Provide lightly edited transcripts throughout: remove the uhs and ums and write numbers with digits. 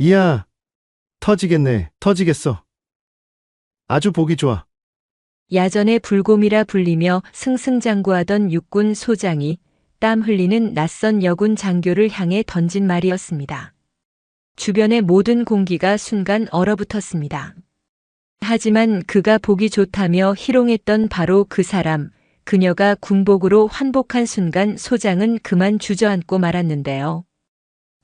이야, 터지겠네, 터지겠어. 아주 보기 좋아. 야전의 불곰이라 불리며 승승장구하던 육군 소장이 땀 흘리는 낯선 여군 장교를 향해 던진 말이었습니다. 주변의 모든 공기가 순간 얼어붙었습니다. 하지만 그가 보기 좋다며 희롱했던 바로 그 사람, 그녀가 군복으로 환복한 순간 소장은 그만 주저앉고 말았는데요.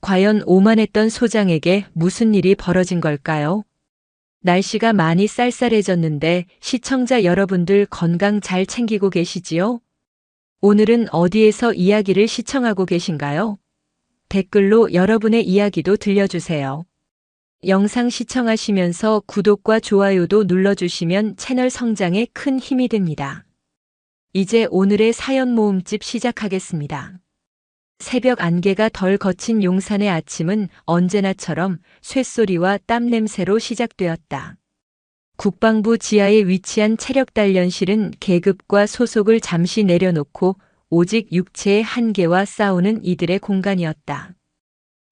과연 오만했던 소장에게 무슨 일이 벌어진 걸까요? 날씨가 많이 쌀쌀해졌는데 시청자 여러분들 건강 잘 챙기고 계시지요? 오늘은 어디에서 이야기를 시청하고 계신가요? 댓글로 여러분의 이야기도 들려주세요. 영상 시청하시면서 구독과 좋아요도 눌러주시면 채널 성장에 큰 힘이 됩니다. 이제 오늘의 사연 모음집 시작하겠습니다. 새벽 안개가 덜 거친 용산의 아침은 언제나처럼 쇳소리와 땀 냄새로 시작되었다. 국방부 지하에 위치한 체력단련실은 계급과 소속을 잠시 내려놓고 오직 육체의 한계와 싸우는 이들의 공간이었다.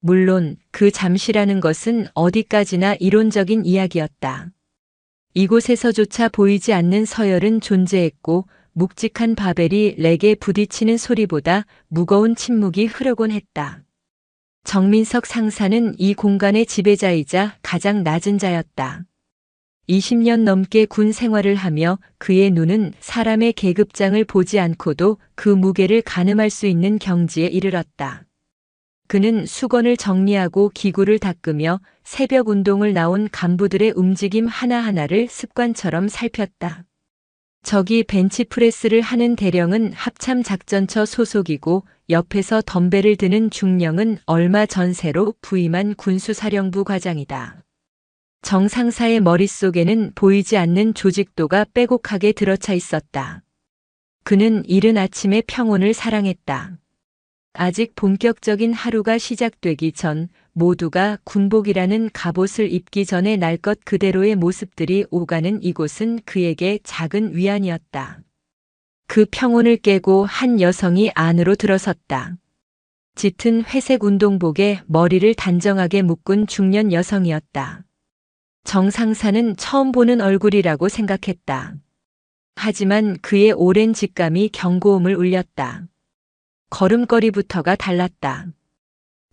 물론 그 잠시라는 것은 어디까지나 이론적인 이야기였다. 이곳에서조차 보이지 않는 서열은 존재했고 묵직한 바벨이 렉에 부딪히는 소리보다 무거운 침묵이 흐르곤 했다. 정민석 상사는 이 공간의 지배자이자 가장 낮은 자였다. 20년 넘게 군 생활을 하며 그의 눈은 사람의 계급장을 보지 않고도 그 무게를 가늠할 수 있는 경지에 이르렀다. 그는 수건을 정리하고 기구를 닦으며 새벽 운동을 나온 간부들의 움직임 하나하나를 습관처럼 살폈다. 저기 벤치프레스를 하는 대령은 합참작전처 소속이고 옆에서 덤벨을 드는 중령은 얼마 전새로 부임한 군수사령부 과장이다. 정 상사의 머릿속에는 보이지 않는 조직도가 빼곡하게 들어차 있었다. 그는 이른 아침의 평온을 사랑했다. 아직 본격적인 하루가 시작되기 전 모두가 군복이라는 갑옷을 입기 전에 날 것 그대로의 모습들이 오가는 이곳은 그에게 작은 위안이었다. 그 평온을 깨고 한 여성이 안으로 들어섰다. 짙은 회색 운동복에 머리를 단정하게 묶은 중년 여성이었다. 정 상사는 처음 보는 얼굴이라고 생각했다. 하지만 그의 오랜 직감이 경고음을 울렸다. 걸음걸이부터가 달랐다.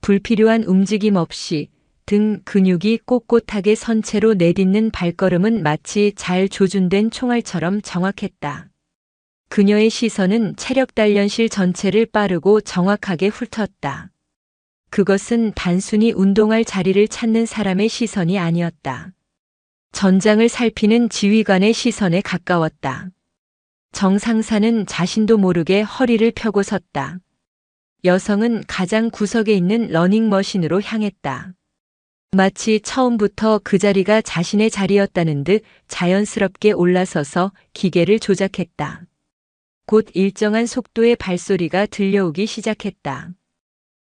불필요한 움직임 없이 등 근육이 꼿꼿하게 선 채로 내딛는 발걸음은 마치 잘 조준된 총알처럼 정확했다. 그녀의 시선은 체력단련실 전체를 빠르고 정확하게 훑었다. 그것은 단순히 운동할 자리를 찾는 사람의 시선이 아니었다. 전장을 살피는 지휘관의 시선에 가까웠다. 정 상사는 자신도 모르게 허리를 펴고 섰다. 여성은 가장 구석에 있는 러닝머신으로 향했다. 마치 처음부터 그 자리가 자신의 자리였다는 듯 자연스럽게 올라서서 기계를 조작했다. 곧 일정한 속도의 발소리가 들려오기 시작했다.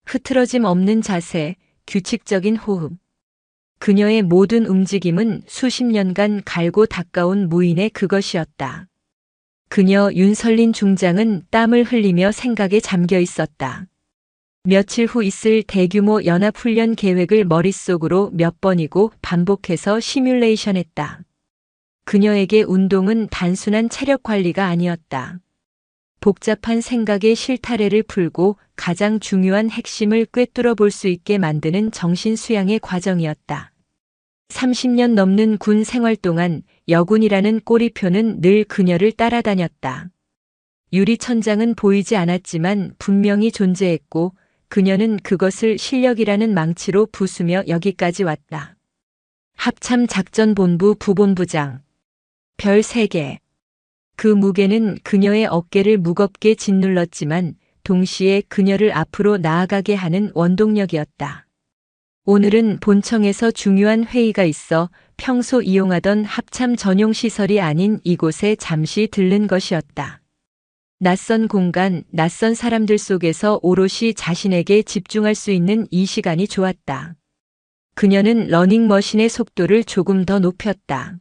흐트러짐 없는 자세, 규칙적인 호흡. 그녀의 모든 움직임은 수십 년간 갈고 닦아온 무인의 그것이었다. 그녀 윤설린 중장은 땀을 흘리며 생각에 잠겨 있었다. 며칠 후 있을 대규모 연합훈련 계획을 머릿속으로 몇 번이고 반복해서 시뮬레이션했다. 그녀에게 운동은 단순한 체력 관리가 아니었다. 복잡한 생각의 실타래를 풀고 가장 중요한 핵심을 꿰뚫어 볼 수 있게 만드는 정신 수양의 과정이었다. 30년 넘는 군 생활 동안 여군이라는 꼬리표는 늘 그녀를 따라다녔다. 유리천장은 보이지 않았지만 분명히 존재했고 그녀는 그것을 실력이라는 망치로 부수며 여기까지 왔다. 합참작전본부 부본부장. 별 3개. 그 무게는 그녀의 어깨를 무겁게 짓눌렀지만 동시에 그녀를 앞으로 나아가게 하는 원동력이었다. 오늘은 본청에서 중요한 회의가 있어 평소 이용하던 합참 전용 시설이 아닌 이곳에 잠시 들른 것이었다. 낯선 공간, 낯선 사람들 속에서 오롯이 자신에게 집중할 수 있는 이 시간이 좋았다. 그녀는 러닝머신의 속도를 조금 더 높였다.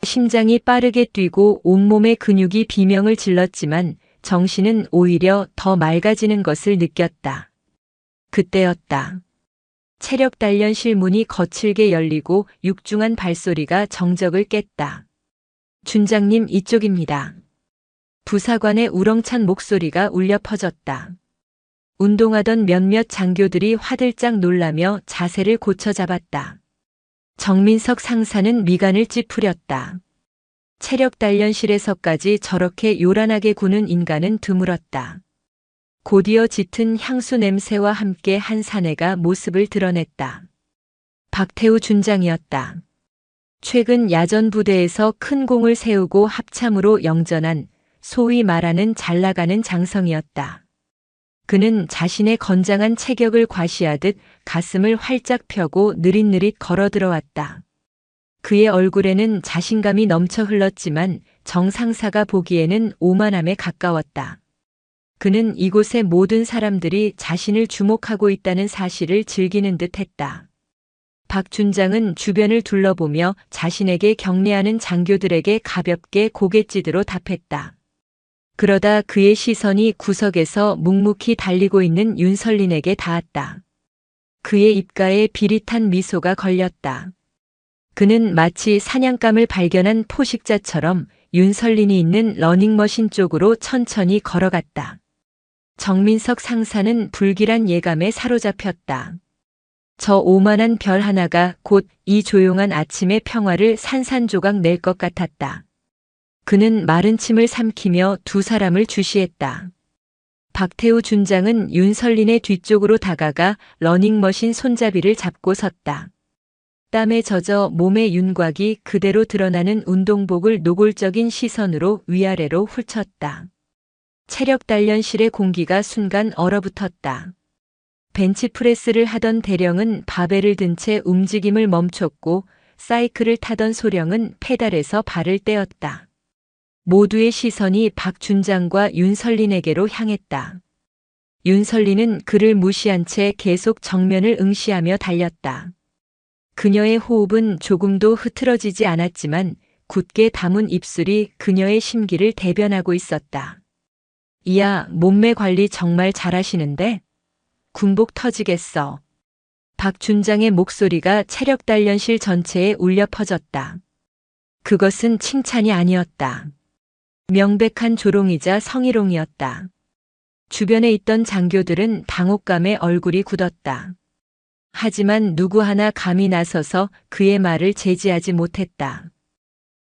심장이 빠르게 뛰고 온몸의 근육이 비명을 질렀지만 정신은 오히려 더 맑아지는 것을 느꼈다. 그때였다. 체력 단련실 문이 거칠게 열리고 육중한 발소리가 정적을 깼다. 준장님, 이쪽입니다. 부사관의 우렁찬 목소리가 울려 퍼졌다. 운동하던 몇몇 장교들이 화들짝 놀라며 자세를 고쳐 잡았다. 정민석 상사는 미간을 찌푸렸다. 체력 단련실에서까지 저렇게 요란하게 구는 인간은 드물었다. 곧이어 짙은 향수 냄새와 함께 한 사내가 모습을 드러냈다. 박태우 준장이었다. 최근 야전 부대에서 큰 공을 세우고 합참으로 영전한 소위 말하는 잘나가는 장성이었다. 그는 자신의 건장한 체격을 과시하듯 가슴을 활짝 펴고 느릿느릿 걸어 들어왔다. 그의 얼굴에는 자신감이 넘쳐 흘렀지만 정 상사가 보기에는 오만함에 가까웠다. 그는 이곳의 모든 사람들이 자신을 주목하고 있다는 사실을 즐기는 듯 했다. 박 준장은 주변을 둘러보며 자신에게 경례하는 장교들에게 가볍게 고갯짓으로 답했다. 그러다 그의 시선이 구석에서 묵묵히 달리고 있는 윤설린에게 닿았다. 그의 입가에 비릿한 미소가 걸렸다. 그는 마치 사냥감을 발견한 포식자처럼 윤설린이 있는 러닝머신 쪽으로 천천히 걸어갔다. 정민석 상사는 불길한 예감에 사로잡혔다. 저 오만한 별 하나가 곧 이 조용한 아침의 평화를 산산조각 낼 것 같았다. 그는 마른 침을 삼키며 두 사람을 주시했다. 박태우 준장은 윤설린의 뒤쪽으로 다가가 러닝머신 손잡이를 잡고 섰다. 땀에 젖어 몸의 윤곽이 그대로 드러나는 운동복을 노골적인 시선으로 위아래로 훑쳤다. 체력 단련실의 공기가 순간 얼어붙었다. 벤치프레스를 하던 대령은 바벨을 든 채 움직임을 멈췄고 사이클을 타던 소령은 페달에서 발을 떼었다. 모두의 시선이 박 준장과 윤설린에게로 향했다. 윤설린은 그를 무시한 채 계속 정면을 응시하며 달렸다. 그녀의 호흡은 조금도 흐트러지지 않았지만 굳게 담은 입술이 그녀의 심기를 대변하고 있었다. 이야, 몸매 관리 정말 잘하시는데? 군복 터지겠어. 박 준장의 목소리가 체력 단련실 전체에 울려 퍼졌다. 그것은 칭찬이 아니었다. 명백한 조롱이자 성희롱이었다. 주변에 있던 장교들은 당혹감에 얼굴이 굳었다. 하지만 누구 하나 감히 나서서 그의 말을 제지하지 못했다.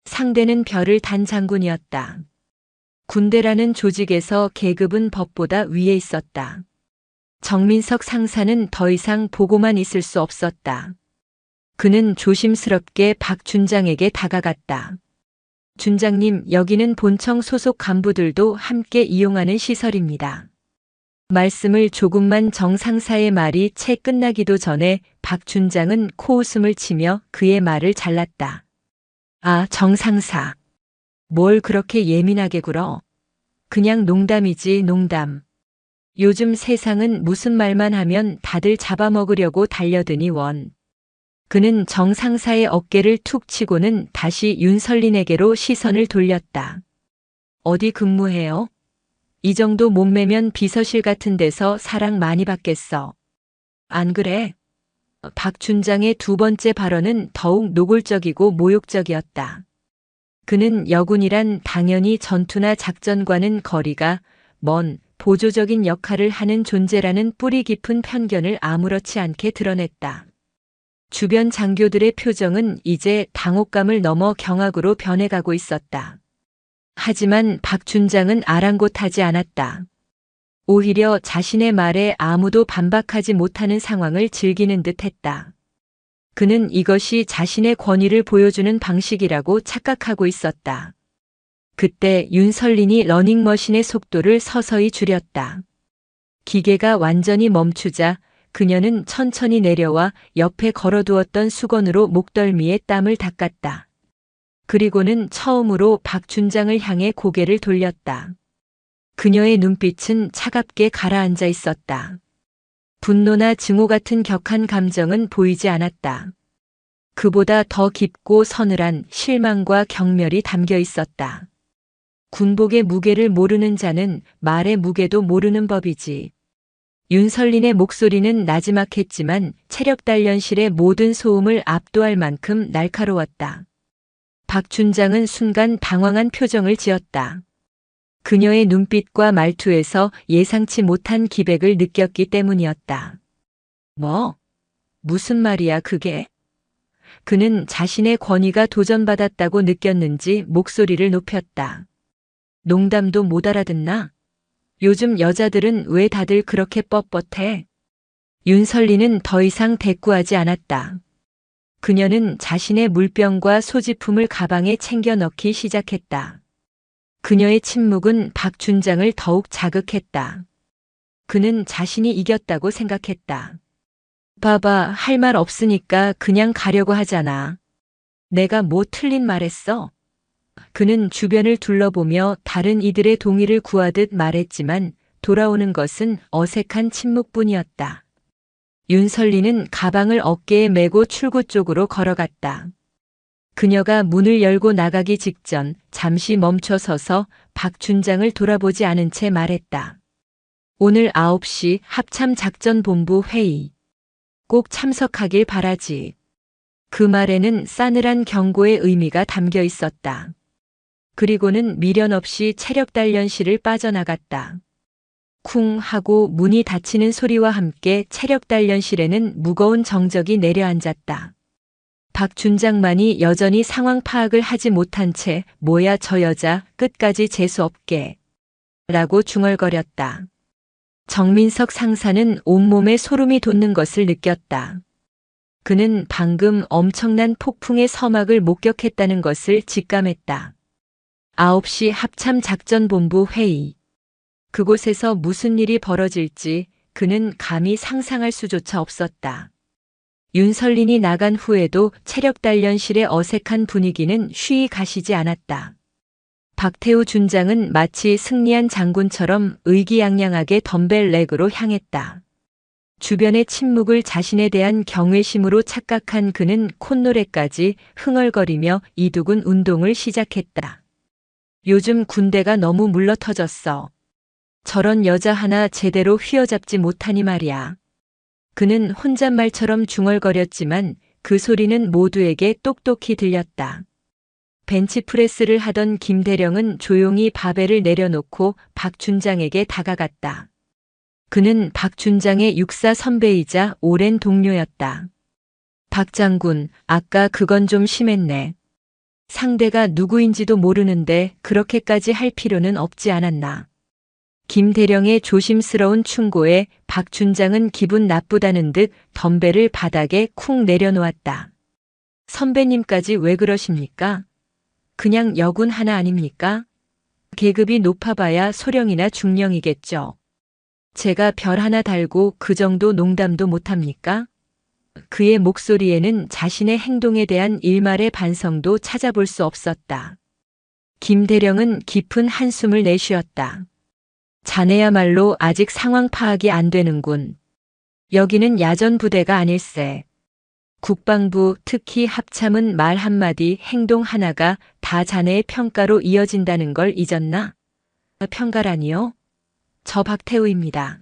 상대는 별을 단 장군이었다. 군대라는 조직에서 계급은 법보다 위에 있었다. 정민석 상사는 더 이상 보고만 있을 수 없었다. 그는 조심스럽게 박 준장에게 다가갔다. 준장님, 여기는 본청 소속 간부들도 함께 이용하는 시설입니다. 말씀을 조금만 정 상사의 말이 채 끝나기도 전에 박 준장은 코웃음을 치며 그의 말을 잘랐다. 아, 정 상사. 뭘 그렇게 예민하게 굴어? 그냥 농담이지, 농담. 요즘 세상은 무슨 말만 하면 다들 잡아먹으려고 달려드니 원. 그는 정 상사의 어깨를 툭 치고는 다시 윤설린에게로 시선을 돌렸다. 어디 근무해요? 이 정도 몸매면 비서실 같은 데서 사랑 많이 받겠어. 안 그래? 박 준장의 두 번째 발언은 더욱 노골적이고 모욕적이었다. 그는 여군이란 당연히 전투나 작전과는 거리가 먼 보조적인 역할을 하는 존재라는 뿌리 깊은 편견을 아무렇지 않게 드러냈다. 주변 장교들의 표정은 이제 당혹감을 넘어 경악으로 변해가고 있었다. 하지만 박 준장은 아랑곳하지 않았다. 오히려 자신의 말에 아무도 반박하지 못하는 상황을 즐기는 듯했다. 그는 이것이 자신의 권위를 보여주는 방식이라고 착각하고 있었다. 그때 윤설린이 러닝머신의 속도를 서서히 줄였다. 기계가 완전히 멈추자 그녀는 천천히 내려와 옆에 걸어두었던 수건으로 목덜미에 땀을 닦았다. 그리고는 처음으로 박 준장을 향해 고개를 돌렸다. 그녀의 눈빛은 차갑게 가라앉아 있었다. 분노나 증오 같은 격한 감정은 보이지 않았다. 그보다 더 깊고 서늘한 실망과 경멸이 담겨 있었다. 군복의 무게를 모르는 자는 말의 무게도 모르는 법이지. 윤설린의 목소리는 나지막했지만 체력단련실의 모든 소음을 압도할 만큼 날카로웠다. 박춘장은 순간 당황한 표정을 지었다. 그녀의 눈빛과 말투에서 예상치 못한 기백을 느꼈기 때문이었다. 뭐? 무슨 말이야 그게? 그는 자신의 권위가 도전받았다고 느꼈는지 목소리를 높였다. 농담도 못 알아듣나? 요즘 여자들은 왜 다들 그렇게 뻣뻣해? 윤설리는 더 이상 대꾸하지 않았다. 그녀는 자신의 물병과 소지품을 가방에 챙겨 넣기 시작했다. 그녀의 침묵은 박춘장을 더욱 자극했다. 그는 자신이 이겼다고 생각했다. 봐봐, 할 말 없으니까 그냥 가려고 하잖아. 내가 뭐 틀린 말 했어? 그는 주변을 둘러보며 다른 이들의 동의를 구하듯 말했지만 돌아오는 것은 어색한 침묵뿐이었다. 윤설리는 가방을 어깨에 메고 출구 쪽으로 걸어갔다. 그녀가 문을 열고 나가기 직전 잠시 멈춰 서서 박춘장을 돌아보지 않은 채 말했다. 오늘 9시 합참작전본부 회의. 꼭 참석하길 바라지. 그 말에는 싸늘한 경고의 의미가 담겨 있었다. 그리고는 미련 없이 체력단련실을 빠져나갔다. 쿵 하고 문이 닫히는 소리와 함께 체력단련실에는 무거운 정적이 내려앉았다. 박준장만이 여전히 상황 파악을 하지 못한 채 뭐야 저 여자 끝까지 재수없게 라고 중얼거렸다. 정민석 상사는 온몸에 소름이 돋는 것을 느꼈다. 그는 방금 엄청난 폭풍의 서막을 목격했다는 것을 직감했다. 9시 합참작전본부 회의. 그곳에서 무슨 일이 벌어질지 그는 감히 상상할 수조차 없었다. 윤설린이 나간 후에도 체력단련실의 어색한 분위기는 쉬이 가시지 않았다. 박태우 준장은 마치 승리한 장군처럼 의기양양하게 덤벨 렉으로 향했다. 주변의 침묵을 자신에 대한 경외심으로 착각한 그는 콧노래까지 흥얼거리며 이두근 운동을 시작했다. 요즘 군대가 너무 물러터졌어. 저런 여자 하나 제대로 휘어잡지 못하니 말이야. 그는 혼잣말처럼 중얼거렸지만 그 소리는 모두에게 똑똑히 들렸다. 벤치프레스를 하던 김대령은 조용히 바벨을 내려놓고 박준장에게 다가갔다. 그는 박준장의 육사 선배이자 오랜 동료였다. 박 장군, 아까 그건 좀 심했네. 상대가 누구인지도 모르는데 그렇게까지 할 필요는 없지 않았나. 김대령의 조심스러운 충고에 박준장은 기분 나쁘다는 듯 덤벨을 바닥에 쿵 내려놓았다. 선배님까지 왜 그러십니까? 그냥 여군 하나 아닙니까? 계급이 높아봐야 소령이나 중령이겠죠. 제가 별 하나 달고 그 정도 농담도 못합니까? 그의 목소리에는 자신의 행동에 대한 일말의 반성도 찾아볼 수 없었다. 김대령은 깊은 한숨을 내쉬었다. 자네야말로 아직 상황 파악이 안 되는군. 여기는 야전 부대가 아닐세. 국방부, 특히 합참은 말 한마디, 행동 하나가 다 자네의 평가로 이어진다는 걸 잊었나? 평가라니요? 저 박태우입니다.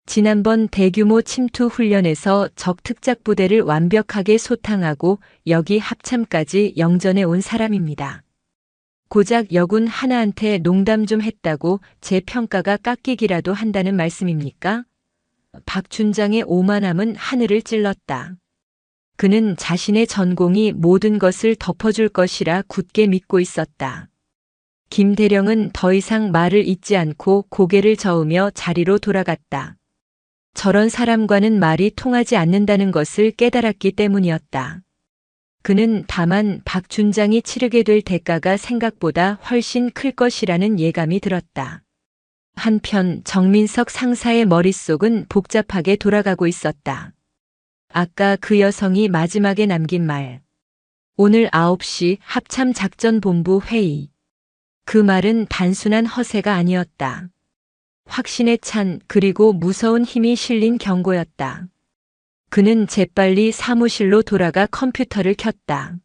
지난번 대규모 침투 훈련에서 적 특작 부대를 완벽하게 소탕하고 여기 합참까지 영전해 온 사람입니다. 고작 여군 하나한테 농담 좀 했다고 제 평가가 깎이기라도 한다는 말씀입니까? 박준장의 오만함은 하늘을 찔렀다. 그는 자신의 전공이 모든 것을 덮어줄 것이라 굳게 믿고 있었다. 김대령은 더 이상 말을 잇지 않고 고개를 저으며 자리로 돌아갔다. 저런 사람과는 말이 통하지 않는다는 것을 깨달았기 때문이었다. 그는 다만 박준장이 치르게 될 대가가 생각보다 훨씬 클 것이라는 예감이 들었다. 한편 정민석 상사의 머릿속은 복잡하게 돌아가고 있었다. 아까 그 여성이 마지막에 남긴 말. 오늘 9시 합참작전본부 회의. 그 말은 단순한 허세가 아니었다. 확신에 찬 그리고 무서운 힘이 실린 경고였다. 그는 재빨리 사무실로 돌아가 컴퓨터를 켰다.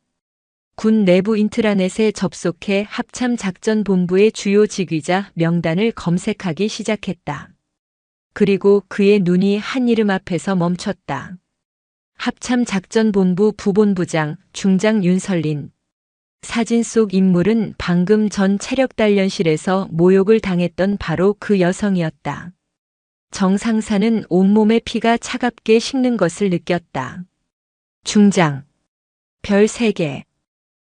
군 내부 인트라넷에 접속해 합참작전본부의 주요 직위자 명단을 검색하기 시작했다. 그리고 그의 눈이 한 이름 앞에서 멈췄다. 합참작전본부 부본부장 중장 윤설린. 사진 속 인물은 방금 전 체력단련실에서 모욕을 당했던 바로 그 여성이었다. 정상사는 온몸에 피가 차갑게 식는 것을 느꼈다. 중장. 별 3개.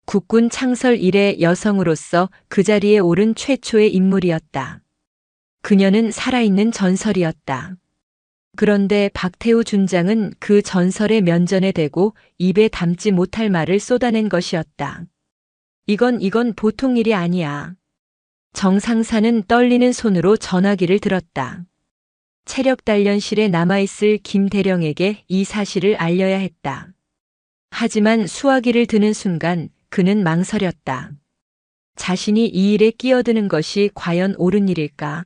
국군 창설 이래 여성으로서 그 자리에 오른 최초의 인물이었다. 그녀는 살아있는 전설이었다. 그런데 박태우 준장은 그 전설의 면전에 대고 입에 담지 못할 말을 쏟아낸 것이었다. 이건 보통 일이 아니야. 정상사는 떨리는 손으로 전화기를 들었다. 체력단련실에 남아있을 김대령에게 이 사실을 알려야 했다. 하지만 수화기를 드는 순간 그는 망설였다. 자신이 이 일에 끼어드는 것이 과연 옳은 일일까?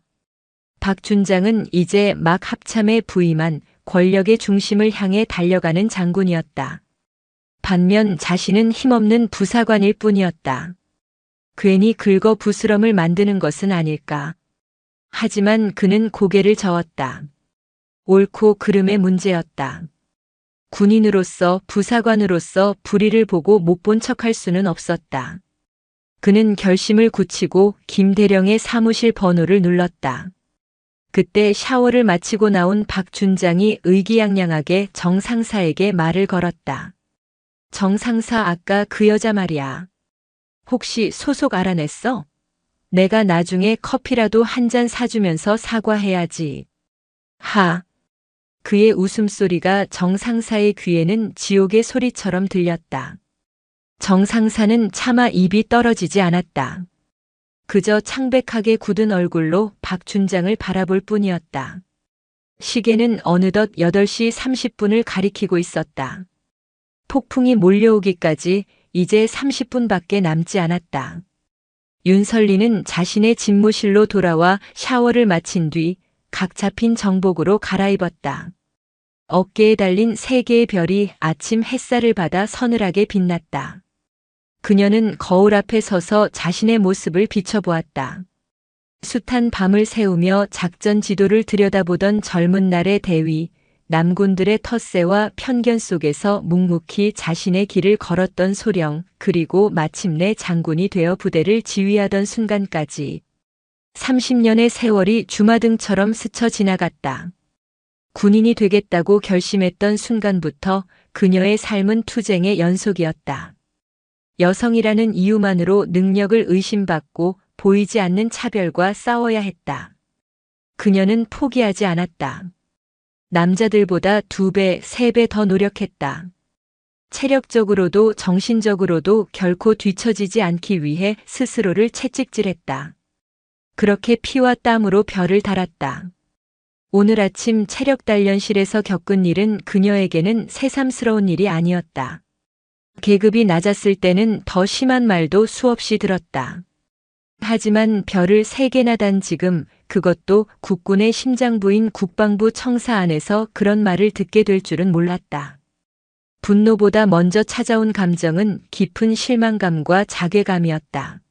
박 준장은 이제 막 합참에 부임한 권력의 중심을 향해 달려가는 장군이었다. 반면 자신은 힘없는 부사관일 뿐이었다. 괜히 긁어 부스럼을 만드는 것은 아닐까. 하지만 그는 고개를 저었다. 옳고 그름의 문제였다. 군인으로서 부사관으로서 불의를 보고 못 본 척할 수는 없었다. 그는 결심을 굳히고 김대령의 사무실 번호를 눌렀다. 그때 샤워를 마치고 나온 박 준장이 의기양양하게 정 상사에게 말을 걸었다. 정 상사, 아까 그 여자 말이야. 혹시 소속 알아냈어? 내가 나중에 커피라도 한 잔 사주면서 사과해야지. 하. 그의 웃음소리가 정 상사의 귀에는 지옥의 소리처럼 들렸다. 정 상사는 차마 입이 떨어지지 않았다. 그저 창백하게 굳은 얼굴로 박 준장을 바라볼 뿐이었다. 시계는 어느덧 8시 30분을 가리키고 있었다. 폭풍이 몰려오기까지 이제 30분밖에 남지 않았다. 윤설리는 자신의 집무실로 돌아와 샤워를 마친 뒤 각 잡힌 정복으로 갈아입었다. 어깨에 달린 3개의 별이 아침 햇살을 받아 서늘하게 빛났다. 그녀는 거울 앞에 서서 자신의 모습을 비춰보았다. 숱한 밤을 새우며 작전 지도를 들여다보던 젊은 날의 대위, 남군들의 텃세와 편견 속에서 묵묵히 자신의 길을 걸었던 소령, 그리고 마침내 장군이 되어 부대를 지휘하던 순간까지 30년의 세월이 주마등처럼 스쳐 지나갔다. 군인이 되겠다고 결심했던 순간부터 그녀의 삶은 투쟁의 연속이었다. 여성이라는 이유만으로 능력을 의심받고 보이지 않는 차별과 싸워야 했다. 그녀는 포기하지 않았다. 남자들보다 2배, 3배 더 노력했다. 체력적으로도 정신적으로도 결코 뒤처지지 않기 위해 스스로를 채찍질했다. 그렇게 피와 땀으로 별을 달았다. 오늘 아침 체력단련실에서 겪은 일은 그녀에게는 새삼스러운 일이 아니었다. 계급이 낮았을 때는 더 심한 말도 수없이 들었다. 하지만 별을 3개나 단 지금, 그것도 국군의 심장부인 국방부 청사 안에서 그런 말을 듣게 될 줄은 몰랐다. 분노보다 먼저 찾아온 감정은 깊은 실망감과 자괴감이었다.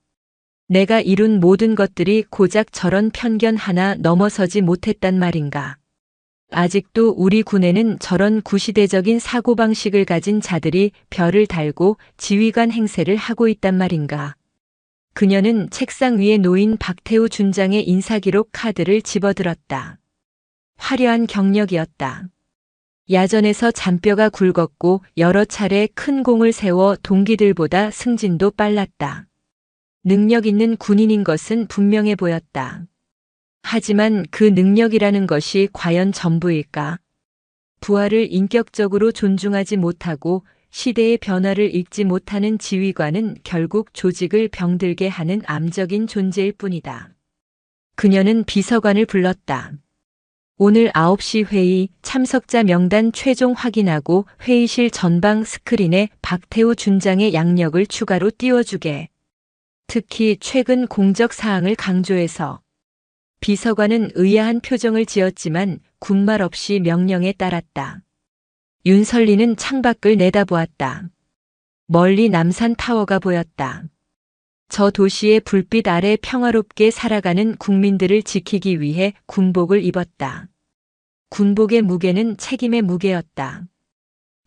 내가 이룬 모든 것들이 고작 저런 편견 하나 넘어서지 못했단 말인가. 아직도 우리 군에는 저런 구시대적인 사고방식을 가진 자들이 별을 달고 지휘관 행세를 하고 있단 말인가. 그녀는 책상 위에 놓인 박태우 준장의 인사기록 카드를 집어들었다. 화려한 경력이었다. 야전에서 잔뼈가 굵었고 여러 차례 큰 공을 세워 동기들보다 승진도 빨랐다. 능력 있는 군인인 것은 분명해 보였다. 하지만 그 능력이라는 것이 과연 전부일까? 부하를 인격적으로 존중하지 못하고 시대의 변화를 읽지 못하는 지휘관은 결국 조직을 병들게 하는 암적인 존재일 뿐이다. 그녀는 비서관을 불렀다. 오늘 9시 회의 참석자 명단 최종 확인하고 회의실 전방 스크린에 박태우 준장의 양력을 추가로 띄워주게. 특히 최근 공적 사항을 강조해서. 비서관은 의아한 표정을 지었지만 군말 없이 명령에 따랐다. 윤설리는 창밖을 내다보았다. 멀리 남산 타워가 보였다. 저 도시의 불빛 아래 평화롭게 살아가는 국민들을 지키기 위해 군복을 입었다. 군복의 무게는 책임의 무게였다.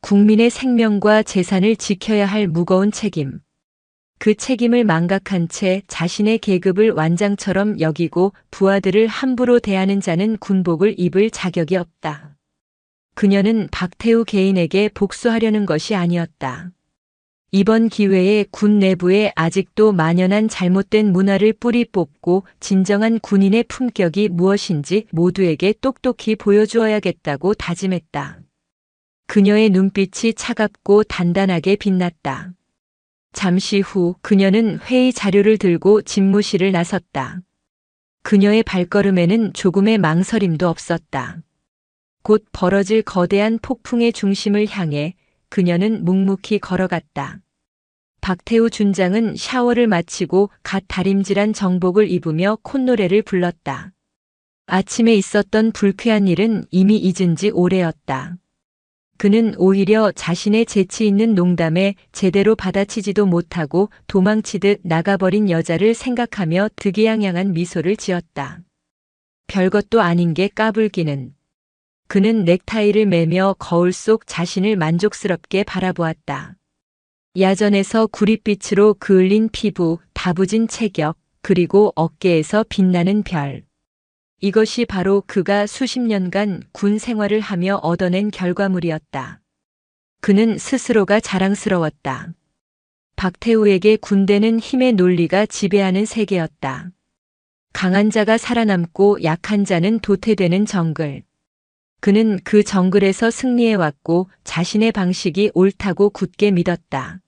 국민의 생명과 재산을 지켜야 할 무거운 책임. 그 책임을 망각한 채 자신의 계급을 완장처럼 여기고 부하들을 함부로 대하는 자는 군복을 입을 자격이 없다. 그녀는 박태우 개인에게 복수하려는 것이 아니었다. 이번 기회에 군 내부에 아직도 만연한 잘못된 문화를 뿌리 뽑고 진정한 군인의 품격이 무엇인지 모두에게 똑똑히 보여주어야겠다고 다짐했다. 그녀의 눈빛이 차갑고 단단하게 빛났다. 잠시 후 그녀는 회의 자료를 들고 집무실을 나섰다. 그녀의 발걸음에는 조금의 망설임도 없었다. 곧 벌어질 거대한 폭풍의 중심을 향해 그녀는 묵묵히 걸어갔다. 박태우 준장은 샤워를 마치고 갓 다림질한 정복을 입으며 콧노래를 불렀다. 아침에 있었던 불쾌한 일은 이미 잊은 지 오래였다. 그는 오히려 자신의 재치 있는 농담에 제대로 받아치지도 못하고 도망치듯 나가버린 여자를 생각하며 득이양양한 미소를 지었다. 별것도 아닌 게 까불기는. 그는 넥타이를 매며 거울 속 자신을 만족스럽게 바라보았다. 야전에서 구릿빛으로 그을린 피부, 다부진 체격, 그리고 어깨에서 빛나는 별. 이것이 바로 그가 수십 년간 군 생활을 하며 얻어낸 결과물이었다. 그는 스스로가 자랑스러웠다. 박태우에게 군대는 힘의 논리가 지배하는 세계였다. 강한 자가 살아남고 약한 자는 도태되는 정글. 그는 그 정글에서 승리해왔고 자신의 방식이 옳다고 굳게 믿었다.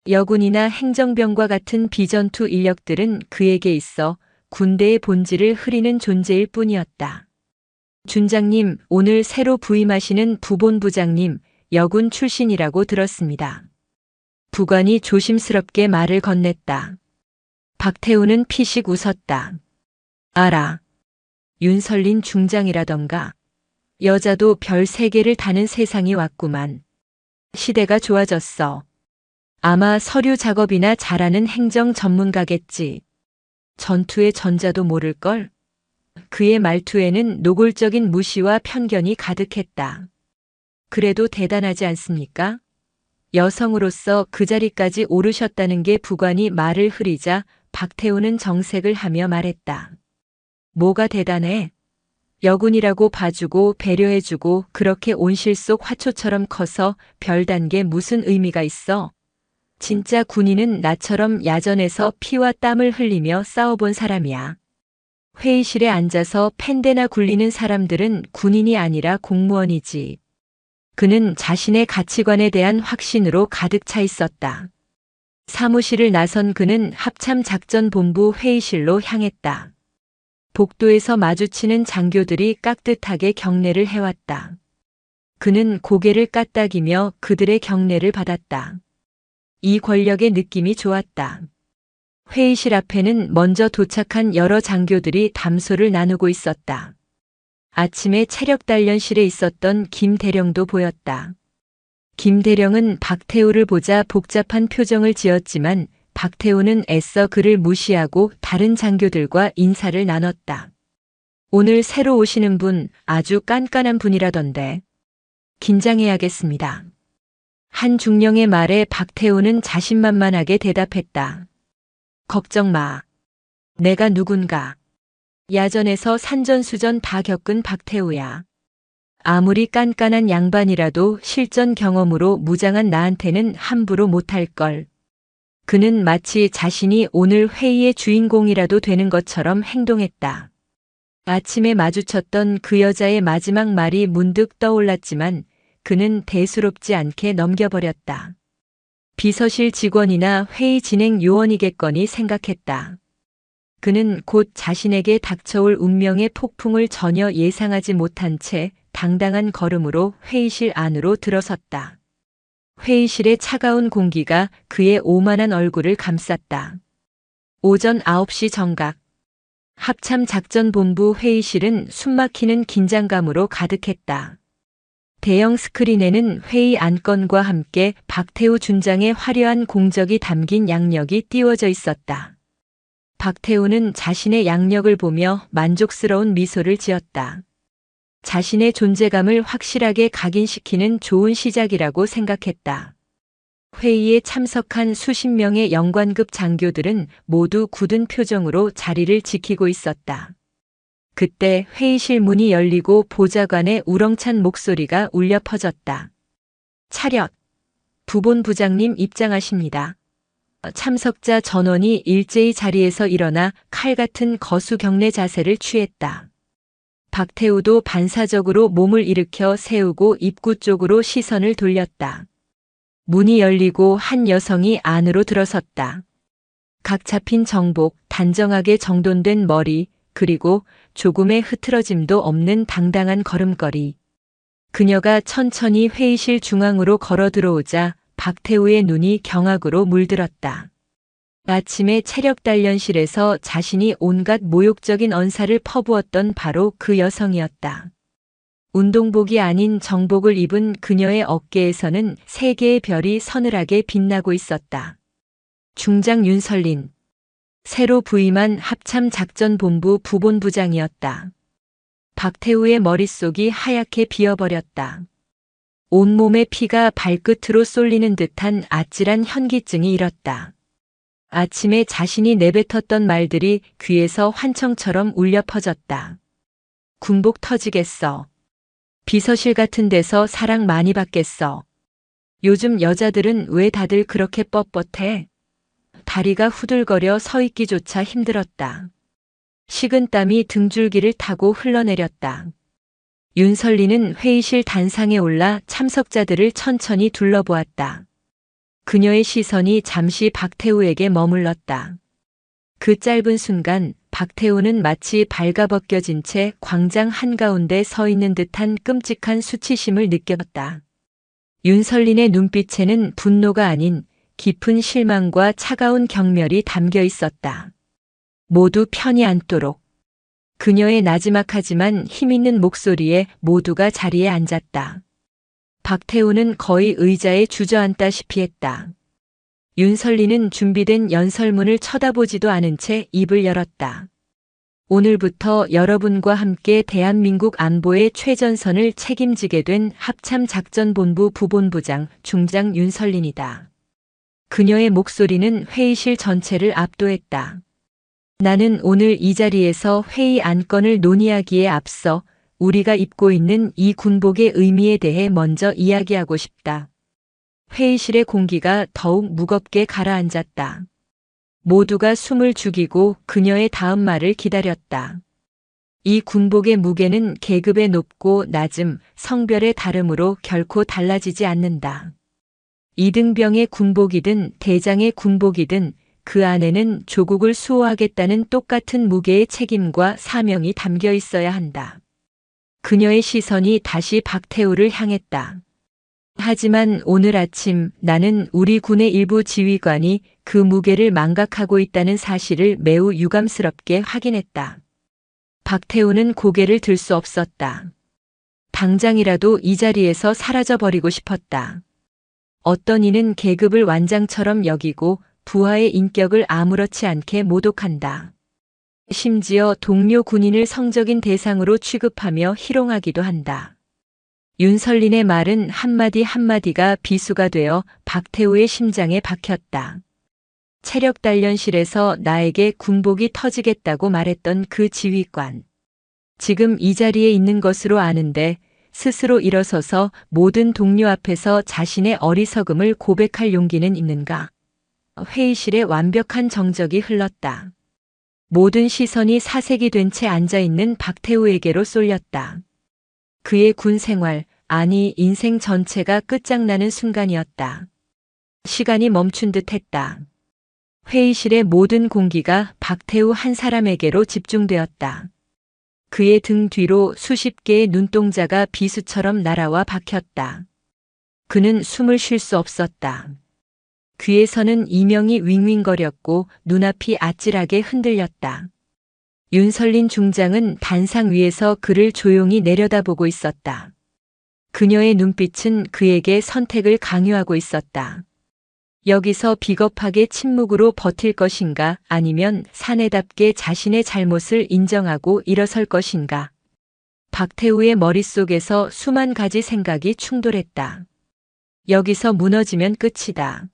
여군이나 행정병과 같은 비전투 인력들은 그에게 있어 군대의 본질을 흐리는 존재일 뿐이었다. 준장님, 오늘 새로 부임하시는 부본부장님, 여군 출신이라고 들었습니다. 부관이 조심스럽게 말을 건넸다. 박태우는 피식 웃었다. 알아. 윤설린 중장이라던가. 여자도 별 3개를 다는 세상이 왔구만. 시대가 좋아졌어. 아마 서류 작업이나 잘하는 행정 전문가겠지. 전투의 전자도 모를걸? 그의 말투에는 노골적인 무시와 편견이 가득했다. 그래도 대단하지 않습니까? 여성으로서 그 자리까지 오르셨다는 게 부관이 말을 흐리자 박태우는 정색을 하며 말했다. 뭐가 대단해? 여군이라고 봐주고 배려해주고 그렇게 온실 속 화초처럼 커서 별단 게 무슨 의미가 있어? 진짜 군인은 나처럼 야전에서 피와 땀을 흘리며 싸워본 사람이야. 회의실에 앉아서 펜대나 굴리는 사람들은 군인이 아니라 공무원이지. 그는 자신의 가치관에 대한 확신으로 가득 차 있었다. 사무실을 나선 그는 합참작전본부 회의실로 향했다. 복도에서 마주치는 장교들이 깍듯하게 경례를 해왔다. 그는 고개를 까딱이며 그들의 경례를 받았다. 이 권력의 느낌이 좋았다. 회의실 앞에는 먼저 도착한 여러 장교들이 담소를 나누고 있었다. 아침에 체력단련실에 있었던 김 대령도 보였다. 김 대령은 박태우를 보자 복잡한 표정을 지었지만 박태우는 애써 그를 무시하고 다른 장교들과 인사를 나눴다. 오늘 새로 오시는 분 아주 깐깐한 분이라던데. 긴장해야겠습니다. 한 중령의 말에 박태우는 자신만만하게 대답했다. 걱정 마. 내가 누군가. 야전에서 산전수전 다 겪은 박태우야. 아무리 깐깐한 양반이라도 실전 경험으로 무장한 나한테는 함부로 못할걸. 그는 마치 자신이 오늘 회의의 주인공이라도 되는 것처럼 행동했다. 아침에 마주쳤던 그 여자의 마지막 말이 문득 떠올랐지만 그는 대수롭지 않게 넘겨버렸다. 비서실 직원이나 회의 진행 요원이겠거니 생각했다. 그는 곧 자신에게 닥쳐올 운명의 폭풍을 전혀 예상하지 못한 채 당당한 걸음으로 회의실 안으로 들어섰다. 회의실의 차가운 공기가 그의 오만한 얼굴을 감쌌다. 오전 9시 정각. 합참작전본부 회의실은 숨막히는 긴장감으로 가득했다. 대형 스크린에는 회의 안건과 함께 박태우 준장의 화려한 공적이 담긴 양력이 띄워져 있었다. 박태우는 자신의 양력을 보며 만족스러운 미소를 지었다. 자신의 존재감을 확실하게 각인시키는 좋은 시작이라고 생각했다. 회의에 참석한 수십 명의 영관급 장교들은 모두 굳은 표정으로 자리를 지키고 있었다. 그때 회의실 문이 열리고 보좌관의 우렁찬 목소리가 울려 퍼졌다. 차렷! 부본부장님 입장하십니다. 참석자 전원이 일제히 자리에서 일어나 칼 같은 거수 경례 자세를 취했다. 박태우도 반사적으로 몸을 일으켜 세우고 입구 쪽으로 시선을 돌렸다. 문이 열리고 한 여성이 안으로 들어섰다. 각 잡힌 정복, 단정하게 정돈된 머리, 그리고 조금의 흐트러짐도 없는 당당한 걸음걸이. 그녀가 천천히 회의실 중앙으로 걸어 들어오자 박태우의 눈이 경악으로 물들었다. 아침에 체력단련실에서 자신이 온갖 모욕적인 언사를 퍼부었던 바로 그 여성이었다. 운동복이 아닌 정복을 입은 그녀의 어깨에서는 세 개의 별이 서늘하게 빛나고 있었다. 중장 윤설린. 새로 부임한 합참작전본부 부본부장이었다. 박태우의 머릿속이 하얗게 비어버렸다. 온몸의 피가 발끝으로 쏠리는 듯한 아찔한 현기증이 일었다. 아침에 자신이 내뱉었던 말들이 귀에서 환청처럼 울려 퍼졌다. 군복 터지겠어. 비서실 같은 데서 사랑 많이 받겠어. 요즘 여자들은 왜 다들 그렇게 뻣뻣해? 다리가 후들거려 서 있기조차 힘들었다. 식은땀이 등줄기를 타고 흘러내렸다. 윤설리는 회의실 단상에 올라 참석자들을 천천히 둘러보았다. 그녀의 시선이 잠시 박태우에게 머물렀다. 그 짧은 순간 박태우는 마치 발가벗겨진 채 광장 한가운데 서 있는 듯한 끔찍한 수치심을 느꼈다. 윤설린의 눈빛에는 분노가 아닌 깊은 실망과 차가운 경멸이 담겨 있었다. 모두 편히 앉도록. 그녀의 나지막하지만 힘있는 목소리에 모두가 자리에 앉았다. 박태우는 거의 의자에 주저앉다시피 했다. 윤설리는 준비된 연설문을 쳐다보지도 않은 채 입을 열었다. 오늘부터 여러분과 함께 대한민국 안보의 최전선을 책임지게 된 합참작전본부 부본부장 중장 윤설린이다. 그녀의 목소리는 회의실 전체를 압도했다. 나는 오늘 이 자리에서 회의 안건을 논의하기에 앞서 우리가 입고 있는 이 군복의 의미에 대해 먼저 이야기하고 싶다. 회의실의 공기가 더욱 무겁게 가라앉았다. 모두가 숨을 죽이고 그녀의 다음 말을 기다렸다. 이 군복의 무게는 계급의 높고 낮음, 성별의 다름으로 결코 달라지지 않는다. 이등병의 군복이든 대장의 군복이든 그 안에는 조국을 수호하겠다는 똑같은 무게의 책임과 사명이 담겨 있어야 한다. 그녀의 시선이 다시 박태우를 향했다. 하지만 오늘 아침 나는 우리 군의 일부 지휘관이 그 무게를 망각하고 있다는 사실을 매우 유감스럽게 확인했다. 박태우는 고개를 들 수 없었다. 당장이라도 이 자리에서 사라져버리고 싶었다. 어떤 이는 계급을 완장처럼 여기고 부하의 인격을 아무렇지 않게 모독한다. 심지어 동료 군인을 성적인 대상으로 취급하며 희롱하기도 한다. 윤설린의 말은 한마디 한마디가 비수가 되어 박태우의 심장에 박혔다. 체력단련실에서 나에게 군복이 터지겠다고 말했던 그 지휘관. 지금 이 자리에 있는 것으로 아는데 스스로 일어서서 모든 동료 앞에서 자신의 어리석음을 고백할 용기는 있는가? 회의실에 완벽한 정적이 흘렀다. 모든 시선이 사색이 된 채 앉아있는 박태우에게로 쏠렸다. 그의 군 생활, 아니 인생 전체가 끝장나는 순간이었다. 시간이 멈춘 듯 했다. 회의실의 모든 공기가 박태우 한 사람에게로 집중되었다. 그의 등 뒤로 수십 개의 눈동자가 비수처럼 날아와 박혔다. 그는 숨을 쉴 수 없었다. 귀에서는 이명이 윙윙거렸고 눈앞이 아찔하게 흔들렸다. 윤설린 중장은 단상 위에서 그를 조용히 내려다보고 있었다. 그녀의 눈빛은 그에게 선택을 강요하고 있었다. 여기서 비겁하게 침묵으로 버틸 것인가 아니면 사내답게 자신의 잘못을 인정하고 일어설 것인가. 박태우의 머릿속에서 수만 가지 생각이 충돌했다. 여기서 무너지면 끝이다.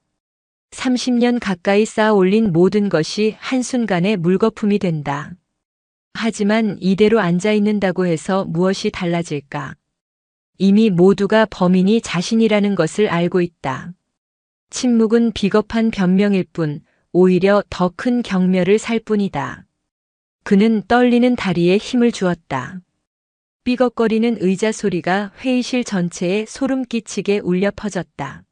30년 가까이 쌓아 올린 모든 것이 한순간에 물거품이 된다. 하지만 이대로 앉아 있는다고 해서 무엇이 달라질까? 이미 모두가 범인이 자신이라는 것을 알고 있다. 침묵은 비겁한 변명일 뿐 오히려 더 큰 경멸을 살 뿐이다. 그는 떨리는 다리에 힘을 주었다. 삐걱거리는 의자 소리가 회의실 전체에 소름 끼치게 울려 퍼졌다.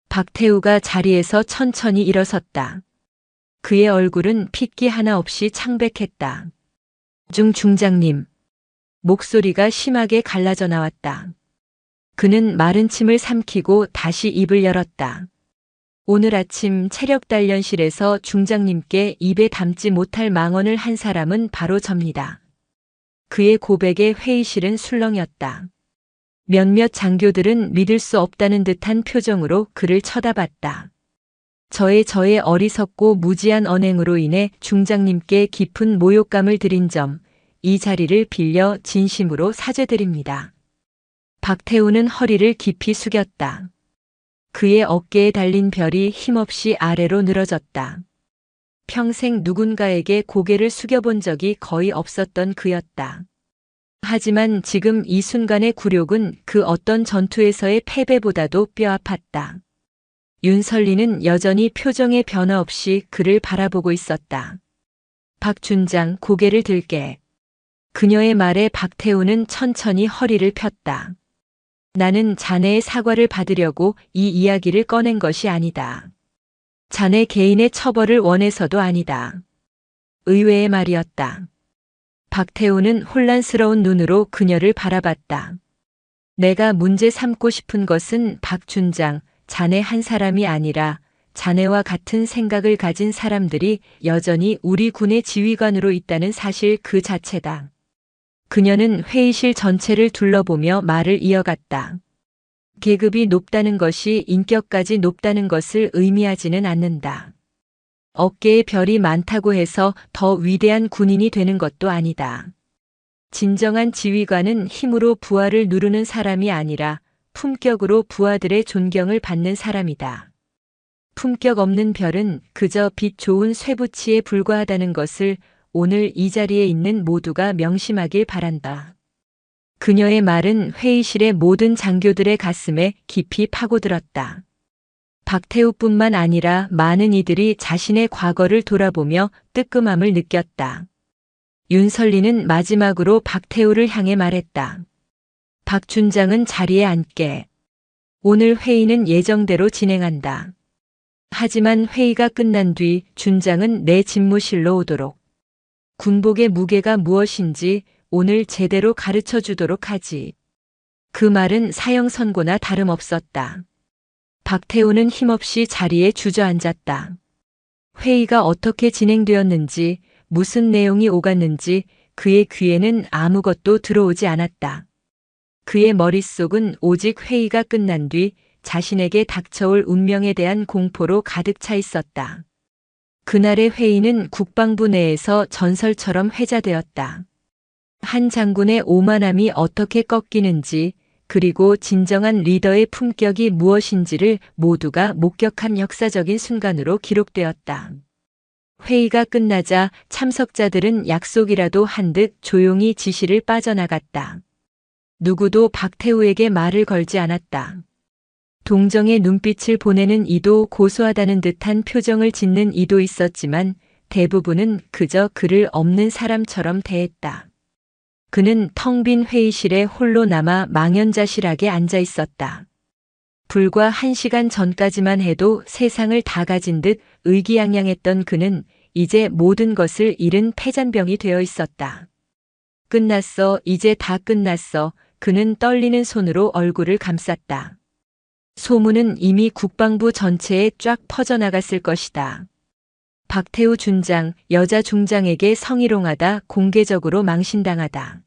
박태우가 자리에서 천천히 일어섰다. 그의 얼굴은 핏기 하나 없이 창백했다. 중장님. 목소리가 심하게 갈라져 나왔다. 그는 마른 침을 삼키고 다시 입을 열었다. 오늘 아침 체력 단련실에서 중장님께 입에 담지 못할 망언을 한 사람은 바로 접니다. 그의 고백에 회의실은 술렁였다. 몇몇 장교들은 믿을 수 없다는 듯한 표정으로 그를 쳐다봤다. 저의 어리석고 무지한 언행으로 인해 중장님께 깊은 모욕감을 드린 점, 이 자리를 빌려 진심으로 사죄드립니다. 박태우는 허리를 깊이 숙였다. 그의 어깨에 달린 별이 힘없이 아래로 늘어졌다. 평생 누군가에게 고개를 숙여본 적이 거의 없었던 그였다. 하지만 지금 이 순간의 굴욕은 그 어떤 전투에서의 패배보다도 뼈아팠다. 윤설리는 여전히 표정의 변화 없이 그를 바라보고 있었다. 박준장, 고개를 들게. 그녀의 말에 박태우는 천천히 허리를 폈다. 나는 자네의 사과를 받으려고 이 이야기를 꺼낸 것이 아니다. 자네 개인의 처벌을 원해서도 아니다. 의외의 말이었다. 박태우는 혼란스러운 눈으로 그녀를 바라봤다. 내가 문제 삼고 싶은 것은 박준장, 자네 한 사람이 아니라 자네와 같은 생각을 가진 사람들이 여전히 우리 군의 지휘관으로 있다는 사실 그 자체다. 그녀는 회의실 전체를 둘러보며 말을 이어갔다. 계급이 높다는 것이 인격까지 높다는 것을 의미하지는 않는다. 어깨에 별이 많다고 해서 더 위대한 군인이 되는 것도 아니다. 진정한 지휘관은 힘으로 부하를 누르는 사람이 아니라 품격으로 부하들의 존경을 받는 사람이다. 품격 없는 별은 그저 빛 좋은 쇠붙이에 불과하다는 것을 오늘 이 자리에 있는 모두가 명심하길 바란다. 그녀의 말은 회의실의 모든 장교들의 가슴에 깊이 파고들었다. 박태우뿐만 아니라 많은 이들이 자신의 과거를 돌아보며 뜨끔함을 느꼈다. 윤설리는 마지막으로 박태우를 향해 말했다. 박준장은 자리에 앉게. 오늘 회의는 예정대로 진행한다. 하지만 회의가 끝난 뒤 준장은 내 집무실로 오도록. 군복의 무게가 무엇인지 오늘 제대로 가르쳐 주도록 하지. 그 말은 사형 선고나 다름없었다. 박태우는 힘없이 자리에 주저앉았다. 회의가 어떻게 진행되었는지, 무슨 내용이 오갔는지 그의 귀에는 아무것도 들어오지 않았다. 그의 머릿속은 오직 회의가 끝난 뒤 자신에게 닥쳐올 운명에 대한 공포로 가득 차 있었다. 그날의 회의는 국방부 내에서 전설처럼 회자되었다. 한 장군의 오만함이 어떻게 꺾이는지, 그리고 진정한 리더의 품격이 무엇인지를 모두가 목격한 역사적인 순간으로 기록되었다. 회의가 끝나자 참석자들은 약속이라도 한 듯 조용히 지시를 빠져나갔다. 누구도 박태우에게 말을 걸지 않았다. 동정의 눈빛을 보내는 이도 고소하다는 듯한 표정을 짓는 이도 있었지만 대부분은 그저 그를 없는 사람처럼 대했다. 그는 텅 빈 회의실에 홀로 남아 망연자실하게 앉아 있었다. 불과 1시간 전까지만 해도 세상을 다 가진 듯 의기양양했던 그는 이제 모든 것을 잃은 패잔병이 되어 있었다. 끝났어, 이제 다 끝났어. 그는 떨리는 손으로 얼굴을 감쌌다. 소문은 이미 국방부 전체에 쫙 퍼져나갔을 것이다. 박태우 준장, 여자 중장에게 성희롱하다 공개적으로 망신당하다.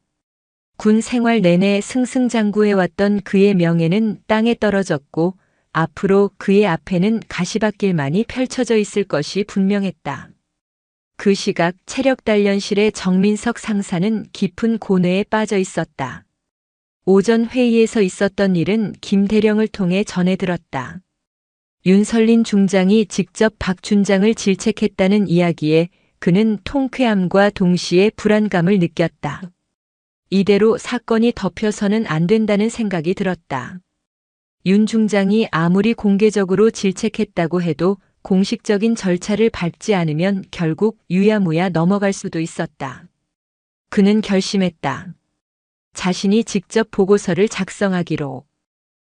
군 생활 내내 승승장구해왔던 그의 명예는 땅에 떨어졌고 앞으로 그의 앞에는 가시밭길만이 펼쳐져 있을 것이 분명했다. 그 시각 체력단련실의 정민석 상사는 깊은 고뇌에 빠져 있었다. 오전 회의에서 있었던 일은 김 대령을 통해 전해 들었다. 윤설린 중장이 직접 박 준장을 질책했다는 이야기에 그는 통쾌함과 동시에 불안감을 느꼈다. 이대로 사건이 덮여서는 안 된다는 생각이 들었다. 윤 중장이 아무리 공개적으로 질책했다고 해도 공식적인 절차를 밟지 않으면 결국 유야무야 넘어갈 수도 있었다. 그는 결심했다. 자신이 직접 보고서를 작성하기로.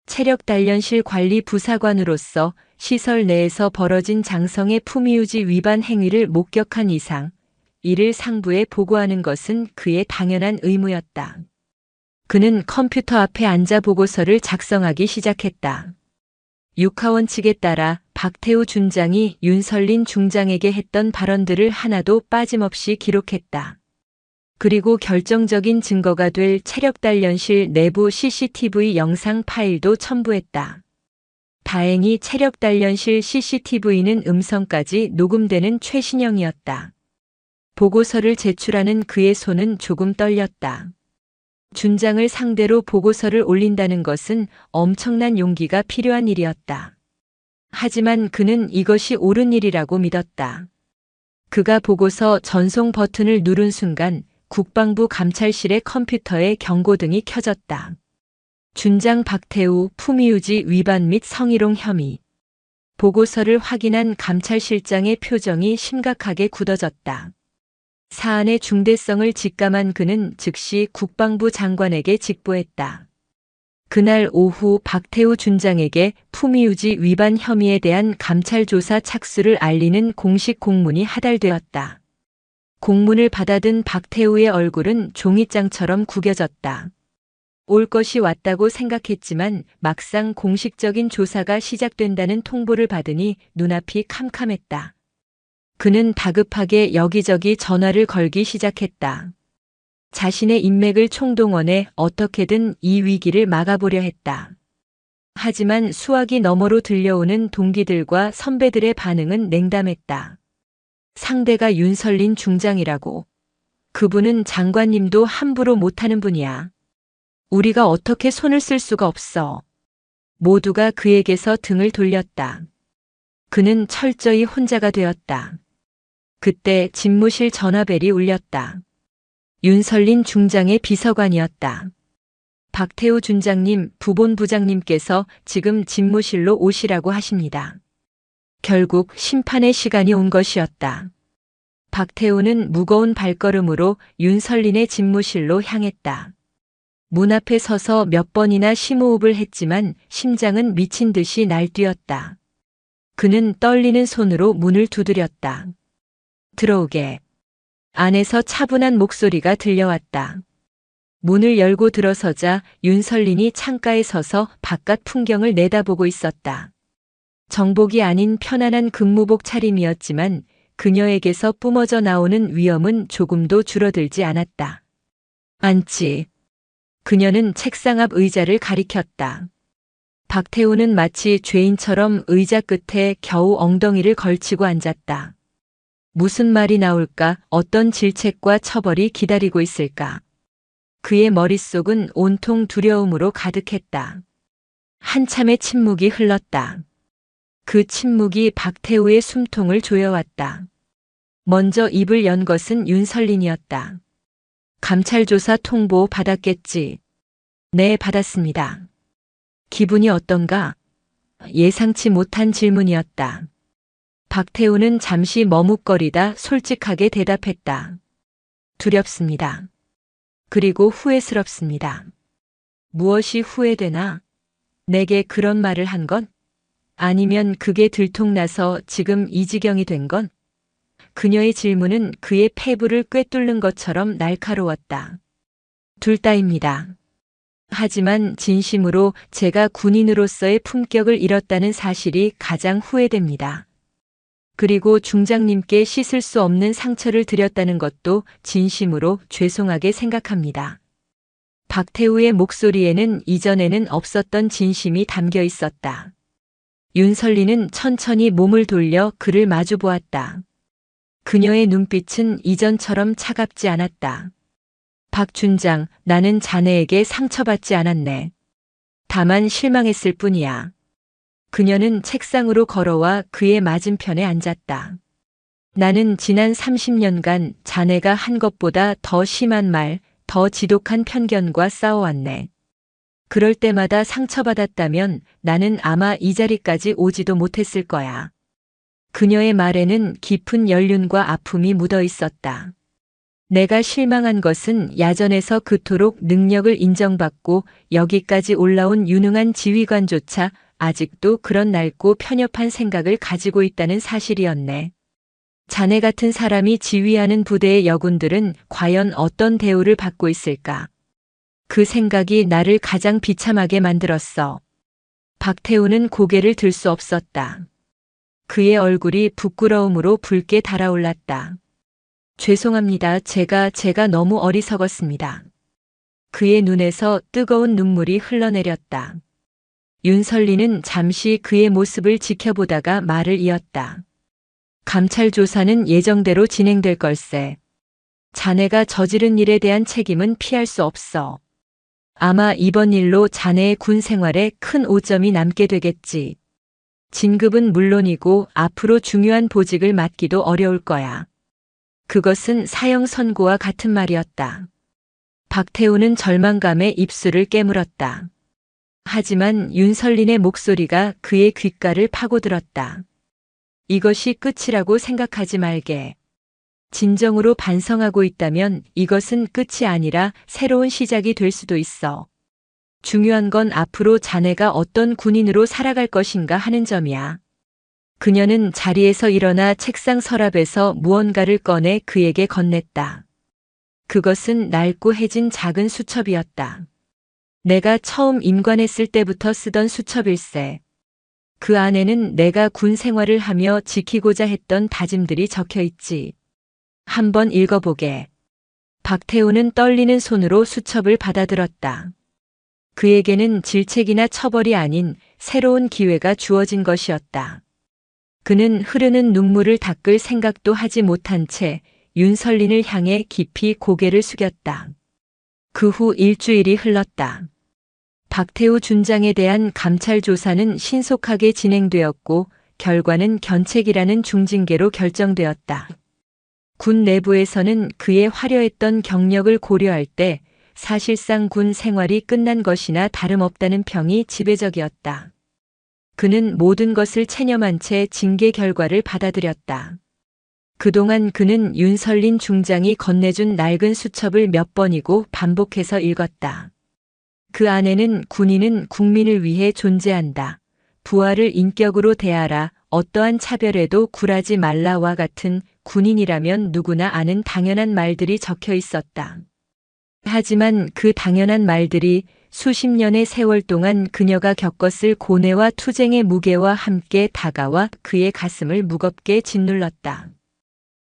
체력단련실 관리 부사관으로서 시설 내에서 벌어진 장성의 품위유지 위반 행위를 목격한 이상 이를 상부에 보고하는 것은 그의 당연한 의무였다. 그는 컴퓨터 앞에 앉아 보고서를 작성하기 시작했다. 육하원 측에 따라 박태우 준장이 윤설린 중장에게 했던 발언들을 하나도 빠짐없이 기록했다. 그리고 결정적인 증거가 될 체력단련실 내부 CCTV 영상 파일도 첨부했다. 다행히 체력단련실 CCTV는 음성까지 녹음되는 최신형이었다. 보고서를 제출하는 그의 손은 조금 떨렸다. 준장을 상대로 보고서를 올린다는 것은 엄청난 용기가 필요한 일이었다. 하지만 그는 이것이 옳은 일이라고 믿었다. 그가 보고서 전송 버튼을 누른 순간 국방부 감찰실의 컴퓨터에 경고등이 켜졌다. 준장 박태우 품위유지 위반 및 성희롱 혐의. 보고서를 확인한 감찰실장의 표정이 심각하게 굳어졌다. 사안의 중대성을 직감한 그는 즉시 국방부 장관에게 직보했다. 그날 오후 박태우 준장에게 품위유지 위반 혐의에 대한 감찰 조사 착수를 알리는 공식 공문이 하달되었다. 공문을 받아든 박태우의 얼굴은 종이장처럼 구겨졌다. 올 것이 왔다고 생각했지만 막상 공식적인 조사가 시작된다는 통보를 받으니 눈앞이 캄캄했다. 그는 다급하게 여기저기 전화를 걸기 시작했다. 자신의 인맥을 총동원해 어떻게든 이 위기를 막아보려 했다. 하지만 수화기 너머로 들려오는 동기들과 선배들의 반응은 냉담했다. 상대가 윤설린 중장이라고. 그분은 장관님도 함부로 못하는 분이야. 우리가 어떻게 손을 쓸 수가 없어. 모두가 그에게서 등을 돌렸다. 그는 철저히 혼자가 되었다. 그때 집무실 전화벨이 울렸다. 윤설린 중장의 비서관이었다. 박태우 준장님, 부본부장님께서 지금 집무실로 오시라고 하십니다. 결국 심판의 시간이 온 것이었다. 박태우는 무거운 발걸음으로 윤설린의 집무실로 향했다. 문 앞에 서서 몇 번이나 심호흡을 했지만 심장은 미친 듯이 날뛰었다. 그는 떨리는 손으로 문을 두드렸다. 들어오게. 안에서 차분한 목소리가 들려왔다. 문을 열고 들어서자 윤설린이 창가에 서서 바깥 풍경을 내다보고 있었다. 정복이 아닌 편안한 근무복 차림이었지만 그녀에게서 뿜어져 나오는 위험은 조금도 줄어들지 않았다. 앉지. 그녀는 책상 앞 의자를 가리켰다. 박태우는 마치 죄인처럼 의자 끝에 겨우 엉덩이를 걸치고 앉았다. 무슨 말이 나올까, 어떤 질책과 처벌이 기다리고 있을까. 그의 머릿속은 온통 두려움으로 가득했다. 한참의 침묵이 흘렀다. 그 침묵이 박태우의 숨통을 조여왔다. 먼저 입을 연 것은 윤설린이었다. 감찰조사 통보 받았겠지. 네, 받았습니다. 기분이 어떤가? 예상치 못한 질문이었다. 박태우는 잠시 머뭇거리다 솔직하게 대답했다. 두렵습니다. 그리고 후회스럽습니다. 무엇이 후회되나? 내게 그런 말을 한 건? 아니면 그게 들통나서 지금 이 지경이 된 건? 그녀의 질문은 그의 폐부를 꿰뚫는 것처럼 날카로웠다. 둘 다입니다. 하지만 진심으로 제가 군인으로서의 품격을 잃었다는 사실이 가장 후회됩니다. 그리고 중장님께 씻을 수 없는 상처를 드렸다는 것도 진심으로 죄송하게 생각합니다. 박태우의 목소리에는 이전에는 없었던 진심이 담겨 있었다. 윤설린은 천천히 몸을 돌려 그를 마주 보았다. 그녀의 눈빛은 이전처럼 차갑지 않았다. 박준장, 나는 자네에게 상처받지 않았네. 다만 실망했을 뿐이야. 그녀는 책상으로 걸어와 그의 맞은편에 앉았다. 나는 지난 30년간 자네가 한 것보다 더 심한 말, 더 지독한 편견과 싸워왔네. 그럴 때마다 상처받았다면 나는 아마 이 자리까지 오지도 못했을 거야. 그녀의 말에는 깊은 연륜과 아픔이 묻어 있었다. 내가 실망한 것은 야전에서 그토록 능력을 인정받고 여기까지 올라온 유능한 지휘관조차 아직도 그런 낡고 편협한 생각을 가지고 있다는 사실이었네. 자네 같은 사람이 지휘하는 부대의 여군들은 과연 어떤 대우를 받고 있을까? 그 생각이 나를 가장 비참하게 만들었어. 박태우는 고개를 들 수 없었다. 그의 얼굴이 부끄러움으로 붉게 달아올랐다. 죄송합니다. 제가 너무 어리석었습니다. 그의 눈에서 뜨거운 눈물이 흘러내렸다. 윤설리는 잠시 그의 모습을 지켜보다가 말을 이었다. 감찰 조사는 예정대로 진행될 걸세. 자네가 저지른 일에 대한 책임은 피할 수 없어. 아마 이번 일로 자네의 군 생활에 큰 오점이 남게 되겠지. 진급은 물론이고 앞으로 중요한 보직을 맡기도 어려울 거야. 그것은 사형 선고와 같은 말이었다. 박태우는 절망감에 입술을 깨물었다. 하지만 윤설린의 목소리가 그의 귓가를 파고들었다. 이것이 끝이라고 생각하지 말게. 진정으로 반성하고 있다면 이것은 끝이 아니라 새로운 시작이 될 수도 있어. 중요한 건 앞으로 자네가 어떤 군인으로 살아갈 것인가 하는 점이야. 그녀는 자리에서 일어나 책상 서랍에서 무언가를 꺼내 그에게 건넸다. 그것은 낡고 해진 작은 수첩이었다. 내가 처음 임관했을 때부터 쓰던 수첩일세. 그 안에는 내가 군 생활을 하며 지키고자 했던 다짐들이 적혀 있지. 한번 읽어보게. 박태우는 떨리는 손으로 수첩을 받아들었다. 그에게는 질책이나 처벌이 아닌 새로운 기회가 주어진 것이었다. 그는 흐르는 눈물을 닦을 생각도 하지 못한 채 윤설린을 향해 깊이 고개를 숙였다. 그 후 일주일이 흘렀다. 박태우 준장에 대한 감찰 조사는 신속하게 진행되었고 결과는 견책이라는 중징계로 결정되었다. 군 내부에서는 그의 화려했던 경력을 고려할 때 사실상 군 생활이 끝난 것이나 다름없다는 평이 지배적이었다. 그는 모든 것을 체념한 채 징계 결과를 받아들였다. 그동안 그는 윤설린 중장이 건네준 낡은 수첩을 몇 번이고 반복해서 읽었다. 그 안에는 군인은 국민을 위해 존재한다. 부하를 인격으로 대하라. 어떠한 차별에도 굴하지 말라와 같은 군인이라면 누구나 아는 당연한 말들이 적혀 있었다. 하지만 그 당연한 말들이 수십 년의 세월 동안 그녀가 겪었을 고뇌와 투쟁의 무게와 함께 다가와 그의 가슴을 무겁게 짓눌렀다.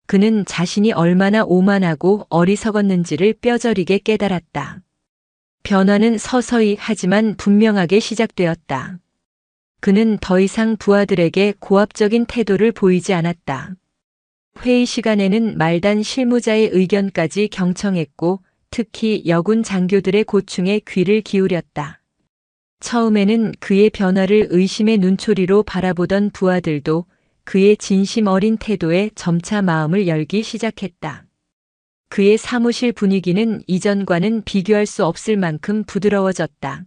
그는 자신이 얼마나 오만하고 어리석었는지를 뼈저리게 깨달았다. 변화는 서서히 하지만 분명하게 시작되었다. 그는 더 이상 부하들에게 고압적인 태도를 보이지 않았다. 회의 시간에는 말단 실무자의 의견까지 경청했고 특히 여군 장교들의 고충에 귀를 기울였다. 처음에는 그의 변화를 의심의 눈초리로 바라보던 부하들도 그의 진심 어린 태도에 점차 마음을 열기 시작했다. 그의 사무실 분위기는 이전과는 비교할 수 없을 만큼 부드러워졌다.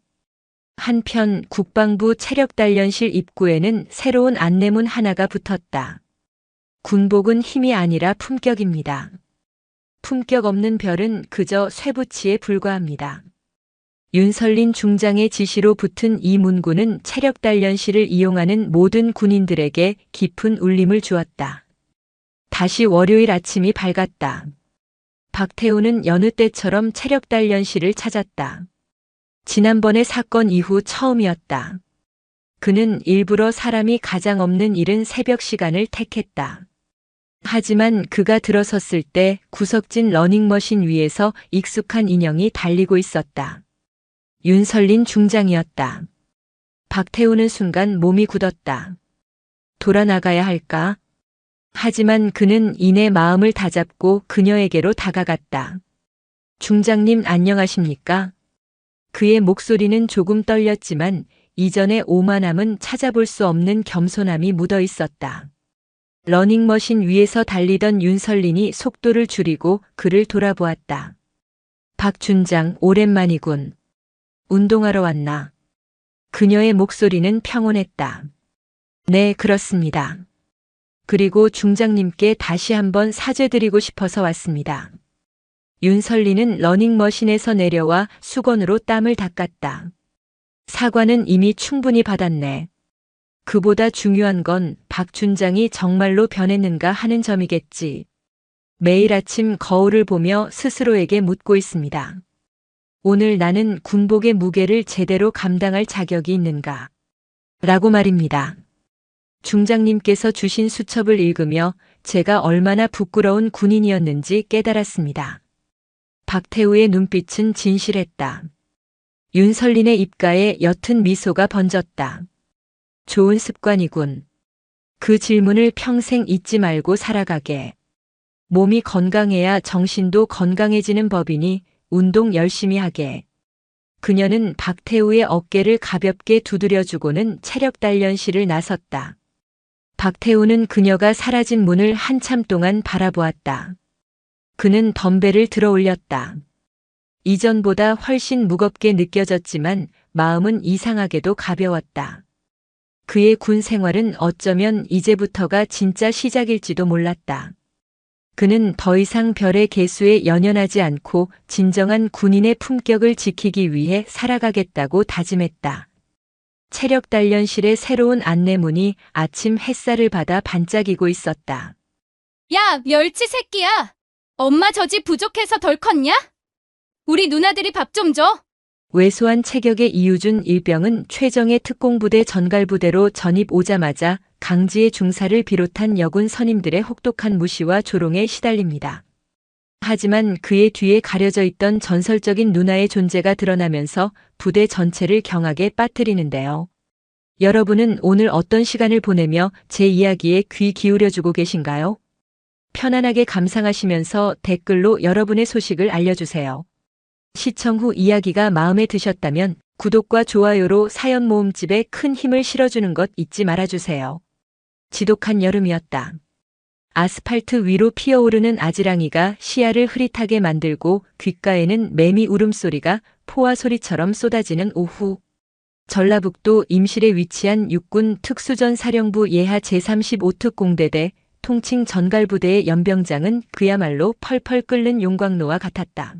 한편 국방부 체력단련실 입구에는 새로운 안내문 하나가 붙었다. 군복은 힘이 아니라 품격입니다. 품격 없는 별은 그저 쇠붙이에 불과합니다. 윤설린 중장의 지시로 붙은 이 문구는 체력단련실을 이용하는 모든 군인들에게 깊은 울림을 주었다. 다시 월요일 아침이 밝았다. 박태우는 여느 때처럼 체력단련실을 찾았다. 지난번의 사건 이후 처음이었다. 그는 일부러 사람이 가장 없는 이른 새벽 시간을 택했다. 하지만 그가 들어섰을 때 구석진 러닝머신 위에서 익숙한 인형이 달리고 있었다. 윤설린 중장이었다. 박태우는 순간 몸이 굳었다. 돌아나가야 할까? 하지만 그는 이내 마음을 다잡고 그녀에게로 다가갔다. 중장님 안녕하십니까? 그의 목소리는 조금 떨렸지만 이전의 오만함은 찾아볼 수 없는 겸손함이 묻어 있었다. 러닝머신 위에서 달리던 윤설린이 속도를 줄이고 그를 돌아보았다. 박 준장, 오랜만이군. 운동하러 왔나? 그녀의 목소리는 평온했다. 네, 그렇습니다. 그리고 중장님께 다시 한번 사죄드리고 싶어서 왔습니다. 윤설리는 러닝머신에서 내려와 수건으로 땀을 닦았다. 사과는 이미 충분히 받았네. 그보다 중요한 건 박 준장이 정말로 변했는가 하는 점이겠지. 매일 아침 거울을 보며 스스로에게 묻고 있습니다. 오늘 나는 군복의 무게를 제대로 감당할 자격이 있는가? 라고 말입니다. 중장님께서 주신 수첩을 읽으며 제가 얼마나 부끄러운 군인이었는지 깨달았습니다. 박태우의 눈빛은 진실했다. 윤설린의 입가에 옅은 미소가 번졌다. 좋은 습관이군. 그 질문을 평생 잊지 말고 살아가게. 몸이 건강해야 정신도 건강해지는 법이니 운동 열심히 하게. 그녀는 박태우의 어깨를 가볍게 두드려주고는 체력 단련실을 나섰다. 박태우는 그녀가 사라진 문을 한참 동안 바라보았다. 그는 덤벨을 들어 올렸다. 이전보다 훨씬 무겁게 느껴졌지만 마음은 이상하게도 가벼웠다. 그의 군 생활은 어쩌면 이제부터가 진짜 시작일지도 몰랐다. 그는 더 이상 별의 개수에 연연하지 않고 진정한 군인의 품격을 지키기 위해 살아가겠다고 다짐했다. 체력 단련실의 새로운 안내문이 아침 햇살을 받아 반짝이고 있었다. 야, 멸치 새끼야! 엄마 젖이 부족해서 덜 컸냐? 우리 누나들이 밥 좀 줘! 왜소한 체격의 이유준 일병은 최정예 특공부대 전갈부대로 전입 오자마자 강지의 중사를 비롯한 여군 선임들의 혹독한 무시와 조롱에 시달립니다. 하지만 그의 뒤에 가려져 있던 전설적인 누나의 존재가 드러나면서 부대 전체를 경악에 빠뜨리는데요. 여러분은 오늘 어떤 시간을 보내며 제 이야기에 귀 기울여주고 계신가요? 편안하게 감상하시면서 댓글로 여러분의 소식을 알려주세요. 시청 후 이야기가 마음에 드셨다면 구독과 좋아요로 사연 모음집에 큰 힘을 실어주는 것 잊지 말아주세요. 지독한 여름이었다. 아스팔트 위로 피어오르는 아지랑이가 시야를 흐릿하게 만들고 귓가에는 매미 울음소리가 포화 소리처럼 쏟아지는 오후. 전라북도 임실에 위치한 육군 특수전사령부 예하 제35특공대대 통칭 전갈부대의 연병장은 그야말로 펄펄 끓는 용광로와 같았다.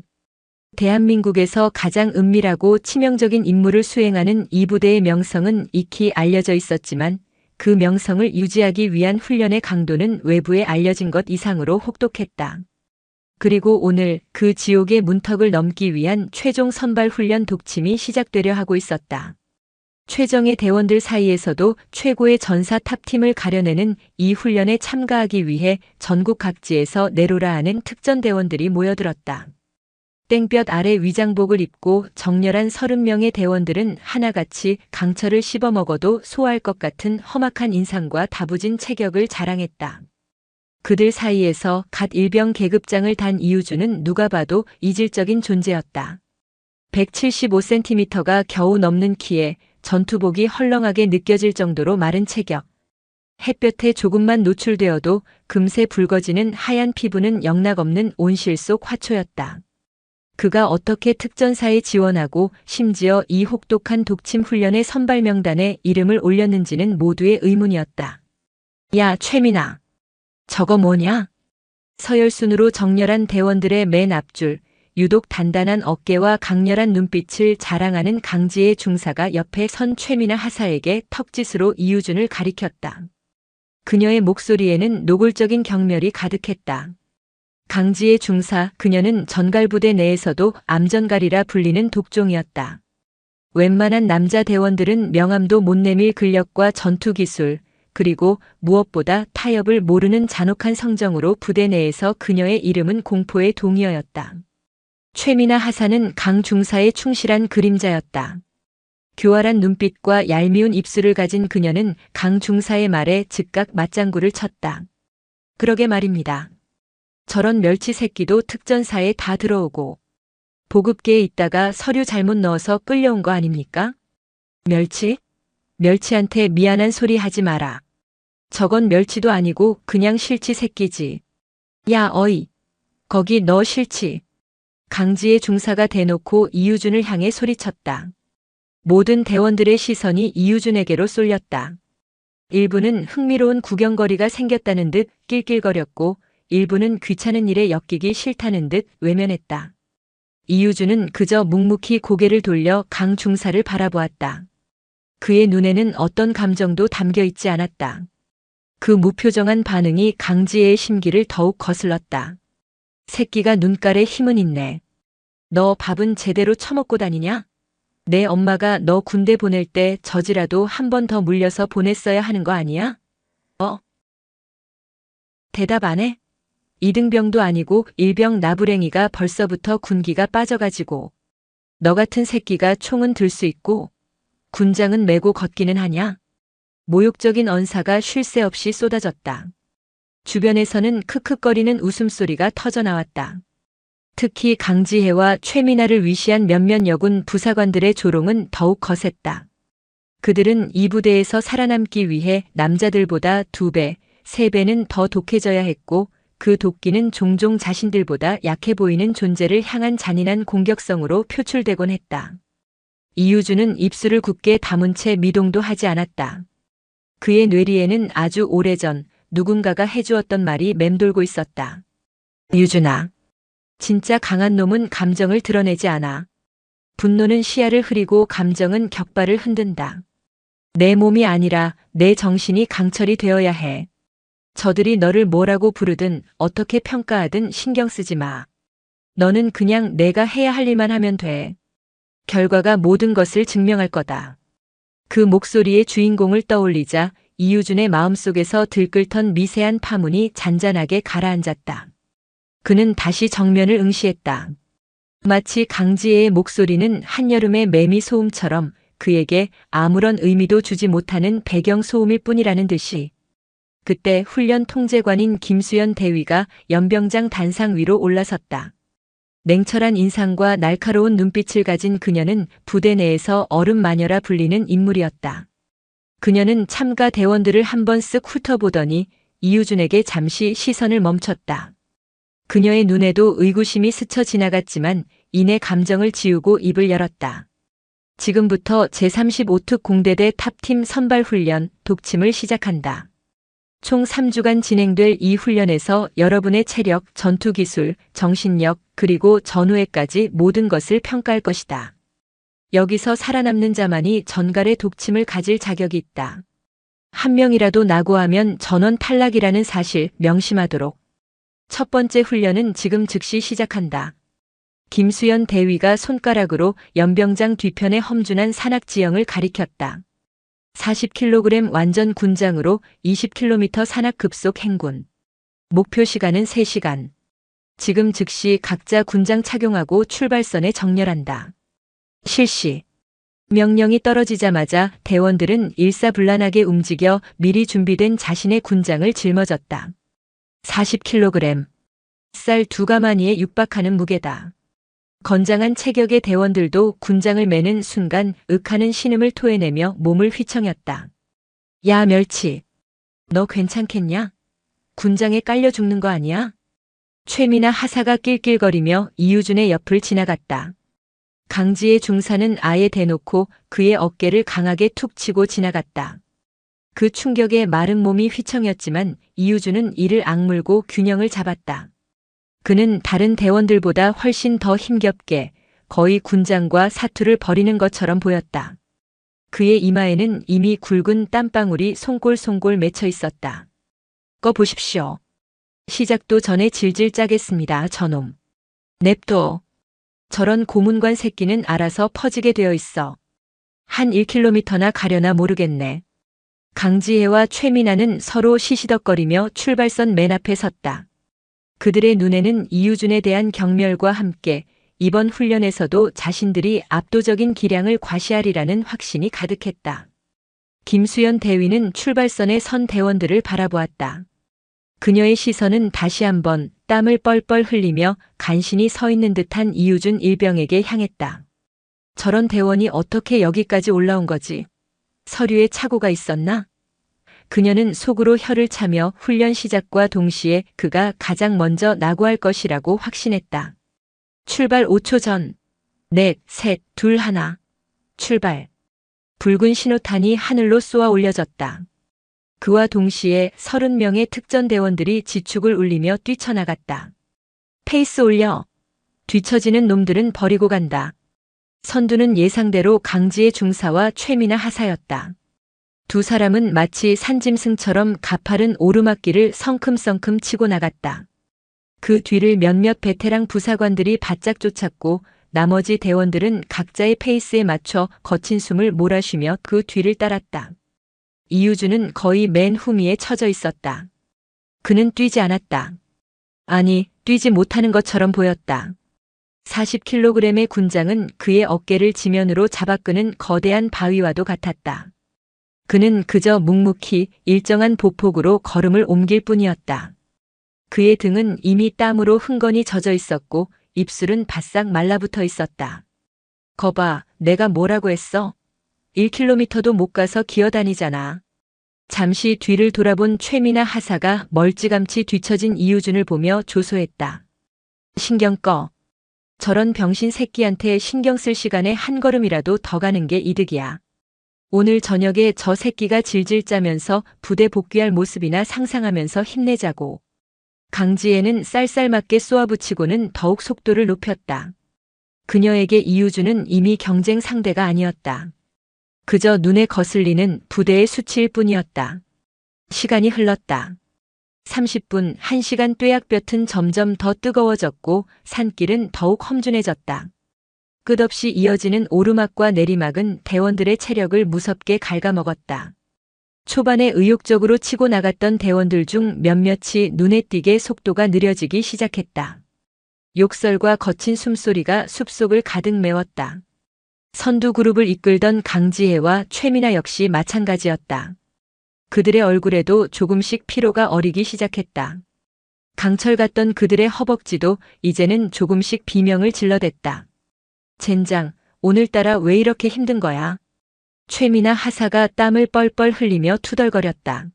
대한민국에서 가장 은밀하고 치명적인 임무를 수행하는 이 부대의 명성은 익히 알려져 있었지만 그 명성을 유지하기 위한 훈련의 강도는 외부에 알려진 것 이상으로 혹독했다. 그리고 오늘 그 지옥의 문턱을 넘기 위한 최종 선발 훈련 독침이 시작되려 하고 있었다. 최정예 대원들 사이에서도 최고의 전사 탑팀을 가려내는 이 훈련에 참가하기 위해 전국 각지에서 내로라 하는 특전대원들이 모여들었다. 땡볕 아래 위장복을 입고 정렬한 30명의 대원들은 하나같이 강철을 씹어먹어도 소화할 것 같은 험악한 인상과 다부진 체격을 자랑했다. 그들 사이에서 갓 일병 계급장을 단 이유주는 누가 봐도 이질적인 존재였다. 175cm가 겨우 넘는 키에 전투복이 헐렁하게 느껴질 정도로 마른 체격. 햇볕에 조금만 노출되어도 금세 붉어지는 하얀 피부는 영락없는 온실 속 화초였다. 그가 어떻게 특전사에 지원하고 심지어 이 혹독한 독침 훈련의 선발 명단에 이름을 올렸는지는 모두의 의문이었다. 야, 최민아. 저거 뭐냐? 서열순으로 정렬한 대원들의 맨 앞줄, 유독 단단한 어깨와 강렬한 눈빛을 자랑하는 강지의 중사가 옆에 선 최민아 하사에게 턱짓으로 이유준을 가리켰다. 그녀의 목소리에는 노골적인 경멸이 가득했다. 강지의 중사, 그녀는 전갈부대 내에서도 암전갈이라 불리는 독종이었다. 웬만한 남자 대원들은 명함도 못 내밀 근력과 전투기술, 그리고 무엇보다 타협을 모르는 잔혹한 성정으로 부대 내에서 그녀의 이름은 공포의 동의어였다. 최민아 하사는 강 중사의 충실한 그림자였다. 교활한 눈빛과 얄미운 입술을 가진 그녀는 강 중사의 말에 즉각 맞장구를 쳤다. 그러게 말입니다. 저런 멸치 새끼도 특전사에 다 들어오고 보급계에 있다가 서류 잘못 넣어서 끌려온 거 아닙니까? 멸치? 멸치한테 미안한 소리 하지 마라. 저건 멸치도 아니고 그냥 실치 새끼지. 야, 어이. 거기 너 실치. 강지의 중사가 대놓고 이유준을 향해 소리쳤다. 모든 대원들의 시선이 이유준에게로 쏠렸다. 일부는 흥미로운 구경거리가 생겼다는 듯 낄낄거렸고 일부는 귀찮은 일에 엮이기 싫다는 듯 외면했다. 이유준은 그저 묵묵히 고개를 돌려 강 중사를 바라보았다. 그의 눈에는 어떤 감정도 담겨 있지 않았다. 그 무표정한 반응이 강지혜의 심기를 더욱 거슬렀다. 새끼가 눈깔에 힘은 있네. 너 밥은 제대로 처먹고 다니냐? 내 엄마가 너 군대 보낼 때 저지라도 한 번 더 물려서 보냈어야 하는 거 아니야? 대답 안 해? 이등병도 아니고 일병 나부랭이가 벌써부터 군기가 빠져가지고 너 같은 새끼가 총은 들 수 있고 군장은 메고 걷기는 하냐? 모욕적인 언사가 쉴 새 없이 쏟아졌다. 주변에서는 크크거리는 웃음소리가 터져나왔다. 특히 강지혜와 최미나를 위시한 몇몇 여군 부사관들의 조롱은 더욱 거셌다. 그들은 이 부대에서 살아남기 위해 남자들보다 2배, 3배는 더 독해져야 했고 그 도끼는 종종 자신들보다 약해 보이는 존재를 향한 잔인한 공격성으로 표출되곤 했다. 이유준은 입술을 굳게 다문 채 미동도 하지 않았다. 그의 뇌리에는 아주 오래전 누군가가 해주었던 말이 맴돌고 있었다. 유준아, 진짜 강한 놈은 감정을 드러내지 않아. 분노는 시야를 흐리고 감정은 격발을 흔든다. 내 몸이 아니라 내 정신이 강철이 되어야 해. 저들이 너를 뭐라고 부르든 어떻게 평가하든 신경 쓰지 마. 너는 그냥 내가 해야 할 일만 하면 돼. 결과가 모든 것을 증명할 거다. 그 목소리의 주인공을 떠올리자 이유준의 마음속에서 들끓던 미세한 파문이 잔잔하게 가라앉았다. 그는 다시 정면을 응시했다. 마치 강지혜의 목소리는 한여름의 매미 소음처럼 그에게 아무런 의미도 주지 못하는 배경 소음일 뿐이라는 듯이. 그때 훈련 통제관인 김수연 대위가 연병장 단상 위로 올라섰다. 냉철한 인상과 날카로운 눈빛을 가진 그녀는 부대 내에서 얼음 마녀라 불리는 인물이었다. 그녀는 참가 대원들을 한번 쓱 훑어보더니 이유준에게 잠시 시선을 멈췄다. 그녀의 눈에도 의구심이 스쳐 지나갔지만 이내 감정을 지우고 입을 열었다. 지금부터 제35특 공대대 탑팀 선발훈련 독침을 시작한다. 총 3주간 진행될 이 훈련에서 여러분의 체력, 전투기술, 정신력, 그리고 전후회까지 모든 것을 평가할 것이다. 여기서 살아남는 자만이 전갈의 독침을 가질 자격이 있다. 한 명이라도 낙오하면 전원 탈락이라는 사실 명심하도록. 첫 번째 훈련은 지금 즉시 시작한다. 김수연 대위가 손가락으로 연병장 뒤편의 험준한 산악 지형을 가리켰다. 40kg 완전 군장으로 20km 산악 급속 행군. 목표 시간은 3시간. 지금 즉시 각자 군장 착용하고 출발선에 정렬한다. 실시. 명령이 떨어지자마자 대원들은 일사불란하게 움직여 미리 준비된 자신의 군장을 짊어졌다. 40kg. 쌀 2가마니에 육박하는 무게다. 건장한 체격의 대원들도 군장을 매는 순간 윽하는 신음을 토해내며 몸을 휘청였다. 야, 멸치. 너 괜찮겠냐? 군장에 깔려 죽는 거 아니야? 최미나 하사가 낄낄거리며 이유준의 옆을 지나갔다. 강지의 중사는 아예 대놓고 그의 어깨를 강하게 툭 치고 지나갔다. 그 충격에 마른 몸이 휘청였지만 이유준은 이를 악물고 균형을 잡았다. 그는 다른 대원들보다 훨씬 더 힘겹게 거의 군장과 사투를 벌이는 것처럼 보였다. 그의 이마에는 이미 굵은 땀방울이 송골송골 맺혀 있었다. 꺼 보십시오. 시작도 전에 질질 짜겠습니다, 저놈. 냅둬. 저런 고문관 새끼는 알아서 퍼지게 되어 있어. 한 1km나 가려나 모르겠네. 강지혜와 최미나는 서로 시시덕거리며 출발선 맨 앞에 섰다. 그들의 눈에는 이유준에 대한 경멸과 함께 이번 훈련에서도 자신들이 압도적인 기량을 과시하리라는 확신이 가득했다. 김수연 대위는 출발선에 선 대원들을 바라보았다. 그녀의 시선은 다시 한번 땀을 뻘뻘 흘리며 간신히 서 있는 듯한 이유준 일병에게 향했다. 저런 대원이 어떻게 여기까지 올라온 거지? 서류에 착오가 있었나? 그녀는 속으로 혀를 차며 훈련 시작과 동시에 그가 가장 먼저 낙오할 것이라고 확신했다. 출발 5초 전. 넷, 셋, 둘, 하나. 출발. 붉은 신호탄이 하늘로 쏘아 올려졌다. 그와 동시에 30명의 특전대원들이 지축을 울리며 뛰쳐나갔다. 페이스 올려. 뒤처지는 놈들은 버리고 간다. 선두는 예상대로 강지의 중사와 최미나 하사였다. 두 사람은 마치 산짐승처럼 가파른 오르막길을 성큼성큼 치고 나갔다. 그 뒤를 몇몇 베테랑 부사관들이 바짝 쫓았고 나머지 대원들은 각자의 페이스에 맞춰 거친 숨을 몰아쉬며 그 뒤를 따랐다. 이유준은 거의 맨 후미에 처져 있었다. 그는 뛰지 않았다. 아니, 뛰지 못하는 것처럼 보였다. 40kg의 군장은 그의 어깨를 지면으로 잡아끄는 거대한 바위와도 같았다. 그는 그저 묵묵히 일정한 보폭으로 걸음을 옮길 뿐이었다. 그의 등은 이미 땀으로 흥건히 젖어 있었고 입술은 바싹 말라붙어 있었다. 거봐, 내가 뭐라고 했어? 1km도 못 가서 기어다니잖아. 잠시 뒤를 돌아본 최미나 하사가 멀찌감치 뒤처진 이유준을 보며 조소했다. 신경 꺼. 저런 병신 새끼한테 신경 쓸 시간에 한 걸음이라도 더 가는 게 이득이야. 오늘 저녁에 저 새끼가 질질 짜면서 부대 복귀할 모습이나 상상하면서 힘내자고. 강지혜는 쌀쌀맞게 쏘아붙이고는 더욱 속도를 높였다. 그녀에게 이유준은 이미 경쟁 상대가 아니었다. 그저 눈에 거슬리는 부대의 수치일 뿐이었다. 시간이 흘렀다. 30분, 1시간 뙤약볕은 점점 더 뜨거워졌고 산길은 더욱 험준해졌다. 끝없이 이어지는 오르막과 내리막은 대원들의 체력을 무섭게 갉아먹었다. 초반에 의욕적으로 치고 나갔던 대원들 중 몇몇이 눈에 띄게 속도가 느려지기 시작했다. 욕설과 거친 숨소리가 숲속을 가득 메웠다. 선두 그룹을 이끌던 강지혜와 최미나 역시 마찬가지였다. 그들의 얼굴에도 조금씩 피로가 어리기 시작했다. 강철 같던 그들의 허벅지도 이제는 조금씩 비명을 질러댔다. 젠장, 오늘따라 왜 이렇게 힘든 거야? 최미나 하사가 땀을 뻘뻘 흘리며 투덜거렸다.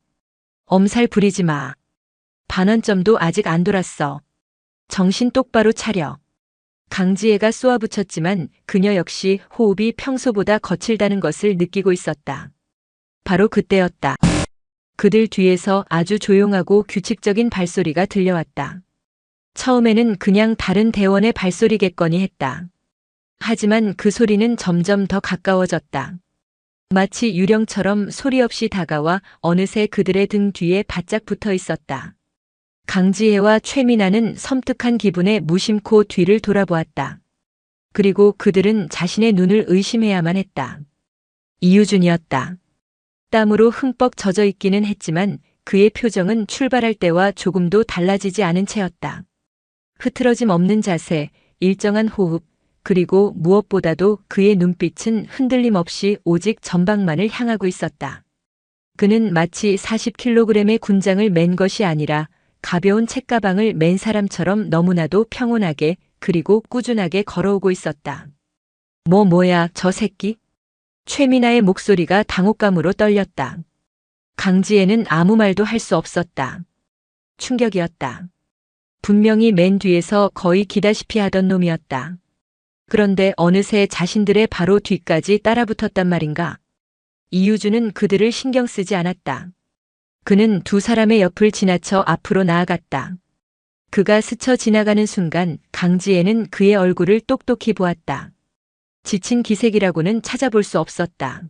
엄살 부리지 마. 반환점도 아직 안 돌았어. 정신 똑바로 차려. 강지혜가 쏘아붙였지만 그녀 역시 호흡이 평소보다 거칠다는 것을 느끼고 있었다. 바로 그때였다. 그들 뒤에서 아주 조용하고 규칙적인 발소리가 들려왔다. 처음에는 그냥 다른 대원의 발소리겠거니 했다. 하지만 그 소리는 점점 더 가까워졌다. 마치 유령처럼 소리 없이 다가와 어느새 그들의 등 뒤에 바짝 붙어 있었다. 강지혜와 최미나는 섬뜩한 기분에 무심코 뒤를 돌아보았다. 그리고 그들은 자신의 눈을 의심해야만 했다. 이유준이었다. 땀으로 흠뻑 젖어 있기는 했지만 그의 표정은 출발할 때와 조금도 달라지지 않은 채였다. 흐트러짐 없는 자세, 일정한 호흡, 그리고 무엇보다도 그의 눈빛은 흔들림 없이 오직 전방만을 향하고 있었다. 그는 마치 40kg의 군장을 맨 것이 아니라 가벼운 책가방을 맨 사람처럼 너무나도 평온하게 그리고 꾸준하게 걸어오고 있었다. 뭐야, 저 새끼? 최미나의 목소리가 당혹감으로 떨렸다. 강지혜는 아무 말도 할 수 없었다. 충격이었다. 분명히 맨 뒤에서 거의 기다시피 하던 놈이었다. 그런데 어느새 자신들의 바로 뒤까지 따라붙었단 말인가. 이유준은 그들을 신경 쓰지 않았다. 그는 두 사람의 옆을 지나쳐 앞으로 나아갔다. 그가 스쳐 지나가는 순간 강지혜는 그의 얼굴을 똑똑히 보았다. 지친 기색이라고는 찾아볼 수 없었다.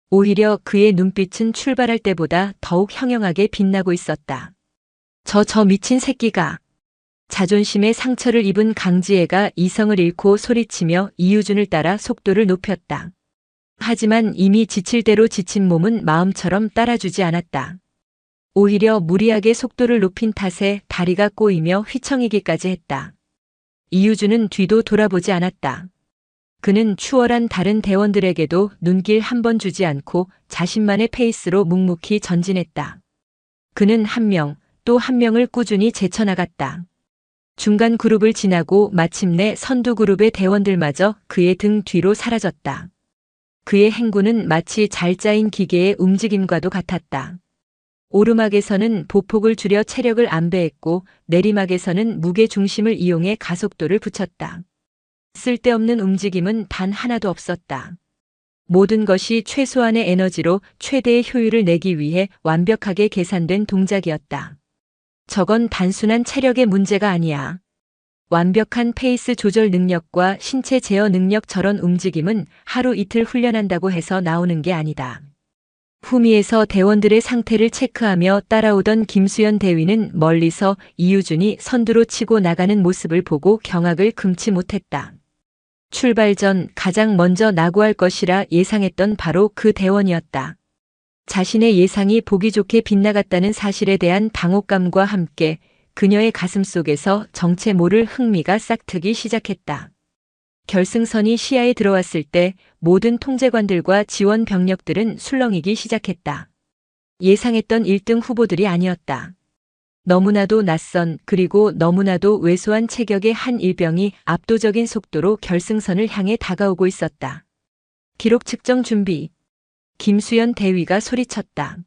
오히려 그의 눈빛은 출발할 때보다 더욱 형형하게 빛나고 있었다. 저 미친 새끼가. 자존심에 상처를 입은 강지혜가 이성을 잃고 소리치며 이유준을 따라 속도를 높였다. 하지만 이미 지칠 대로 지친 몸은 마음처럼 따라주지 않았다. 오히려 무리하게 속도를 높인 탓에 다리가 꼬이며 휘청이기까지 했다. 이유준은 뒤도 돌아보지 않았다. 그는 추월한 다른 대원들에게도 눈길 한 번 주지 않고 자신만의 페이스로 묵묵히 전진했다. 그는 한 명, 또 한 명을 꾸준히 제쳐나갔다. 중간 그룹을 지나고 마침내 선두 그룹의 대원들마저 그의 등 뒤로 사라졌다. 그의 행군은 마치 잘 짜인 기계의 움직임과도 같았다. 오르막에서는 보폭을 줄여 체력을 안배했고 내리막에서는 무게 중심을 이용해 가속도를 붙였다. 쓸데없는 움직임은 단 하나도 없었다. 모든 것이 최소한의 에너지로 최대의 효율을 내기 위해 완벽하게 계산된 동작이었다. 저건 단순한 체력의 문제가 아니야. 완벽한 페이스 조절 능력과 신체 제어 능력, 저런 움직임은 하루 이틀 훈련한다고 해서 나오는 게 아니다. 후미에서 대원들의 상태를 체크하며 따라오던 김수연 대위는 멀리서 이유준이 선두로 치고 나가는 모습을 보고 경악을 금치 못했다. 출발 전 가장 먼저 낙오할 것이라 예상했던 바로 그 대원이었다. 자신의 예상이 보기 좋게 빗나갔다는 사실에 대한 당혹감과 함께 그녀의 가슴 속에서 정체 모를 흥미가 싹트기 시작했다. 결승선이 시야에 들어왔을 때 모든 통제관들과 지원 병력들은 술렁이기 시작했다. 예상했던 1등 후보들이 아니었다. 너무나도 낯선 그리고 너무나도 왜소한 체격의 한 일병이 압도적인 속도로 결승선을 향해 다가오고 있었다. 기록 측정 준비. 김수연 대위가 소리쳤다.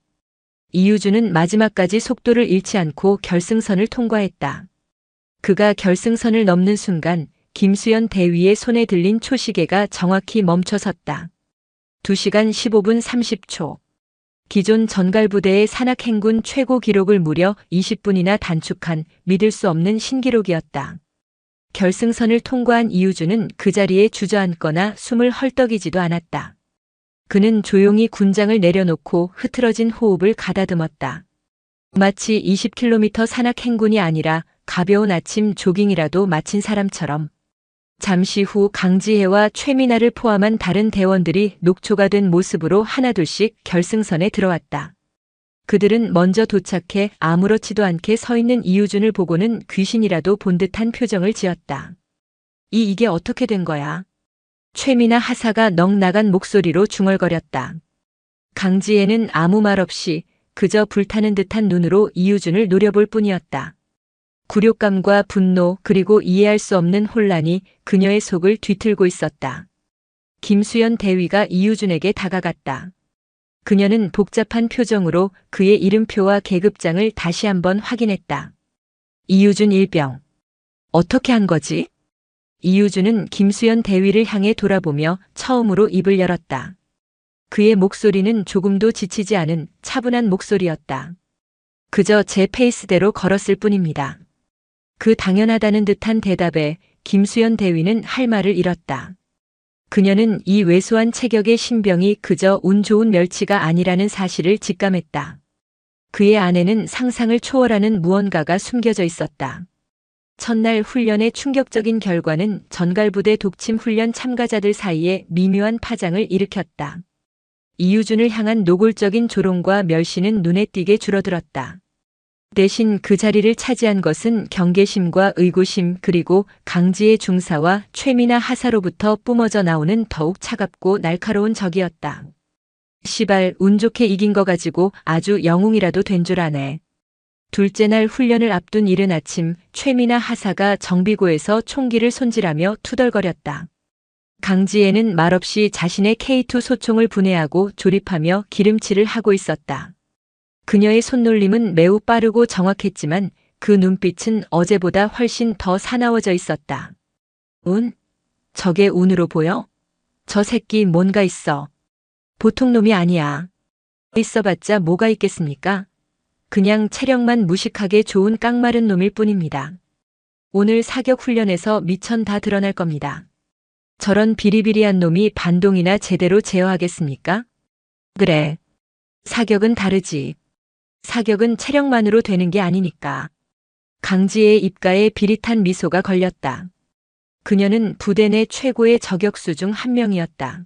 이유준은 마지막까지 속도를 잃지 않고 결승선을 통과했다. 그가 결승선을 넘는 순간 김수연 대위의 손에 들린 초시계가 정확히 멈춰섰다. 2시간 15분 30초. 기존 전갈부대의 산악행군 최고 기록을 무려 20분이나 단축한 믿을 수 없는 신기록이었다. 결승선을 통과한 이유준은 그 자리에 주저앉거나 숨을 헐떡이지도 않았다. 그는 조용히 군장을 내려놓고 흐트러진 호흡을 가다듬었다. 마치 20km 산악행군이 아니라 가벼운 아침 조깅이라도 마친 사람처럼. 잠시 후 강지혜와 최미나를 포함한 다른 대원들이 녹초가 된 모습으로 하나둘씩 결승선에 들어왔다. 그들은 먼저 도착해 아무렇지도 않게 서 있는 이유준을 보고는 귀신이라도 본 듯한 표정을 지었다. 이게 어떻게 된 거야? 최미나 하사가 넋 나간 목소리로 중얼거렸다. 강지혜는 아무 말 없이 그저 불타는 듯한 눈으로 이유준을 노려볼 뿐이었다. 굴욕감과 분노 그리고 이해할 수 없는 혼란이 그녀의 속을 뒤틀고 있었다. 김수연 대위가 이유준에게 다가갔다. 그녀는 복잡한 표정으로 그의 이름표와 계급장을 다시 한번 확인했다. 이유준 일병. 어떻게 한 거지? 이유준은 김수연 대위를 향해 돌아보며 처음으로 입을 열었다. 그의 목소리는 조금도 지치지 않은 차분한 목소리였다. 그저 제 페이스대로 걸었을 뿐입니다. 그 당연하다는 듯한 대답에 김수연 대위는 할 말을 잃었다. 그녀는 이 왜소한 체격의 신병이 그저 운 좋은 멸치가 아니라는 사실을 직감했다. 그의 안에는 상상을 초월하는 무언가가 숨겨져 있었다. 첫날 훈련의 충격적인 결과는 전갈부대 독침 훈련 참가자들 사이에 미묘한 파장을 일으켰다. 이유준을 향한 노골적인 조롱과 멸시는 눈에 띄게 줄어들었다. 대신 그 자리를 차지한 것은 경계심과 의구심 그리고 강지의 중사와 최미나 하사로부터 뿜어져 나오는 더욱 차갑고 날카로운 적이었다. 시발, 운 좋게 이긴 거 가지고 아주 영웅이라도 된 줄 아네. 둘째 날 훈련을 앞둔 이른 아침, 최미나 하사가 정비고에서 총기를 손질하며 투덜거렸다. 강지혜는 말없이 자신의 K2 소총을 분해하고 조립하며 기름칠을 하고 있었다. 그녀의 손놀림은 매우 빠르고 정확했지만 그 눈빛은 어제보다 훨씬 더 사나워져 있었다. 운? 저게 운으로 보여? 저 새끼 뭔가 있어. 보통 놈이 아니야. 있어봤자 뭐가 있겠습니까? 그냥 체력만 무식하게 좋은 깡마른 놈일 뿐입니다. 오늘 사격 훈련에서 미천 다 드러날 겁니다. 저런 비리비리한 놈이 반동이나 제대로 제어하겠습니까? 그래. 사격은 다르지. 사격은 체력만으로 되는 게 아니니까. 강지혜의 입가에 비릿한 미소가 걸렸다. 그녀는 부대 내 최고의 저격수 중 한 명이었다.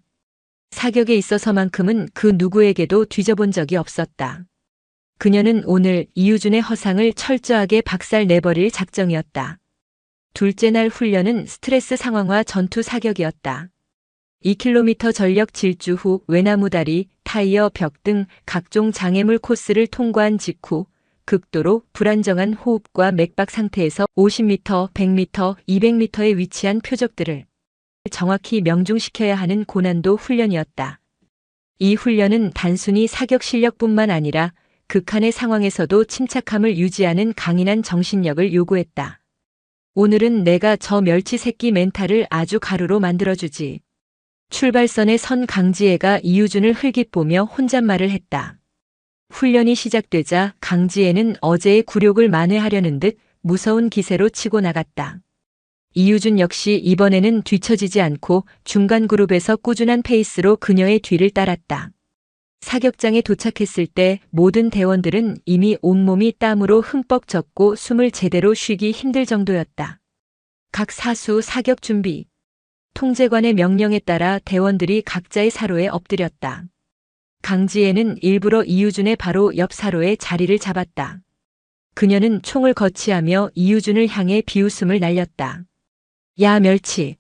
사격에 있어서만큼은 그 누구에게도 뒤져본 적이 없었다. 그녀는 오늘 이유준의 허상을 철저하게 박살내버릴 작정이었다. 둘째 날 훈련은 스트레스 상황화 전투 사격이었다. 2km 전력 질주 후 외나무다리, 타이어 벽 등 각종 장애물 코스를 통과한 직후 극도로 불안정한 호흡과 맥박 상태에서 50m, 100m, 200m에 위치한 표적들을 정확히 명중시켜야 하는 고난도 훈련이었다. 이 훈련은 단순히 사격 실력뿐만 아니라 극한의 상황에서도 침착함을 유지하는 강인한 정신력을 요구했다. 오늘은 내가 저 멸치 새끼 멘탈을 아주 가루로 만들어주지. 출발선에 선 강지혜가 이유준을 흘깃보며 혼잣말을 했다. 훈련이 시작되자 강지혜는 어제의 굴욕을 만회하려는 듯 무서운 기세로 치고 나갔다. 이유준 역시 이번에는 뒤처지지 않고 중간 그룹에서 꾸준한 페이스로 그녀의 뒤를 따랐다. 사격장에 도착했을 때 모든 대원들은 이미 온몸이 땀으로 흠뻑 젖고 숨을 제대로 쉬기 힘들 정도였다. 각 사수 사격 준비. 통제관의 명령에 따라 대원들이 각자의 사로에 엎드렸다. 강지혜는 일부러 이유준의 바로 옆 사로에 자리를 잡았다. 그녀는 총을 거치하며 이유준을 향해 비웃음을 날렸다. 야 멸치.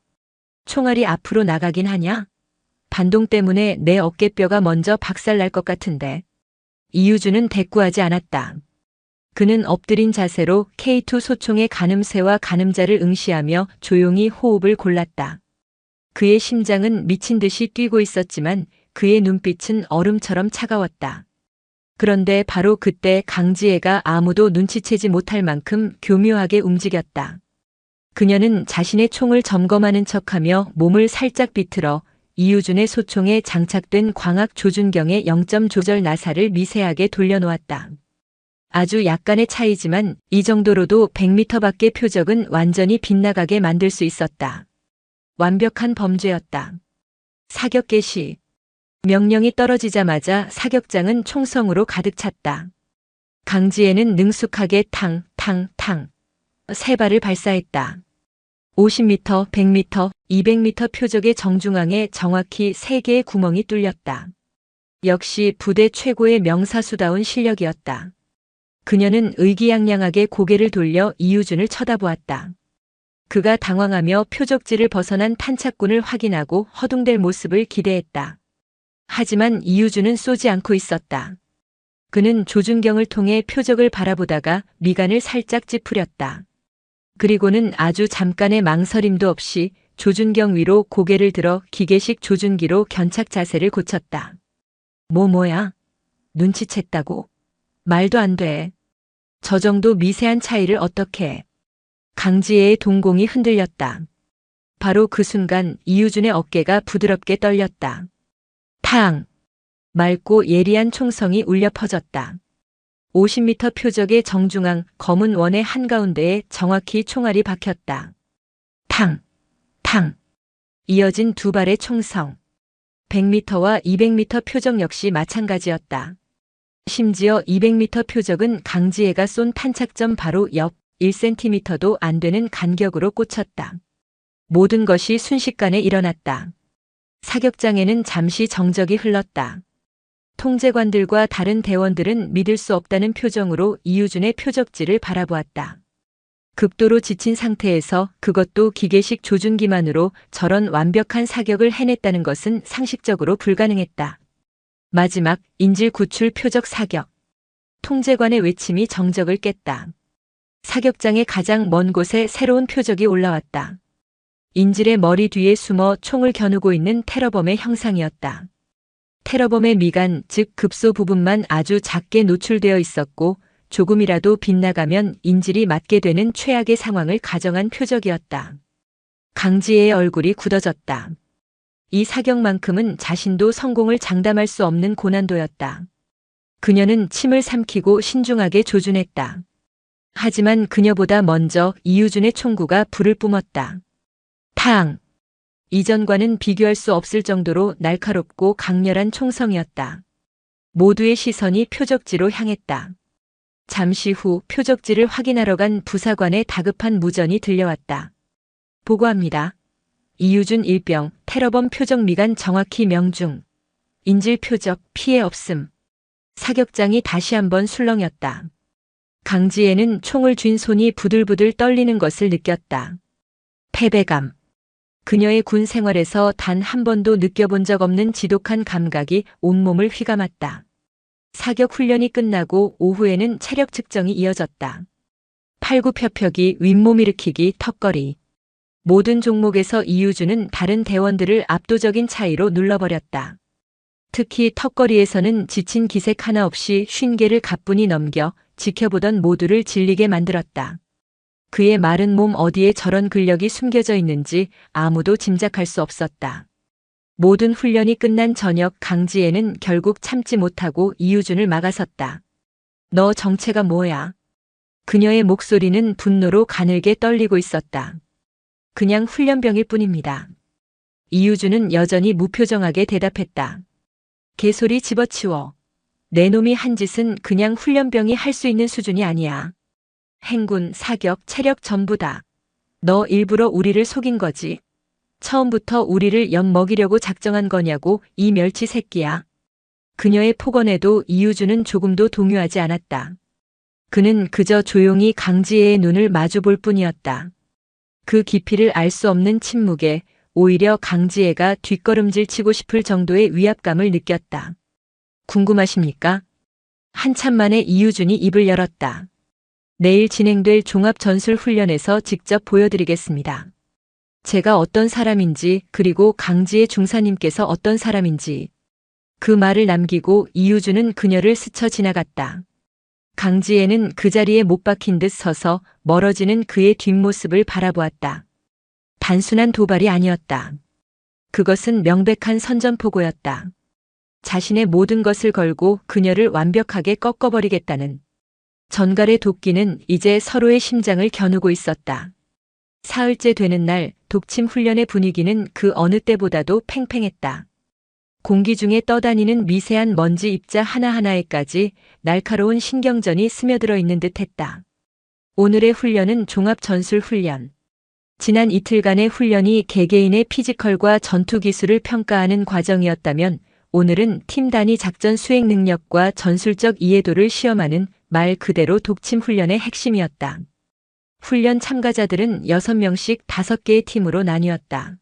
총알이 앞으로 나가긴 하냐? 반동 때문에 내 어깨뼈가 먼저 박살날 것 같은데. 이유준은 대꾸하지 않았다. 그는 엎드린 자세로 K2 소총의 가늠쇠와 가늠자를 응시하며 조용히 호흡을 골랐다. 그의 심장은 미친 듯이 뛰고 있었지만 그의 눈빛은 얼음처럼 차가웠다. 그런데 바로 그때 강지혜가 아무도 눈치채지 못할 만큼 교묘하게 움직였다. 그녀는 자신의 총을 점검하는 척하며 몸을 살짝 비틀어 이유준의 소총에 장착된 광학 조준경의 0점 조절 나사를 미세하게 돌려놓았다. 아주 약간의 차이지만 이 정도로도 100m 밖의 표적은 완전히 빗나가게 만들 수 있었다. 완벽한 범죄였다. 사격 개시. 명령이 떨어지자마자 사격장은 총성으로 가득 찼다. 강지혜는 능숙하게 탕, 탕, 탕. 3발을 발사했다. 50m, 100m, 200m 표적의 정중앙에 정확히 3개의 구멍이 뚫렸다. 역시 부대 최고의 명사수다운 실력이었다. 그녀는 의기양양하게 고개를 돌려 이유준을 쳐다보았다. 그가 당황하며 표적지를 벗어난 탄착군을 확인하고 허둥댈 모습을 기대했다. 하지만 이유준은 쏘지 않고 있었다. 그는 조준경을 통해 표적을 바라보다가 미간을 살짝 찌푸렸다. 그리고는 아주 잠깐의 망설임도 없이 조준경 위로 고개를 들어 기계식 조준기로 견착 자세를 고쳤다. 뭐야? 눈치챘다고? 말도 안 돼. 저 정도 미세한 차이를 어떻게 해? 강지혜의 동공이 흔들렸다. 바로 그 순간 이유준의 어깨가 부드럽게 떨렸다. 탕! 맑고 예리한 총성이 울려 퍼졌다. 50m 표적의 정중앙 검은 원의 한가운데에 정확히 총알이 박혔다. 탕! 탕! 이어진 2발의 총성. 100m와 200m 표적 역시 마찬가지였다. 심지어 200m 표적은 강지혜가 쏜 탄착점 바로 옆 1cm도 안 되는 간격으로 꽂혔다. 모든 것이 순식간에 일어났다. 사격장에는 잠시 정적이 흘렀다. 통제관들과 다른 대원들은 믿을 수 없다는 표정으로 이유준의 표적지를 바라보았다. 극도로 지친 상태에서 그것도 기계식 조준기만으로 저런 완벽한 사격을 해냈다는 것은 상식적으로 불가능했다. 마지막 인질 구출 표적 사격. 통제관의 외침이 정적을 깼다. 사격장의 가장 먼 곳에 새로운 표적이 올라왔다. 인질의 머리 뒤에 숨어 총을 겨누고 있는 테러범의 형상이었다. 테러범의 미간, 즉 급소 부분만 아주 작게 노출되어 있었고 조금이라도 빗나가면 인질이 맞게 되는 최악의 상황을 가정한 표적이었다. 강지혜의 얼굴이 굳어졌다. 이 사격만큼은 자신도 성공을 장담할 수 없는 고난도였다. 그녀는 침을 삼키고 신중하게 조준했다. 하지만 그녀보다 먼저 이유준의 총구가 불을 뿜었다. 탕! 이전과는 비교할 수 없을 정도로 날카롭고 강렬한 총성이었다. 모두의 시선이 표적지로 향했다. 잠시 후 표적지를 확인하러 간 부사관의 다급한 무전이 들려왔다. 보고합니다. 이유준 일병, 테러범 표적 미간 정확히 명중. 인질 표적 피해 없음. 사격장이 다시 한번 술렁였다. 강지혜는 총을 쥔 손이 부들부들 떨리는 것을 느꼈다. 패배감. 그녀의 군 생활에서 단 한 번도 느껴본 적 없는 지독한 감각이 온몸을 휘감았다. 사격 훈련이 끝나고 오후에는 체력 측정이 이어졌다. 팔굽혀펴기, 윗몸 일으키기, 턱걸이. 모든 종목에서 이유주는 다른 대원들을 압도적인 차이로 눌러버렸다. 특히 턱걸이에서는 지친 기색 하나 없이 50개를 가뿐히 넘겨 지켜보던 모두를 질리게 만들었다. 그의 마른 몸 어디에 저런 근력이 숨겨져 있는지 아무도 짐작할 수 없었다. 모든 훈련이 끝난 저녁 강지혜는 결국 참지 못하고 이유준을 막아섰다. 너 정체가 뭐야? 그녀의 목소리는 분노로 가늘게 떨리고 있었다. 그냥 훈련병일 뿐입니다. 이유준은 여전히 무표정하게 대답했다. 개소리 집어치워. 내 놈이 한 짓은 그냥 훈련병이 할 수 있는 수준이 아니야. 행군, 사격, 체력 전부 다. 너 일부러 우리를 속인 거지. 처음부터 우리를 엿먹이려고 작정한 거냐고, 이 멸치 새끼야. 그녀의 폭언에도 이유주는 조금도 동요하지 않았다. 그는 그저 조용히 강지혜의 눈을 마주볼 뿐이었다. 그 깊이를 알 수 없는 침묵에 오히려 강지혜가 뒷걸음질 치고 싶을 정도의 위압감을 느꼈다. 궁금하십니까? 한참 만에 이유준이 입을 열었다. 내일 진행될 종합전술훈련에서 직접 보여드리겠습니다. 제가 어떤 사람인지, 그리고 강지혜 중사님께서 어떤 사람인지. 그 말을 남기고 이유준은 그녀를 스쳐 지나갔다. 강지혜는 그 자리에 못 박힌 듯 서서 멀어지는 그의 뒷모습을 바라보았다. 단순한 도발이 아니었다. 그것은 명백한 선전포고였다. 자신의 모든 것을 걸고 그녀를 완벽하게 꺾어버리겠다는. 전갈의 도끼는 이제 서로의 심장을 겨누고 있었다. 사흘째 되는 날 독침 훈련의 분위기는 그 어느 때보다도 팽팽했다. 공기 중에 떠다니는 미세한 먼지 입자 하나하나에까지 날카로운 신경전이 스며들어 있는 듯했다. 오늘의 훈련은 종합전술훈련. 지난 이틀간의 훈련이 개개인의 피지컬과 전투 기술을 평가하는 과정이었다면 오늘은 팀 단위 작전 수행 능력과 전술적 이해도를 시험하는 말 그대로 독침 훈련의 핵심이었다. 훈련 참가자들은 6명씩 5개의 팀으로 나뉘었다.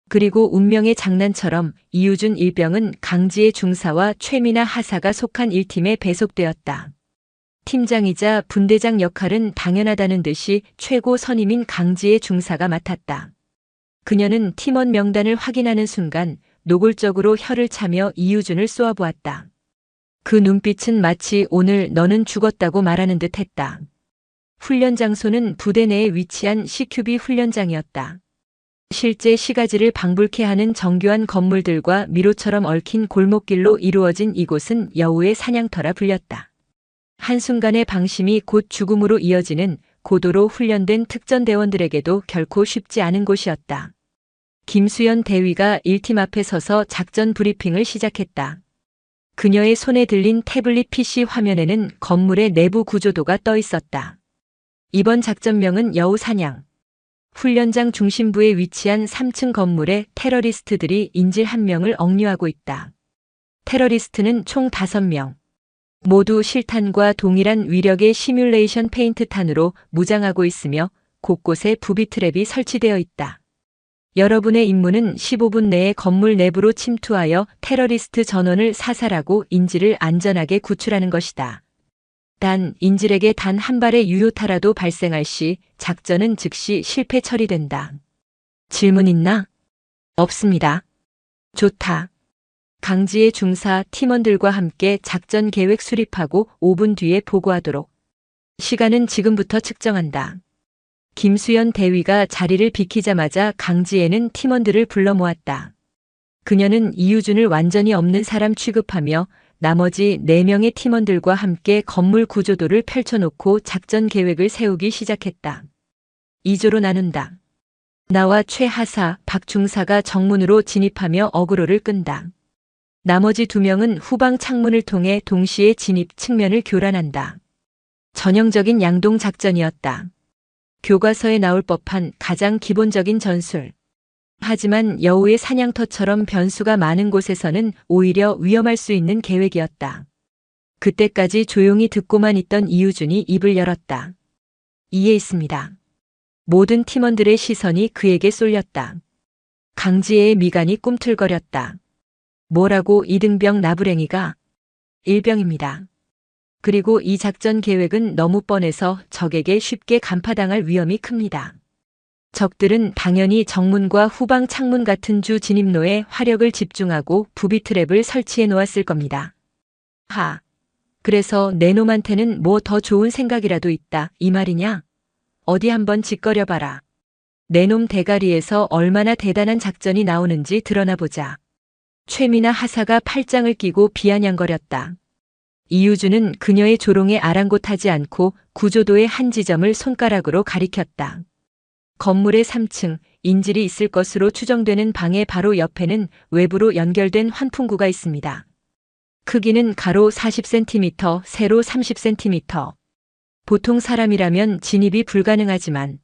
그리고 운명의 장난처럼 이유준 일병은 강지혜 중사와 최미나 하사가 속한 1팀에 배속되었다. 팀장이자 분대장 역할은 당연하다는 듯이 최고 선임인 강지혜 중사가 맡았다. 그녀는 팀원 명단을 확인하는 순간 노골적으로 혀를 차며 이유준을 쏘아보았다. 그 눈빛은 마치 오늘 너는 죽었다고 말하는 듯 했다. 훈련 장소는 부대 내에 위치한 CQB 훈련장이었다. 실제 시가지를 방불케 하는 정교한 건물들과 미로처럼 얽힌 골목길로 이루어진 이곳은 여우의 사냥터라 불렸다. 한순간의 방심이 곧 죽음으로 이어지는 고도로 훈련된 특전대원들에게도 결코 쉽지 않은 곳이었다. 김수연 대위가 1팀 앞에 서서 작전 브리핑을 시작했다. 그녀의 손에 들린 태블릿 PC 화면에는 건물의 내부 구조도가 떠 있었다. 이번 작전명은 여우사냥. 훈련장 중심부에 위치한 3층 건물에 테러리스트들이 인질 1명을 억류하고 있다. 테러리스트는 총 5명. 모두 실탄과 동일한 위력의 시뮬레이션 페인트탄으로 무장하고 있으며 곳곳에 부비 트랩이 설치되어 있다. 여러분의 임무는 15분 내에 건물 내부로 침투하여 테러리스트 전원을 사살하고 인질을 안전하게 구출하는 것이다. 단 인질에게 단 한 발의 유효타라도 발생할 시 작전은 즉시 실패 처리된다. 질문 있나? 없습니다. 좋다. 강지혜 중사 팀원들과 함께 작전 계획 수립하고 5분 뒤에 보고하도록. 시간은 지금부터 측정한다. 김수연 대위가 자리를 비키자마자 강지혜는 팀원들을 불러 모았다. 그녀는 이유준을 완전히 없는 사람 취급하며 나머지 4명의 팀원들과 함께 건물 구조도를 펼쳐놓고 작전 계획을 세우기 시작했다. 2조로 나눈다. 나와 최하사, 박중사가 정문으로 진입하며 어그로를 끈다. 나머지 2명은 후방 창문을 통해 동시에 진입 측면을 교란한다. 전형적인 양동 작전이었다. 교과서에 나올 법한 가장 기본적인 전술. 하지만 여우의 사냥터처럼 변수가 많은 곳에서는 오히려 위험할 수 있는 계획이었다. 그때까지 조용히 듣고만 있던 이유준이 입을 열었다. 이에 있습니다. 모든 팀원들의 시선이 그에게 쏠렸다. 강지혜의 미간이 꿈틀거렸다. 뭐라고 이등병 나부랭이가? 일병입니다. 그리고 이 작전 계획은 너무 뻔해서 적에게 쉽게 간파당할 위험이 큽니다. 적들은 당연히 정문과 후방 창문 같은 주 진입로에 화력을 집중하고 부비 트랩을 설치해 놓았을 겁니다. 그래서 내 놈한테는 뭐 더 좋은 생각이라도 있다, 이 말이냐? 어디 한번 짓거려봐라. 내 놈 대가리에서 얼마나 대단한 작전이 나오는지 드러나 보자. 최미나 하사가 팔짱을 끼고 비아냥거렸다. 이유주는 그녀의 조롱에 아랑곳하지 않고 구조도의 한 지점을 손가락으로 가리켰다. 건물의 3층, 인질이 있을 것으로 추정되는 방의 바로 옆에는 외부로 연결된 환풍구가 있습니다. 크기는 가로 40cm, 세로 30cm. 보통 사람이라면 진입이 불가능하지만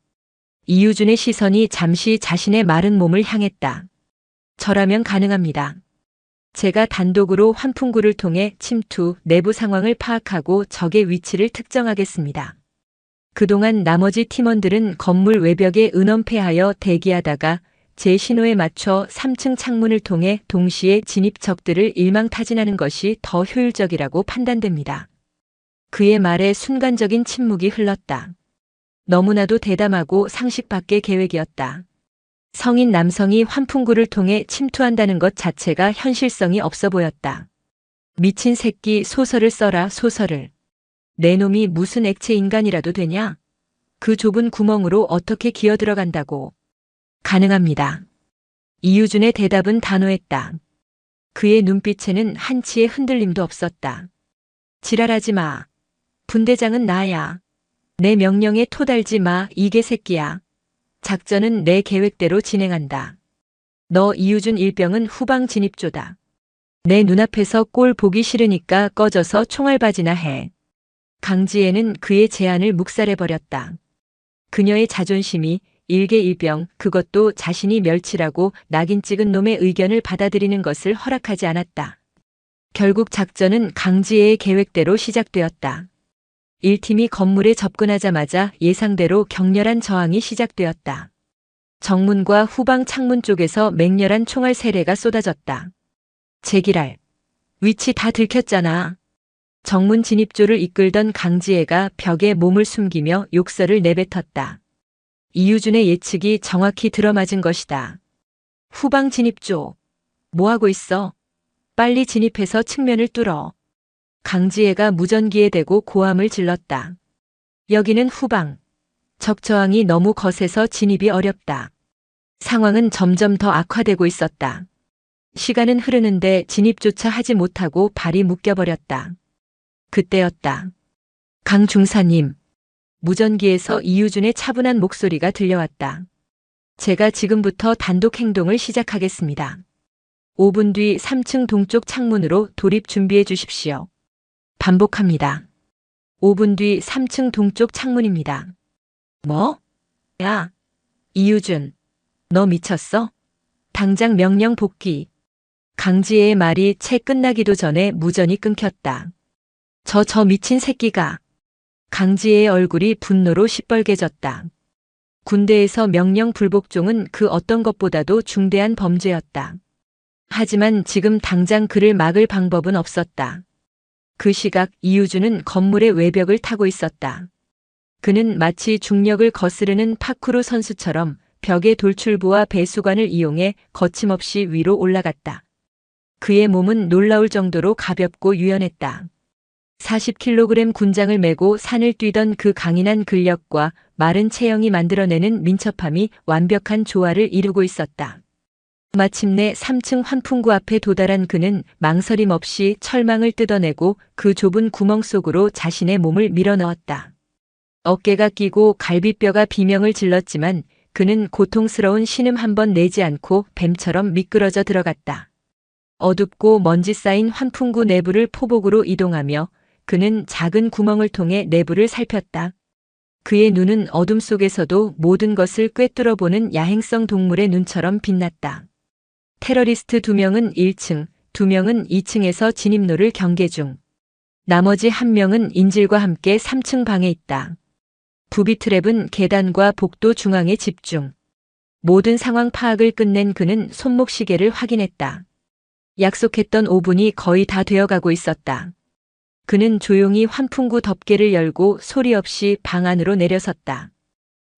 이유준의 시선이 잠시 자신의 마른 몸을 향했다. 저라면 가능합니다. 제가 단독으로 환풍구를 통해 침투, 내부 상황을 파악하고 적의 위치를 특정하겠습니다. 그동안 나머지 팀원들은 건물 외벽에 은엄패하여 대기하다가 제 신호에 맞춰 3층 창문을 통해 동시에 진입 적들을 일망타진하는 것이 더 효율적이라고 판단됩니다. 그의 말에 순간적인 침묵이 흘렀다. 너무나도 대담하고 상식 밖의 계획이었다. 성인 남성이 환풍구를 통해 침투한다는 것 자체가 현실성이 없어 보였다. 미친 새끼, 소설을 써라, 소설을. 내 놈이 무슨 액체 인간이라도 되냐? 그 좁은 구멍으로 어떻게 기어들어간다고. 가능합니다. 이유준의 대답은 단호했다. 그의 눈빛에는 한치의 흔들림도 없었다. 지랄하지 마. 분대장은 나야. 내 명령에 토달지 마, 이 개새끼야. 작전은 내 계획대로 진행한다. 너 이유준 일병은 후방 진입조다. 내 눈앞에서 꼴 보기 싫으니까 꺼져서 총알바지나 해. 강지혜는 그의 제안을 묵살해버렸다. 그녀의 자존심이 일개일병, 그것도 자신이 멸치라고 낙인 찍은 놈의 의견을 받아들이는 것을 허락하지 않았다. 결국 작전은 강지혜의 계획대로 시작되었다. 1팀이 건물에 접근하자마자 예상대로 격렬한 저항이 시작되었다. 정문과 후방 창문 쪽에서 맹렬한 총알 세례가 쏟아졌다. 제기랄. 위치 다 들켰잖아. 정문 진입조를 이끌던 강지혜가 벽에 몸을 숨기며 욕설을 내뱉었다. 이유준의 예측이 정확히 들어맞은 것이다. 후방 진입조. 뭐하고 있어? 빨리 진입해서 측면을 뚫어. 강지혜가 무전기에 대고 고함을 질렀다. 여기는 후방. 적 저항이 너무 거세서 진입이 어렵다. 상황은 점점 더 악화되고 있었다. 시간은 흐르는데 진입조차 하지 못하고 발이 묶여버렸다. 그때였다. 강 중사님. 무전기에서 이유준의 차분한 목소리가 들려왔다. 제가 지금부터 단독 행동을 시작하겠습니다. 5분 뒤 3층 동쪽 창문으로 돌입 준비해 주십시오. 반복합니다. 5분 뒤 3층 동쪽 창문입니다. 뭐? 야, 이유준. 너 미쳤어? 당장 명령 복귀. 강지혜의 말이 채 끝나기도 전에 무전이 끊겼다. 저 미친 새끼가. 강지혜의 얼굴이 분노로 시뻘개졌다. 군대에서 명령 불복종은 그 어떤 것보다도 중대한 범죄였다. 하지만 지금 당장 그를 막을 방법은 없었다. 그 시각 이유준은 건물의 외벽을 타고 있었다. 그는 마치 중력을 거스르는 파쿠르 선수처럼 벽의 돌출부와 배수관을 이용해 거침없이 위로 올라갔다. 그의 몸은 놀라울 정도로 가볍고 유연했다. 40kg 군장을 메고 산을 뛰던 그 강인한 근력과 마른 체형이 만들어내는 민첩함이 완벽한 조화를 이루고 있었다. 마침내 3층 환풍구 앞에 도달한 그는 망설임 없이 철망을 뜯어내고 그 좁은 구멍 속으로 자신의 몸을 밀어넣었다. 어깨가 끼고 갈비뼈가 비명을 질렀지만 그는 고통스러운 신음 한 번 내지 않고 뱀처럼 미끄러져 들어갔다. 어둡고 먼지 쌓인 환풍구 내부를 포복으로 이동하며 그는 작은 구멍을 통해 내부를 살폈다. 그의 눈은 어둠 속에서도 모든 것을 꿰뚫어 보는 야행성 동물의 눈처럼 빛났다. 테러리스트 2명은 1층, 2명은 2층에서 진입로를 경계 중. 나머지 1명은 인질과 함께 3층 방에 있다. 부비 트랩은 계단과 복도 중앙에 집중. 모든 상황 파악을 끝낸 그는 손목 시계를 확인했다. 약속했던 5분이 거의 다 되어가고 있었다. 그는 조용히 환풍구 덮개를 열고 소리 없이 방 안으로 내려섰다.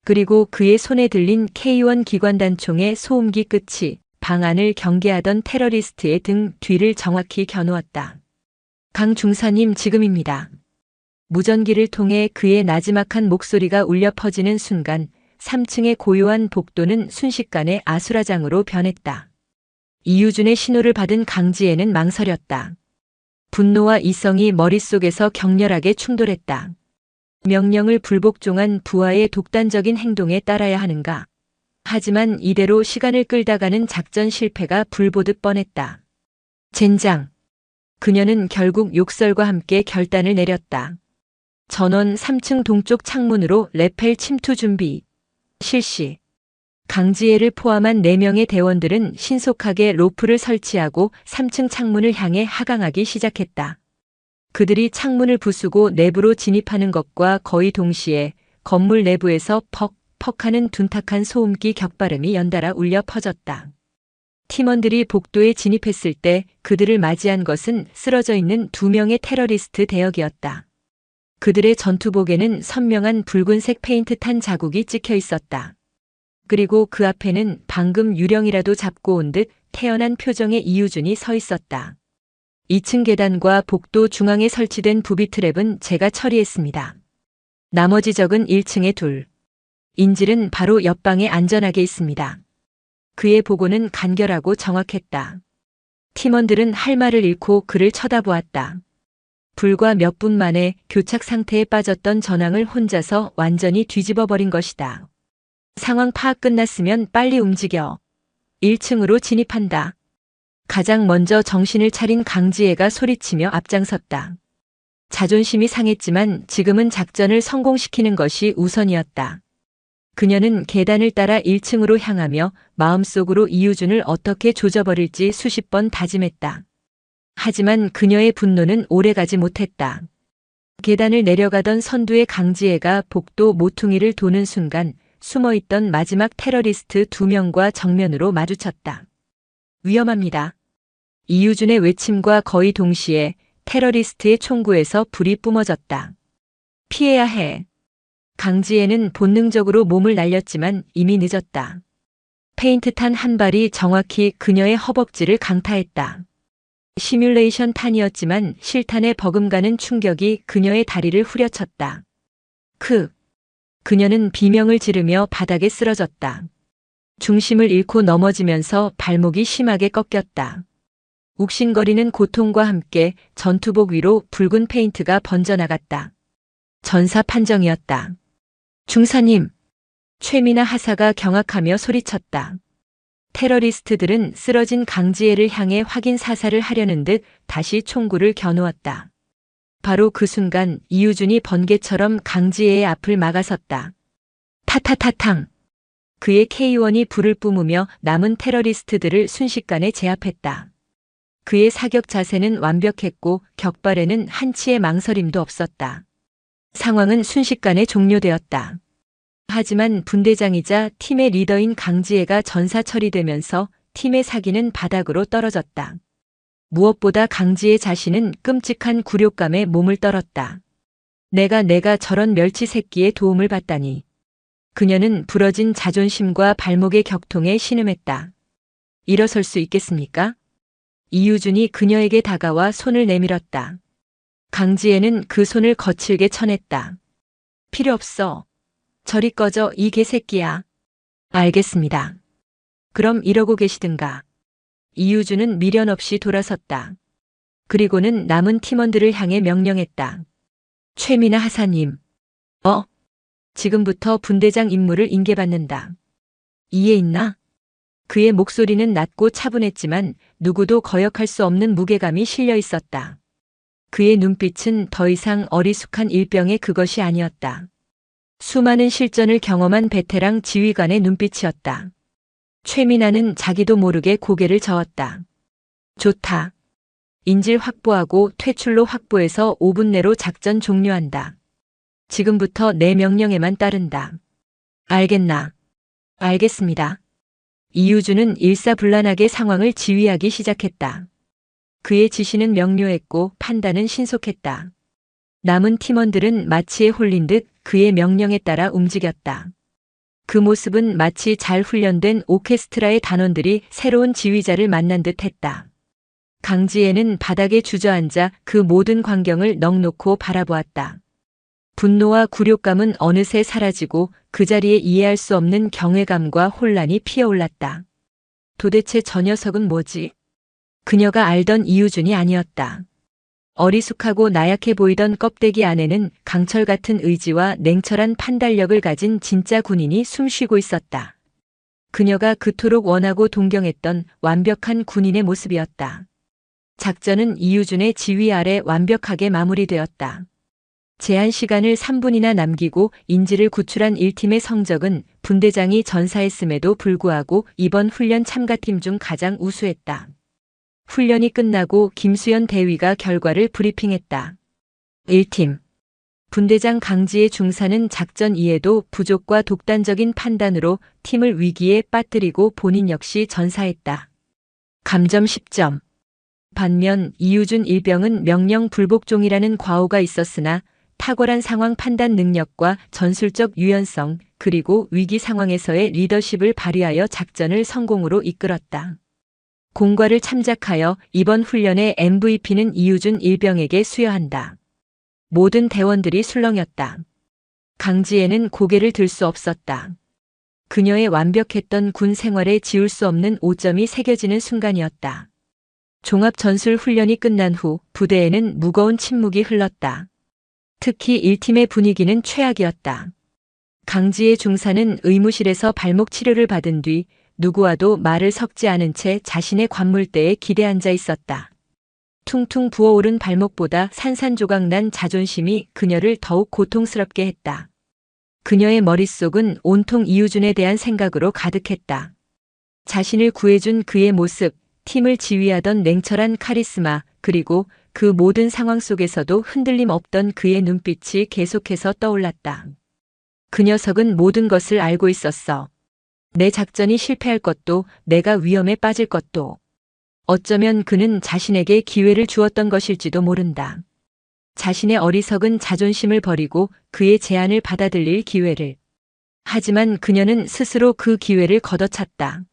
그리고 그의 손에 들린 K1 기관단총의 소음기 끝이 방 안을 경계하던 테러리스트의 등 뒤를 정확히 겨누었다. 강 중사님 지금입니다. 무전기를 통해 그의 나지막한 목소리가 울려 퍼지는 순간 3층의 고요한 복도는 순식간에 아수라장으로 변했다. 이유준의 신호를 받은 강지혜는 망설였다. 분노와 이성이 머릿속에서 격렬하게 충돌했다. 명령을 불복종한 부하의 독단적인 행동에 따라야 하는가? 하지만 이대로 시간을 끌다가는 작전 실패가 불보듯 뻔했다. 젠장. 그녀는 결국 욕설과 함께 결단을 내렸다. 전원 3층 동쪽 창문으로 레펠 침투 준비. 실시. 강지혜를 포함한 4명의 대원들은 신속하게 로프를 설치하고 3층 창문을 향해 하강하기 시작했다. 그들이 창문을 부수고 내부로 진입하는 것과 거의 동시에 건물 내부에서 퍽퍽 하는 둔탁한 소음기 격발음이 연달아 울려 퍼졌다. 팀원들이 복도에 진입했을 때 그들을 맞이한 것은 쓰러져 있는 2명의 테러리스트 대역이었다. 그들의 전투복에는 선명한 붉은색 페인트 탄 자국이 찍혀 있었다. 그리고 그 앞에는 방금 유령이라도 잡고 온 듯 태연한 표정의 이유준이 서 있었다. 2층 계단과 복도 중앙에 설치된 부비 트랩은 제가 처리했습니다. 나머지 적은 1층에 둘. 인질은 바로 옆방에 안전하게 있습니다. 그의 보고는 간결하고 정확했다. 팀원들은 할 말을 잃고 그를 쳐다보았다. 불과 몇 분 만에 교착 상태에 빠졌던 전황을 혼자서 완전히 뒤집어 버린 것이다. 상황 파악 끝났으면 빨리 움직여. 1층으로 진입한다. 가장 먼저 정신을 차린 강지혜가 소리치며 앞장섰다. 자존심이 상했지만 지금은 작전을 성공시키는 것이 우선이었다. 그녀는 계단을 따라 1층으로 향하며 마음속으로 이유준을 어떻게 조져버릴지 수십 번 다짐했다. 하지만 그녀의 분노는 오래가지 못했다. 계단을 내려가던 선두의 강지혜가 복도 모퉁이를 도는 순간 숨어있던 마지막 테러리스트 2명과 정면으로 마주쳤다. 위험합니다. 이유준의 외침과 거의 동시에 테러리스트의 총구에서 불이 뿜어졌다. 피해야 해. 강지혜는 본능적으로 몸을 날렸지만 이미 늦었다. 페인트 탄 한 발이 정확히 그녀의 허벅지를 강타했다. 시뮬레이션 탄이었지만 실탄의 버금가는 충격이 그녀의 다리를 후려쳤다. 그녀는 비명을 지르며 바닥에 쓰러졌다. 중심을 잃고 넘어지면서 발목이 심하게 꺾였다. 욱신거리는 고통과 함께 전투복 위로 붉은 페인트가 번져나갔다. 전사 판정이었다. 중사님, 최미나 하사가 경악하며 소리쳤다. 테러리스트들은 쓰러진 강지혜를 향해 확인 사살을 하려는 듯 다시 총구를 겨누었다. 바로 그 순간 이유준이 번개처럼 강지혜의 앞을 막아섰다. 타타타탕. 그의 K1이 불을 뿜으며 남은 테러리스트들을 순식간에 제압했다. 그의 사격 자세는 완벽했고 격발에는 한치의 망설임도 없었다. 상황은 순식간에 종료되었다. 하지만 분대장이자 팀의 리더인 강지혜가 전사 처리되면서 팀의 사기는 바닥으로 떨어졌다. 무엇보다 강지혜 자신은 끔찍한 굴욕감에 몸을 떨었다. 내가 저런 멸치 새끼의 도움을 받다니. 그녀는 부러진 자존심과 발목의 격통에 신음했다. 일어설 수 있겠습니까? 이유준이 그녀에게 다가와 손을 내밀었다. 강지혜는 그 손을 거칠게 쳐냈다. 필요 없어. 저리 꺼져 이 개새끼야. 알겠습니다. 그럼 이러고 계시든가. 이유준은 미련 없이 돌아섰다. 그리고는 남은 팀원들을 향해 명령했다. 최미나 하사님. 지금부터 분대장 임무를 인계받는다. 이해 있나? 그의 목소리는 낮고 차분했지만 누구도 거역할 수 없는 무게감이 실려 있었다. 그의 눈빛은 더 이상 어리숙한 일병의 그것이 아니었다. 수많은 실전을 경험한 베테랑 지휘관의 눈빛이었다. 최민아는 자기도 모르게 고개를 저었다. 좋다. 인질 확보하고 퇴출로 확보해서 5분 내로 작전 종료한다. 지금부터 내 명령에만 따른다. 알겠나? 알겠습니다. 이유준은 일사불란하게 상황을 지휘하기 시작했다. 그의 지시는 명료했고 판단은 신속했다. 남은 팀원들은 마치에 홀린 듯 그의 명령에 따라 움직였다. 그 모습은 마치 잘 훈련된 오케스트라의 단원들이 새로운 지휘자를 만난 듯 했다. 강지혜는 바닥에 주저앉아 그 모든 광경을 넋놓고 바라보았다. 분노와 굴욕감은 어느새 사라지고 그 자리에 이해할 수 없는 경외감과 혼란이 피어올랐다. 도대체 저 녀석은 뭐지? 그녀가 알던 이유준이 아니었다. 어리숙하고 나약해 보이던 껍데기 안에는 강철 같은 의지와 냉철한 판단력을 가진 진짜 군인이 숨쉬고 있었다. 그녀가 그토록 원하고 동경했던 완벽한 군인의 모습이었다. 작전은 이유준의 지휘 아래 완벽하게 마무리되었다. 제한 시간을 3분이나 남기고 인지를 구출한 1팀의 성적은 분대장이 전사했음에도 불구하고 이번 훈련 참가팀 중 가장 우수했다. 훈련이 끝나고 김수연 대위가 결과를 브리핑했다. 1팀. 분대장 강지의 중사는 작전 이해도 부족과 독단적인 판단으로 팀을 위기에 빠뜨리고 본인 역시 전사했다. 감점 10점. 반면 이유준 일병은 명령 불복종이라는 과오가 있었으나 탁월한 상황 판단 능력과 전술적 유연성 그리고 위기 상황에서의 리더십을 발휘하여 작전을 성공으로 이끌었다. 공과를 참작하여 이번 훈련의 MVP는 이유준 일병에게 수여한다. 모든 대원들이 술렁였다. 강지혜는 고개를 들 수 없었다. 그녀의 완벽했던 군 생활에 지울 수 없는 오점이 새겨지는 순간이었다. 종합 전술 훈련이 끝난 후 부대에는 무거운 침묵이 흘렀다. 특히 1팀의 분위기는 최악이었다. 강지혜 중사는 의무실에서 발목 치료를 받은 뒤 누구와도 말을 섞지 않은 채 자신의 관물대에 기대앉아 있었다. 퉁퉁 부어오른 발목보다 산산조각난 자존심이 그녀를 더욱 고통스럽게 했다. 그녀의 머릿속은 온통 이유준에 대한 생각으로 가득했다. 자신을 구해준 그의 모습, 팀을 지휘하던 냉철한 카리스마, 그리고 그 모든 상황 속에서도 흔들림 없던 그의 눈빛이 계속해서 떠올랐다. 그 녀석은 모든 것을 알고 있었어. 내 작전이 실패할 것도, 내가 위험에 빠질 것도. 어쩌면 그는 자신에게 기회를 주었던 것일지도 모른다. 자신의 어리석은 자존심을 버리고 그의 제안을 받아들일 기회를. 하지만 그녀는 스스로 그 기회를 걷어찼다.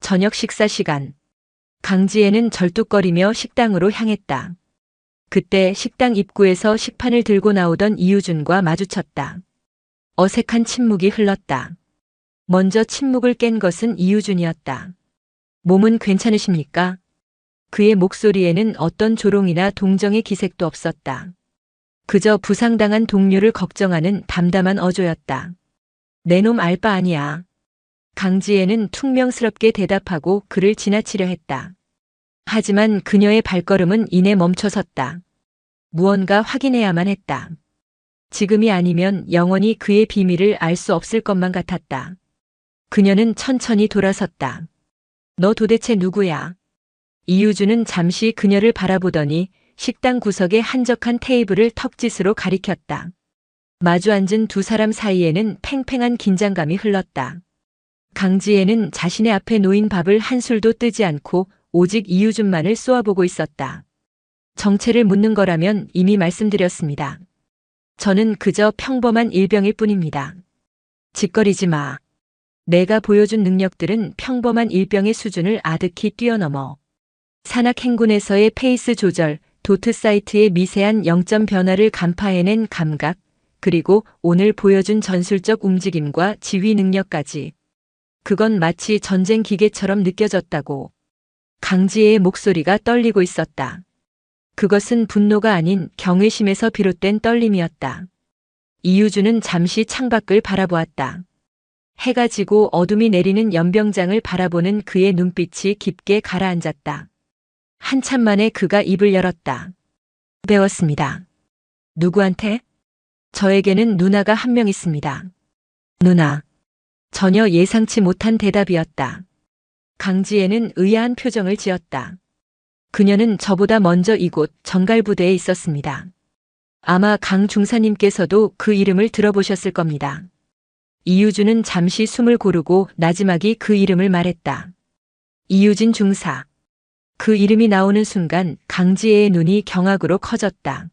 저녁 식사 시간. 강지혜는 절뚝거리며 식당으로 향했다. 그때 식당 입구에서 식판을 들고 나오던 이유준과 마주쳤다. 어색한 침묵이 흘렀다. 먼저 침묵을 깬 것은 이유준이었다. 몸은 괜찮으십니까? 그의 목소리에는 어떤 조롱이나 동정의 기색도 없었다. 그저 부상당한 동료를 걱정하는 담담한 어조였다. 내 놈 알 바 아니야. 강지혜는 퉁명스럽게 대답하고 그를 지나치려 했다. 하지만 그녀의 발걸음은 이내 멈춰섰다. 무언가 확인해야만 했다. 지금이 아니면 영원히 그의 비밀을 알 수 없을 것만 같았다. 그녀는 천천히 돌아섰다. 너 도대체 누구야? 이유준은 잠시 그녀를 바라보더니 식당 구석의 한적한 테이블을 턱짓으로 가리켰다. 마주 앉은 두 사람 사이에는 팽팽한 긴장감이 흘렀다. 강지혜는 자신의 앞에 놓인 밥을 한 술도 뜨지 않고 오직 이유준만을 쏘아보고 있었다. 정체를 묻는 거라면 이미 말씀드렸습니다. 저는 그저 평범한 일병일 뿐입니다. 짓거리지 마. 내가 보여준 능력들은 평범한 일병의 수준을 아득히 뛰어넘어. 산악 행군에서의 페이스 조절, 도트 사이트의 미세한 0점 변화를 간파해낸 감각, 그리고 오늘 보여준 전술적 움직임과 지휘 능력까지. 그건 마치 전쟁 기계처럼 느껴졌다고. 강지혜의 목소리가 떨리고 있었다. 그것은 분노가 아닌 경외심에서 비롯된 떨림이었다. 이유준은 잠시 창밖을 바라보았다. 해가 지고 어둠이 내리는 연병장을 바라보는 그의 눈빛이 깊게 가라앉았다. 한참 만에 그가 입을 열었다. 배웠습니다. 누구한테? 저에게는 누나가 한 명 있습니다. 누나. 전혀 예상치 못한 대답이었다. 강지혜는 의아한 표정을 지었다. 그녀는 저보다 먼저 이곳 정갈부대에 있었습니다. 아마 강 중사님께서도 그 이름을 들어보셨을 겁니다. 이유준은 잠시 숨을 고르고 나지막이 그 이름을 말했다. 이유진 중사. 그 이름이 나오는 순간 강지혜의 눈이 경악으로 커졌다.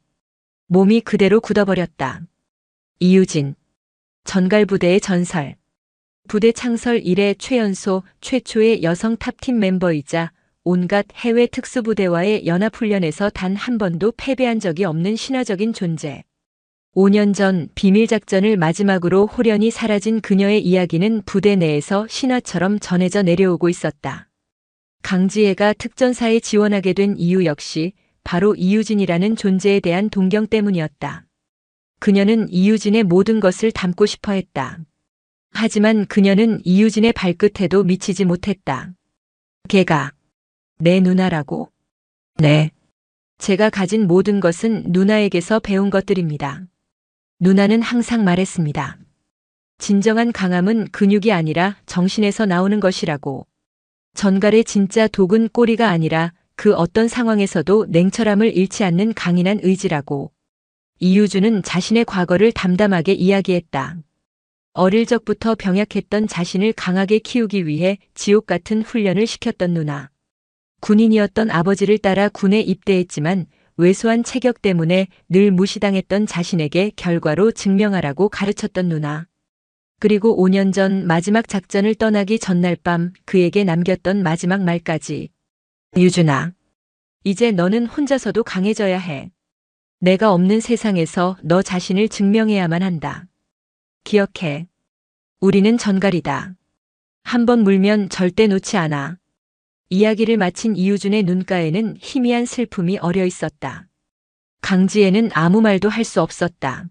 몸이 그대로 굳어버렸다. 이유진. 전갈부대의 전설. 부대 창설 이래 최연소 최초의 여성 탑팀 멤버이자 온갖 해외 특수부대와의 연합훈련에서 단 한 번도 패배한 적이 없는 신화적인 존재. 5년 전 비밀작전을 마지막으로 홀연히 사라진 그녀의 이야기는 부대 내에서 신화처럼 전해져 내려오고 있었다. 강지혜가 특전사에 지원하게 된 이유 역시 바로 이유진이라는 존재에 대한 동경 때문이었다. 그녀는 이유진의 모든 것을 담고 싶어 했다. 하지만 그녀는 이유진의 발끝에도 미치지 못했다. 걔가 내 누나라고. 네. 제가 가진 모든 것은 누나에게서 배운 것들입니다. 누나는 항상 말했습니다. 진정한 강함은 근육이 아니라 정신에서 나오는 것이라고. 전갈의 진짜 독은 꼬리가 아니라 그 어떤 상황에서도 냉철함을 잃지 않는 강인한 의지라고. 이유준은 자신의 과거를 담담하게 이야기했다. 어릴 적부터 병약했던 자신을 강하게 키우기 위해 지옥 같은 훈련을 시켰던 누나. 군인이었던 아버지를 따라 군에 입대했지만 왜소한 체격 때문에 늘 무시당했던 자신에게 결과로 증명하라고 가르쳤던 누나. 그리고 5년 전 마지막 작전을 떠나기 전날 밤 그에게 남겼던 마지막 말까지. 유준아, 이제 너는 혼자서도 강해져야 해. 내가 없는 세상에서 너 자신을 증명해야만 한다. 기억해. 우리는 전갈이다. 한번 물면 절대 놓지 않아. 이야기를 마친 이유준의 눈가에는 희미한 슬픔이 어려 있었다. 강지혜는 아무 말도 할 수 없었다.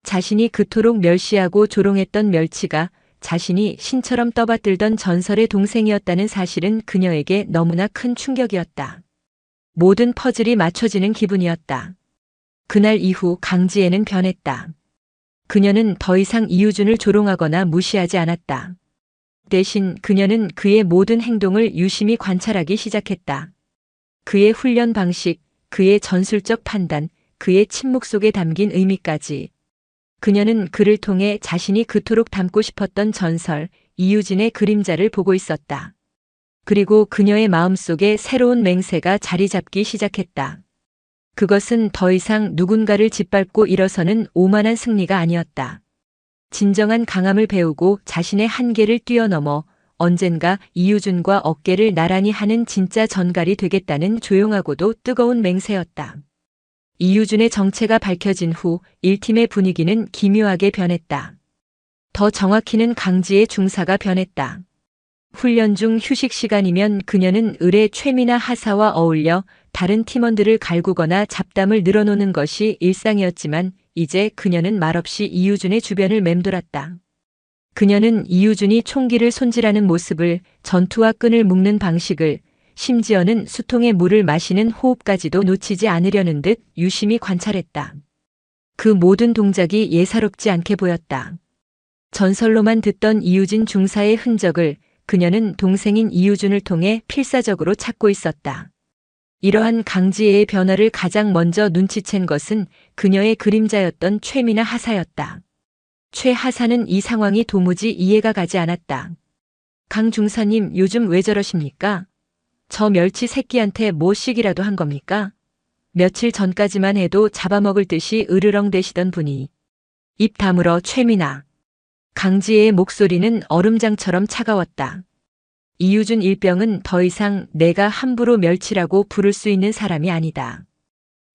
자신이 그토록 멸시하고 조롱했던 멸치가 자신이 신처럼 떠받들던 전설의 동생이었다는 사실은 그녀에게 너무나 큰 충격이었다. 모든 퍼즐이 맞춰지는 기분이었다. 그날 이후 강지혜는 변했다. 그녀는 더 이상 이유준을 조롱하거나 무시하지 않았다. 대신 그녀는 그의 모든 행동을 유심히 관찰하기 시작했다. 그의 훈련 방식, 그의 전술적 판단, 그의 침묵 속에 담긴 의미까지. 그녀는 그를 통해 자신이 그토록 담고 싶었던 전설, 이유진의 그림자를 보고 있었다. 그리고 그녀의 마음속에 새로운 맹세가 자리 잡기 시작했다. 그것은 더 이상 누군가를 짓밟고 일어서는 오만한 승리가 아니었다. 진정한 강함을 배우고 자신의 한계를 뛰어넘어 언젠가 이유준과 어깨를 나란히 하는 진짜 전갈이 되겠다는 조용하고도 뜨거운 맹세였다. 이유준의 정체가 밝혀진 후 1팀의 분위기는 기묘하게 변했다. 더 정확히는 강지의 중사가 변했다. 훈련 중 휴식 시간이면 그녀는 을의 최미나 하사와 어울려 다른 팀원들을 갈구거나 잡담을 늘어놓는 것이 일상이었지만 이제 그녀는 말없이 이유준의 주변을 맴돌았다. 그녀는 이유준이 총기를 손질하는 모습을, 전투와 끈을 묶는 방식을, 심지어는 수통에 물을 마시는 호흡까지도 놓치지 않으려는 듯 유심히 관찰했다. 그 모든 동작이 예사롭지 않게 보였다. 전설로만 듣던 이유진 중사의 흔적을 그녀는 동생인 이유준을 통해 필사적으로 찾고 있었다. 이러한 강지혜의 변화를 가장 먼저 눈치챈 것은 그녀의 그림자였던 최미나 하사였다. 최 하사는 이 상황이 도무지 이해가 가지 않았다. 강 중사님, 요즘 왜 저러십니까? 저 멸치 새끼한테 뭐 씩이라도 한 겁니까? 며칠 전까지만 해도 잡아먹을 듯이 으르렁대시던 분이. 입 다물어, 최미나. 강지혜의 목소리는 얼음장처럼 차가웠다. 이유준 일병은 더 이상 내가 함부로 멸치라고 부를 수 있는 사람이 아니다.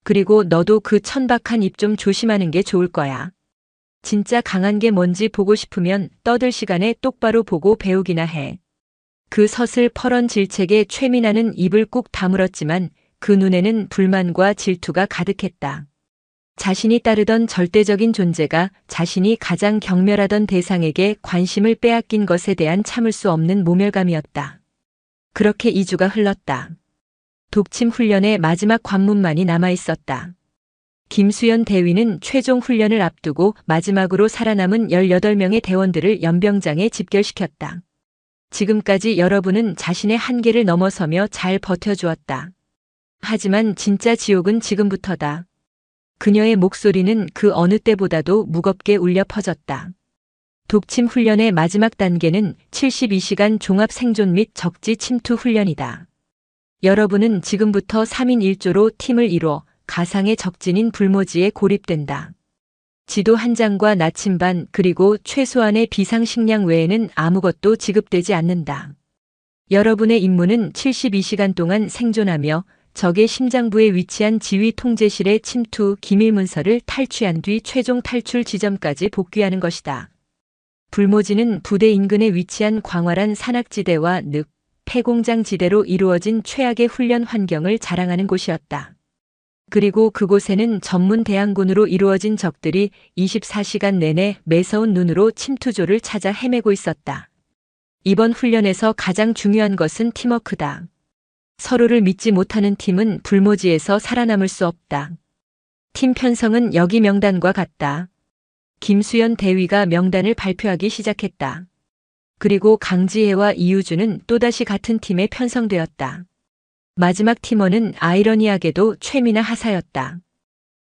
그리고 너도 그 천박한 입 좀 조심하는 게 좋을 거야. 진짜 강한 게 뭔지 보고 싶으면 떠들 시간에 똑바로 보고 배우기나 해. 그 서슬 퍼런 질책에 최미나는 입을 꾹 다물었지만 그 눈에는 불만과 질투가 가득했다. 자신이 따르던 절대적인 존재가 자신이 가장 경멸하던 대상에게 관심을 빼앗긴 것에 대한 참을 수 없는 모멸감이었다. 그렇게 2주가 흘렀다. 독침 훈련의 마지막 관문만이 남아있었다. 김수연 대위는 최종 훈련을 앞두고 마지막으로 살아남은 18명의 대원들을 연병장에 집결시켰다. 지금까지 여러분은 자신의 한계를 넘어서며 잘 버텨주었다. 하지만 진짜 지옥은 지금부터다. 그녀의 목소리는 그 어느 때보다도 무겁게 울려 퍼졌다. 독침 훈련의 마지막 단계는 72시간 종합 생존 및 적지 침투 훈련이다. 여러분은 지금부터 3인 1조로 팀을 이뤄 가상의 적진인 불모지에 고립된다. 지도 한 장과 나침반 그리고 최소한의 비상식량 외에는 아무것도 지급되지 않는다. 여러분의 임무는 72시간 동안 생존하며 적의 심장부에 위치한 지휘 통제실의 침투 기밀 문서를 탈취한 뒤 최종 탈출 지점까지 복귀하는 것이다. 불모지는 부대 인근에 위치한 광활한 산악지대와 늪, 폐공장 지대로 이루어진 최악의 훈련 환경을 자랑하는 곳이었다. 그리고 그곳에는 전문 대항군으로 이루어진 적들이 24시간 내내 매서운 눈으로 침투조를 찾아 헤매고 있었다. 이번 훈련에서 가장 중요한 것은 팀워크다. 서로를 믿지 못하는 팀은 불모지에서 살아남을 수 없다. 팀 편성은 여기 명단과 같다. 김수연 대위가 명단을 발표하기 시작했다. 그리고 강지혜와 이유주는 또다시 같은 팀에 편성되었다. 마지막 팀원은 아이러니하게도 최미나 하사였다.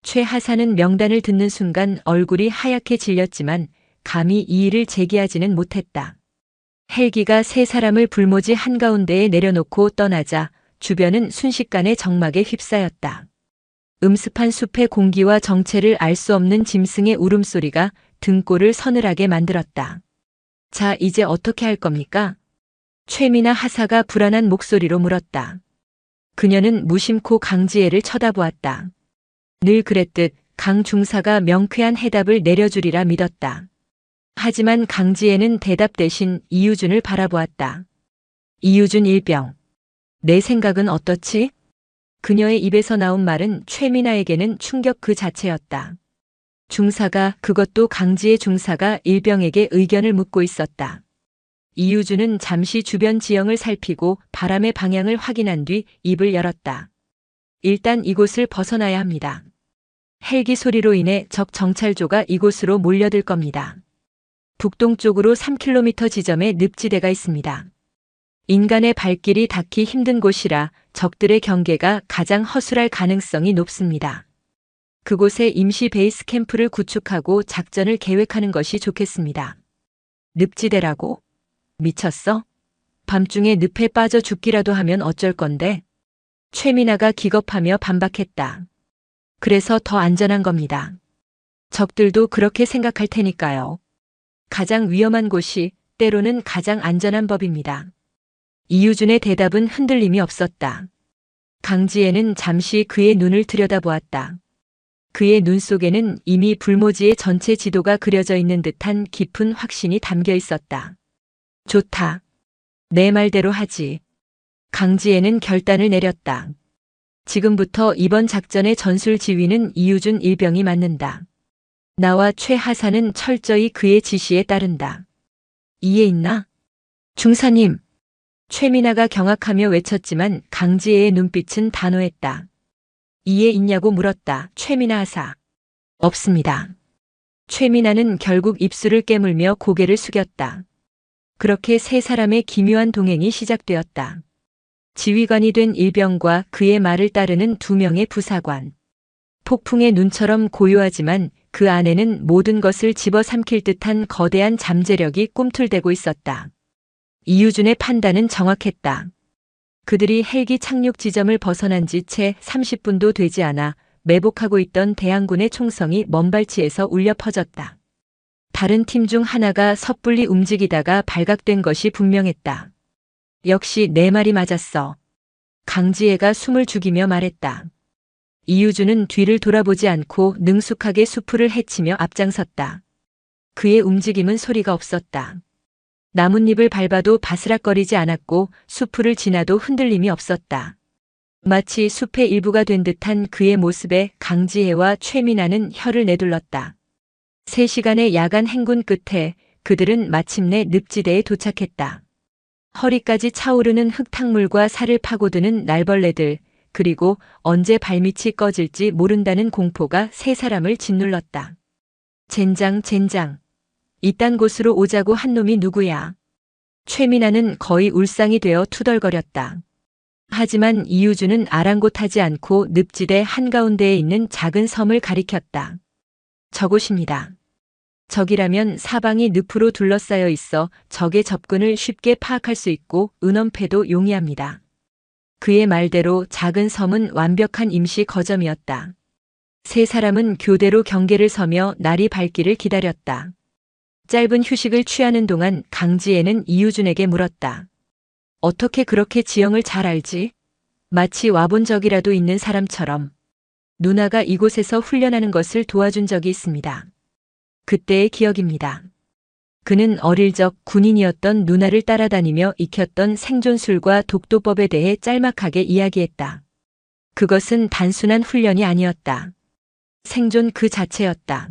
최 하사는 명단을 듣는 순간 얼굴이 하얗게 질렸지만 감히 이의를 제기하지는 못했다. 헬기가 세 사람을 불모지 한가운데에 내려놓고 떠나자 주변은 순식간에 적막에 휩싸였다. 음습한 숲의 공기와 정체를 알 수 없는 짐승의 울음소리가 등골을 서늘하게 만들었다. 자, 이제 어떻게 할 겁니까? 최미나 하사가 불안한 목소리로 물었다. 그녀는 무심코 강지혜를 쳐다보았다. 늘 그랬듯 강 중사가 명쾌한 해답을 내려주리라 믿었다. 하지만 강지혜는 대답 대신 이유준을 바라보았다. 이유준 일병. 내 생각은 어떻지? 그녀의 입에서 나온 말은 최미나에게는 충격 그 자체였다. 중사가, 그것도 강지혜 중사가 일병에게 의견을 묻고 있었다. 이유준은 잠시 주변 지형을 살피고 바람의 방향을 확인한 뒤 입을 열었다. 일단 이곳을 벗어나야 합니다. 헬기 소리로 인해 적 정찰조가 이곳으로 몰려들 겁니다. 북동쪽으로 3km 지점에 늪지대가 있습니다. 인간의 발길이 닿기 힘든 곳이라 적들의 경계가 가장 허술할 가능성이 높습니다. 그곳에 임시 베이스 캠프를 구축하고 작전을 계획하는 것이 좋겠습니다. 늪지대라고? 미쳤어? 밤중에 늪에 빠져 죽기라도 하면 어쩔 건데? 최미나가 기겁하며 반박했다. 그래서 더 안전한 겁니다. 적들도 그렇게 생각할 테니까요. 가장 위험한 곳이 때로는 가장 안전한 법입니다. 이유준의 대답은 흔들림이 없었다. 강지혜는 잠시 그의 눈을 들여다보았다. 그의 눈 속에는 이미 불모지의 전체 지도가 그려져 있는 듯한 깊은 확신이 담겨 있었다. 좋다. 내 말대로 하지. 강지혜는 결단을 내렸다. 지금부터 이번 작전의 전술 지휘는 이유준 일병이 맡는다. 나와 최 하사는 철저히 그의 지시에 따른다. 이해 있나? 중사님. 최미나가 경악하며 외쳤지만 강지혜의 눈빛은 단호했다. 이해 있냐고 물었다. 최미나 하사. 없습니다. 최미나는 결국 입술을 깨물며 고개를 숙였다. 그렇게 세 사람의 기묘한 동행이 시작되었다. 지휘관이 된 일병과 그의 말을 따르는 두 명의 부사관. 폭풍의 눈처럼 고요하지만 그 안에는 모든 것을 집어삼킬 듯한 거대한 잠재력이 꿈틀대고 있었다. 이유준의 판단은 정확했다. 그들이 헬기 착륙 지점을 벗어난 지 채 30분도 되지 않아 매복하고 있던 대항군의 총성이 먼발치에서 울려 퍼졌다. 다른 팀 중 하나가 섣불리 움직이다가 발각된 것이 분명했다. 역시 내 말이 맞았어. 강지혜가 숨을 죽이며 말했다. 이유준은 뒤를 돌아보지 않고 능숙하게 수풀을 헤치며 앞장섰다. 그의 움직임은 소리가 없었다. 나뭇잎을 밟아도 바스락거리지 않았고 수풀을 지나도 흔들림이 없었다. 마치 숲의 일부가 된 듯한 그의 모습에 강지혜와 최미나는 혀를 내둘렀다. 3시간의 야간 행군 끝에 그들은 마침내 늪지대에 도착했다. 허리까지 차오르는 흙탕물과 살을 파고드는 날벌레들, 그리고 언제 발밑이 꺼질지 모른다는 공포가 세 사람을 짓눌렀다. 젠장. 이딴 곳으로 오자고 한 놈이 누구야? 최미나는 거의 울상이 되어 투덜거렸다. 하지만 이유준은 아랑곳하지 않고 늪지대 한가운데에 있는 작은 섬을 가리켰다. 저곳입니다. 적이라면 사방이 늪으로 둘러싸여 있어 적의 접근을 쉽게 파악할 수 있고 은원패도 용이합니다. 그의 말대로 작은 섬은 완벽한 임시 거점이었다. 세 사람은 교대로 경계를 서며 날이 밝기를 기다렸다. 짧은 휴식을 취하는 동안 강지혜는 이유준에게 물었다. 어떻게 그렇게 지형을 잘 알지? 마치 와본 적이라도 있는 사람처럼. 누나가 이곳에서 훈련하는 것을 도와준 적이 있습니다. 그때의 기억입니다. 그는 어릴 적 군인이었던 누나를 따라다니며 익혔던 생존술과 독도법에 대해 짤막하게 이야기했다. 그것은 단순한 훈련이 아니었다. 생존 그 자체였다.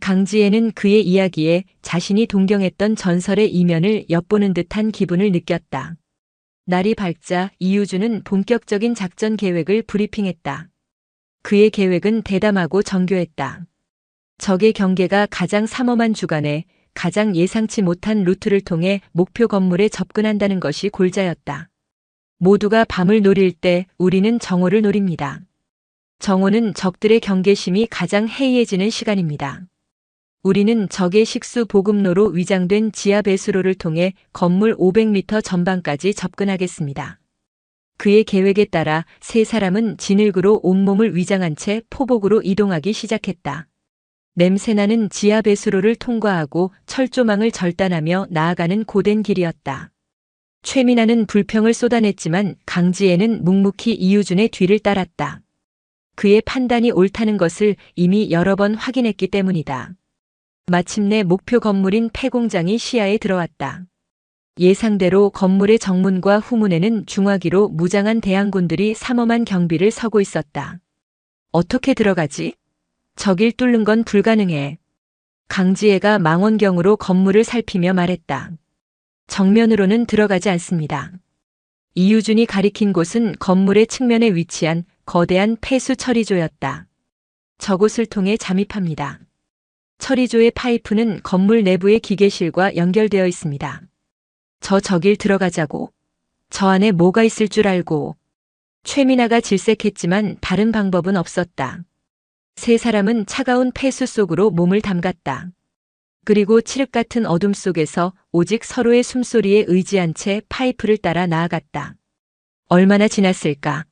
강지혜는 그의 이야기에 자신이 동경했던 전설의 이면을 엿보는 듯한 기분을 느꼈다. 날이 밝자 이유준은 본격적인 작전 계획을 브리핑했다. 그의 계획은 대담하고 정교했다. 적의 경계가 가장 삼엄한 주간에 가장 예상치 못한 루트를 통해 목표 건물에 접근한다는 것이 골자였다. 모두가 밤을 노릴 때 우리는 정오를 노립니다. 정오는 적들의 경계심이 가장 해이해지는 시간입니다. 우리는 적의 식수 보급로로 위장된 지하 배수로를 통해 건물 500m 전방까지 접근하겠습니다. 그의 계획에 따라 세 사람은 진흙으로 온몸을 위장한 채 포복으로 이동하기 시작했다. 냄새나는 지하 배수로를 통과하고 철조망을 절단하며 나아가는 고된 길이었다. 최민아는 불평을 쏟아냈지만 강지혜는 묵묵히 이유준의 뒤를 따랐다. 그의 판단이 옳다는 것을 이미 여러 번 확인했기 때문이다. 마침내 목표 건물인 폐공장이 시야에 들어왔다. 예상대로 건물의 정문과 후문에는 중화기로 무장한 대항군들이 삼엄한 경비를 서고 있었다. 어떻게 들어가지? 저길 뚫는 건 불가능해. 강지혜가 망원경으로 건물을 살피며 말했다. 정면으로는 들어가지 않습니다. 이유준이 가리킨 곳은 건물의 측면에 위치한 거대한 폐수 처리조였다. 저곳을 통해 잠입합니다. 처리조의 파이프는 건물 내부의 기계실과 연결되어 있습니다. 저길 들어가자고. 저 안에 뭐가 있을 줄 알고. 최민아가 질색했지만 다른 방법은 없었다. 세 사람은 차가운 폐수 속으로 몸을 담갔다. 그리고 칠흑 같은 어둠 속에서 오직 서로의 숨소리에 의지한 채 파이프를 따라 나아갔다. 얼마나 지났을까?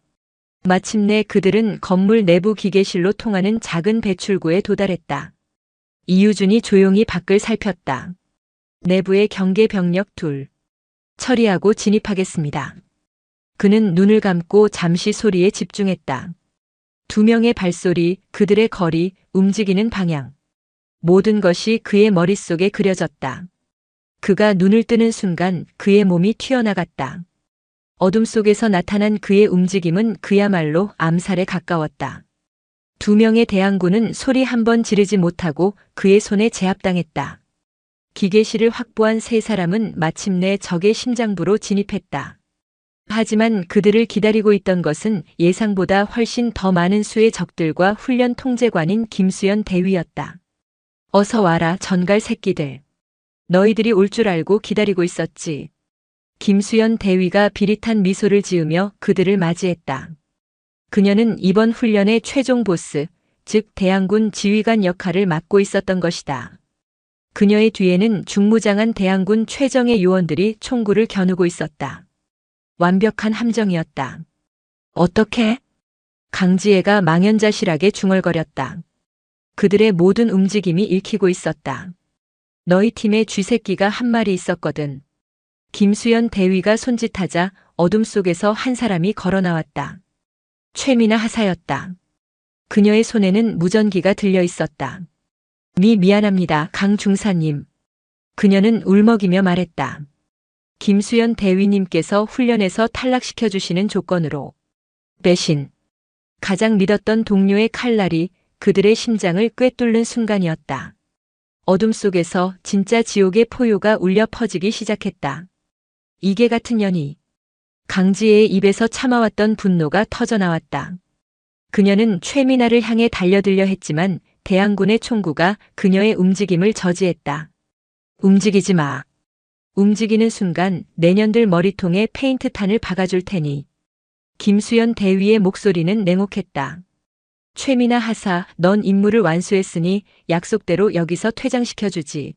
마침내 그들은 건물 내부 기계실로 통하는 작은 배출구에 도달했다. 이유준이 조용히 밖을 살폈다. 내부의 경계 병력 둘. 처리하고 진입하겠습니다. 그는 눈을 감고 잠시 소리에 집중했다. 두 명의 발소리, 그들의 거리, 움직이는 방향. 모든 것이 그의 머릿속에 그려졌다. 그가 눈을 뜨는 순간 그의 몸이 튀어나갔다. 어둠 속에서 나타난 그의 움직임은 그야말로 암살에 가까웠다. 두 명의 대항군은 소리 한 번 지르지 못하고 그의 손에 제압당했다. 기계실을 확보한 세 사람은 마침내 적의 심장부로 진입했다. 하지만 그들을 기다리고 있던 것은 예상보다 훨씬 더 많은 수의 적들과 훈련 통제관인 김수연 대위였다. 어서 와라, 전갈 새끼들. 너희들이 올 줄 알고 기다리고 있었지. 김수연 대위가 비릿한 미소를 지으며 그들을 맞이했다. 그녀는 이번 훈련의 최종 보스, 즉 대항군 지휘관 역할을 맡고 있었던 것이다. 그녀의 뒤에는 중무장한 대항군 최정예 요원들이 총구를 겨누고 있었다. 완벽한 함정이었다. 어떻게? 강지혜가 망연자실하게 중얼거렸다. 그들의 모든 움직임이 읽히고 있었다. 너희 팀에 쥐새끼가 한 마리 있었거든. 김수연 대위가 손짓하자 어둠 속에서 한 사람이 걸어 나왔다. 최민아 하사였다. 그녀의 손에는 무전기가 들려 있었다. 미안합니다, 강 중사님. 그녀는 울먹이며 말했다. 김수연 대위님께서 훈련에서 탈락시켜 주시는 조건으로. 배신. 가장 믿었던 동료의 칼날이 그들의 심장을 꿰뚫는 순간이었다. 어둠 속에서 진짜 지옥의 포효가 울려 퍼지기 시작했다. 이게 같은 년이. 강지혜의 입에서 참아왔던 분노가 터져나왔다. 그녀는 최민아를 향해 달려들려 했지만 대항군의 총구가 그녀의 움직임을 저지했다. 움직이지 마. 움직이는 순간 내년들 머리통에 페인트탄을 박아줄 테니. 김수연 대위의 목소리는 냉혹했다. 최민아 하사, 넌 임무를 완수했으니 약속대로 여기서 퇴장시켜주지.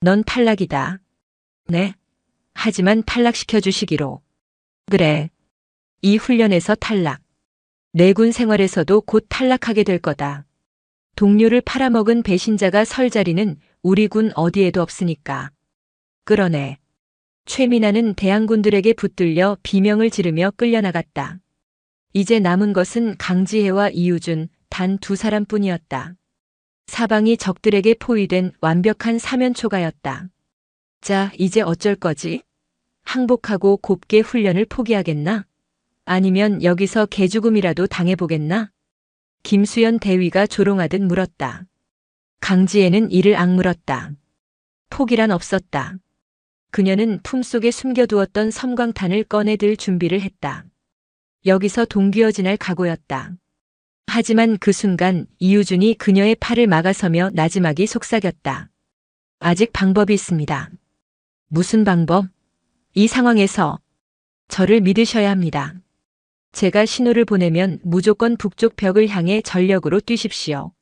넌 탈락이다. 네. 하지만 탈락시켜주시기로. 그래. 이 훈련에서 탈락. 내군 생활에서도 곧 탈락하게 될 거다. 동료를 팔아먹은 배신자가 설 자리는 우리 군 어디에도 없으니까. 끌어내. 최민아는 대항군들에게 붙들려 비명을 지르며 끌려나갔다. 이제 남은 것은 강지혜와 이유준 단 두 사람뿐이었다. 사방이 적들에게 포위된 완벽한 사면초가였다. 자, 이제 어쩔 거지? 항복하고 곱게 훈련을 포기하겠나? 아니면 여기서 개죽음이라도 당해보겠나? 김수연 대위가 조롱하듯 물었다. 강지혜는 이를 악물었다. 포기란 없었다. 그녀는 품속에 숨겨두었던 섬광탄을 꺼내들 준비를 했다. 여기서 동귀어진할 각오였다. 하지만 그 순간 이유준이 그녀의 팔을 막아서며 나지막이 속삭였다. 아직 방법이 있습니다. 무슨 방법? 이 상황에서 저를 믿으셔야 합니다. 제가 신호를 보내면 무조건 북쪽 벽을 향해 전력으로 뛰십시오.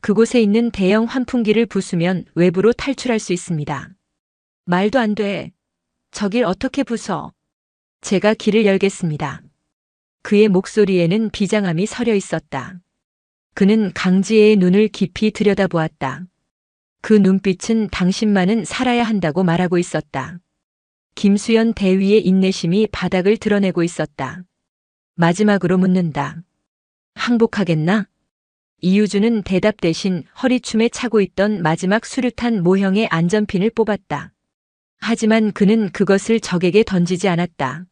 그곳에 있는 대형 환풍기를 부수면 외부로 탈출할 수 있습니다. 말도 안 돼. 저길 어떻게 부숴? 제가 길을 열겠습니다. 그의 목소리에는 비장함이 서려 있었다. 그는 강지혜의 눈을 깊이 들여다보았다. 그 눈빛은 당신만은 살아야 한다고 말하고 있었다. 김수연 대위의 인내심이 바닥을 드러내고 있었다. 마지막으로 묻는다. 항복하겠나? 이유준은 대답 대신 허리춤에 차고 있던 마지막 수류탄 모형의 안전핀을 뽑았다. 하지만 그는 그것을 적에게 던지지 않았다.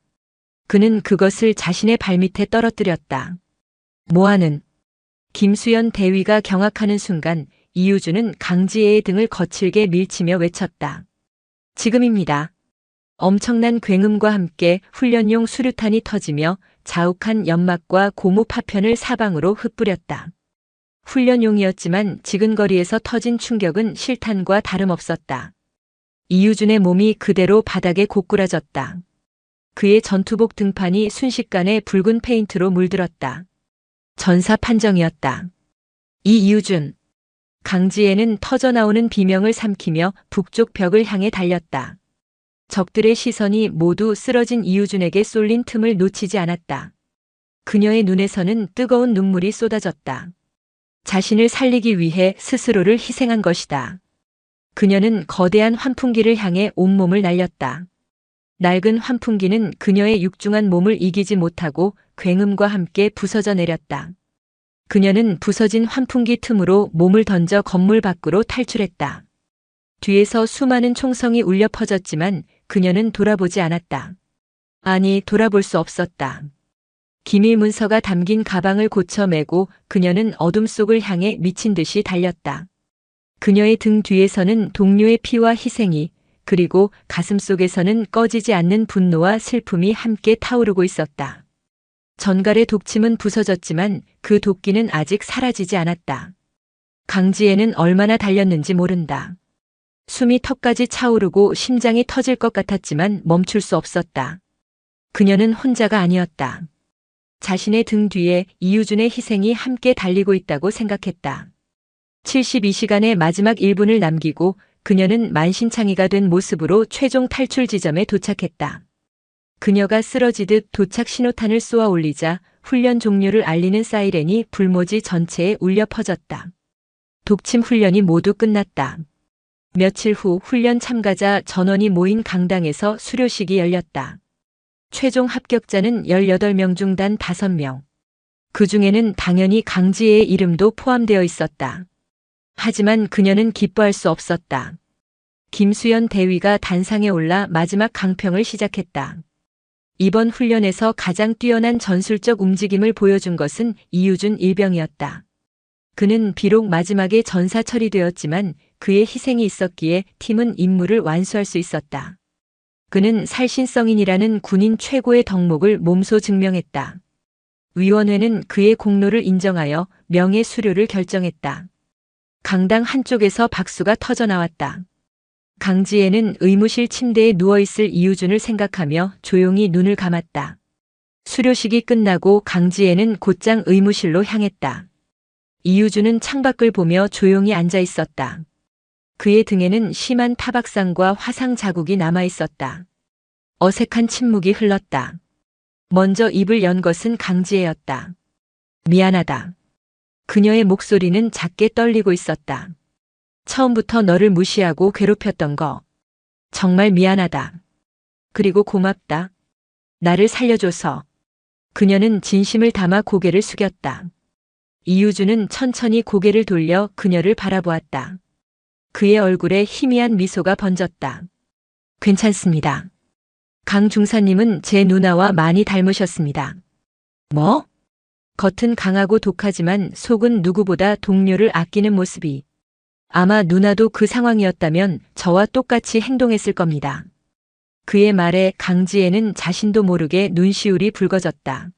그는 그것을 자신의 발밑에 떨어뜨렸다. 뭐하는? 김수연 대위가 경악하는 순간 이유준은 강지혜의 등을 거칠게 밀치며 외쳤다. 지금입니다. 엄청난 굉음과 함께 훈련용 수류탄이 터지며 자욱한 연막과 고무 파편을 사방으로 흩뿌렸다. 훈련용이었지만 지근거리에서 터진 충격은 실탄과 다름없었다. 이유준의 몸이 그대로 바닥에 고꾸라졌다. 그의 전투복 등판이 순식간에 붉은 페인트로 물들었다. 전사 판정이었다. 이유준. 강지혜는 터져나오는 비명을 삼키며 북쪽 벽을 향해 달렸다. 적들의 시선이 모두 쓰러진 이유준에게 쏠린 틈을 놓치지 않았다. 그녀의 눈에서는 뜨거운 눈물이 쏟아졌다. 자신을 살리기 위해 스스로를 희생한 것이다. 그녀는 거대한 환풍기를 향해 온몸을 날렸다. 낡은 환풍기는 그녀의 육중한 몸을 이기지 못하고 굉음과 함께 부서져 내렸다. 그녀는 부서진 환풍기 틈으로 몸을 던져 건물 밖으로 탈출했다. 뒤에서 수많은 총성이 울려 퍼졌지만 그녀는 돌아보지 않았다. 아니, 돌아볼 수 없었다. 기밀 문서가 담긴 가방을 고쳐 메고 그녀는 어둠 속을 향해 미친 듯이 달렸다. 그녀의 등 뒤에서는 동료의 피와 희생이, 그리고 가슴 속에서는 꺼지지 않는 분노와 슬픔이 함께 타오르고 있었다. 전갈의 독침은 부서졌지만 그 도끼는 아직 사라지지 않았다. 강지혜는 얼마나 달렸는지 모른다. 숨이 턱까지 차오르고 심장이 터질 것 같았지만 멈출 수 없었다. 그녀는 혼자가 아니었다. 자신의 등 뒤에 이유준의 희생이 함께 달리고 있다고 생각했다. 72시간의 마지막 1분을 남기고 그녀는 만신창이가 된 모습으로 최종 탈출 지점에 도착했다. 그녀가 쓰러지듯 도착 신호탄을 쏘아 올리자 훈련 종료를 알리는 사이렌이 불모지 전체에 울려 퍼졌다. 독침 훈련이 모두 끝났다. 며칠 후 훈련 참가자 전원이 모인 강당에서 수료식이 열렸다. 최종 합격자는 18명 중 단 5명. 그 중에는 당연히 강지혜의 이름도 포함되어 있었다. 하지만 그녀는 기뻐할 수 없었다. 김수연 대위가 단상에 올라 마지막 강평을 시작했다. 이번 훈련에서 가장 뛰어난 전술적 움직임을 보여준 것은 이유준 일병이었다. 그는 비록 마지막에 전사 처리되었지만 그의 희생이 있었기에 팀은 임무를 완수할 수 있었다. 그는 살신성인이라는 군인 최고의 덕목을 몸소 증명했다. 위원회는 그의 공로를 인정하여 명예 수료를 결정했다. 강당 한쪽에서 박수가 터져나왔다. 강지혜는 의무실 침대에 누워있을 이유준을 생각하며 조용히 눈을 감았다. 수료식이 끝나고 강지혜는 곧장 의무실로 향했다. 이유준은 창밖을 보며 조용히 앉아 있었다. 그의 등에는 심한 타박상과 화상 자국이 남아 있었다. 어색한 침묵이 흘렀다. 먼저 입을 연 것은 강지혜였다. 미안하다. 그녀의 목소리는 작게 떨리고 있었다. 처음부터 너를 무시하고 괴롭혔던 거. 정말 미안하다. 그리고 고맙다. 나를 살려줘서. 그녀는 진심을 담아 고개를 숙였다. 이유주는 천천히 고개를 돌려 그녀를 바라보았다. 그의 얼굴에 희미한 미소가 번졌다. 괜찮습니다. 강 중사님은 제 누나와 많이 닮으셨습니다. 뭐? 겉은 강하고 독하지만 속은 누구보다 동료를 아끼는 모습이. 아마 누나도 그 상황이었다면 저와 똑같이 행동했을 겁니다. 그의 말에 강지혜는 자신도 모르게 눈시울이 붉어졌다.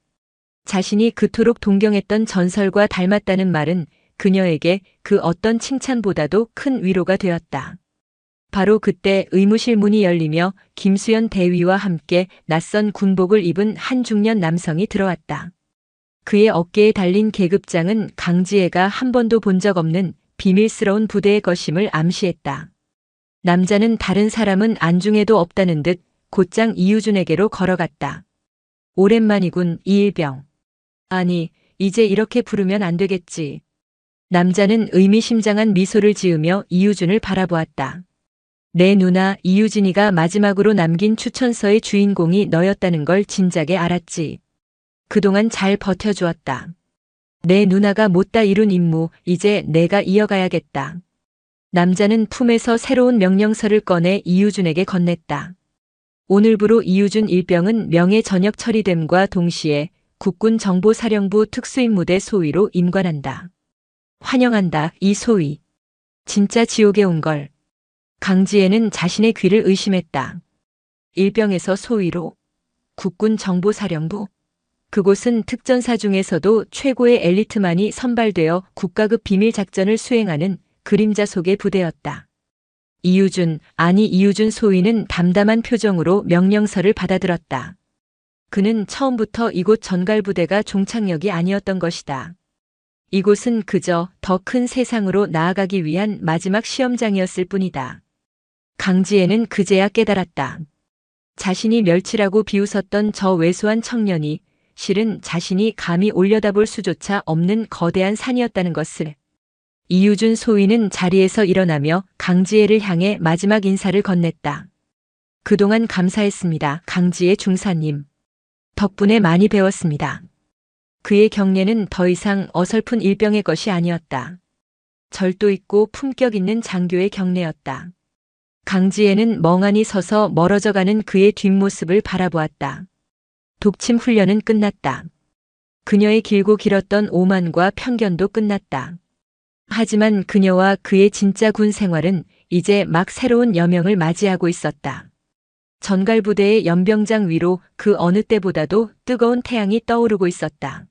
자신이 그토록 동경했던 전설과 닮았다는 말은 그녀에게 그 어떤 칭찬보다도 큰 위로가 되었다. 바로 그때 의무실 문이 열리며 김수연 대위와 함께 낯선 군복을 입은 한 중년 남성이 들어왔다. 그의 어깨에 달린 계급장은 강지혜가 한 번도 본 적 없는 비밀스러운 부대의 것임을 암시했다. 남자는 다른 사람은 안중에도 없다는 듯 곧장 이유준에게로 걸어갔다. 오랜만이군, 이일병. 아니, 이제 이렇게 부르면 안 되겠지. 남자는 의미심장한 미소를 지으며 이유준을 바라보았다. 내 누나 이유진이가 마지막으로 남긴 추천서의 주인공이 너였다는 걸 진작에 알았지. 그동안 잘 버텨주었다. 내 누나가 못다 이룬 임무, 이제 내가 이어가야겠다. 남자는 품에서 새로운 명령서를 꺼내 이유준에게 건넸다. 오늘부로 이유준 일병은 명예 전역 처리됨과 동시에 국군정보사령부 특수임무대 소위로 임관한다. 환영한다, 이 소위. 진짜 지옥에 온 걸. 강지혜는 자신의 귀를 의심했다. 일병에서 소위로 국군정보사령부. 그곳은 특전사 중에서도 최고의 엘리트만이 선발되어 국가급 비밀작전을 수행하는 그림자 속의 부대였다. 이유준 소위는 담담한 표정으로 명령서를 받아들었다. 그는 처음부터 이곳 전갈부대가 종착역이 아니었던 것이다. 이곳은 그저 더 큰 세상으로 나아가기 위한 마지막 시험장이었을 뿐이다. 강지혜는 그제야 깨달았다. 자신이 멸치라고 비웃었던 저 왜소한 청년이 실은 자신이 감히 올려다볼 수조차 없는 거대한 산이었다는 것을. 이유준 소위는 자리에서 일어나며 강지혜를 향해 마지막 인사를 건넸다. 그동안 감사했습니다, 강지혜 중사님. 덕분에 많이 배웠습니다. 그의 경례는 더 이상 어설픈 일병의 것이 아니었다. 절도 있고 품격 있는 장교의 경례였다. 강지혜는 멍하니 서서 멀어져가는 그의 뒷모습을 바라보았다. 독침 훈련은 끝났다. 그녀의 길고 길었던 오만과 편견도 끝났다. 하지만 그녀와 그의 진짜 군 생활은 이제 막 새로운 여명을 맞이하고 있었다. 전갈부대의 연병장 위로 그 어느 때보다도 뜨거운 태양이 떠오르고 있었다.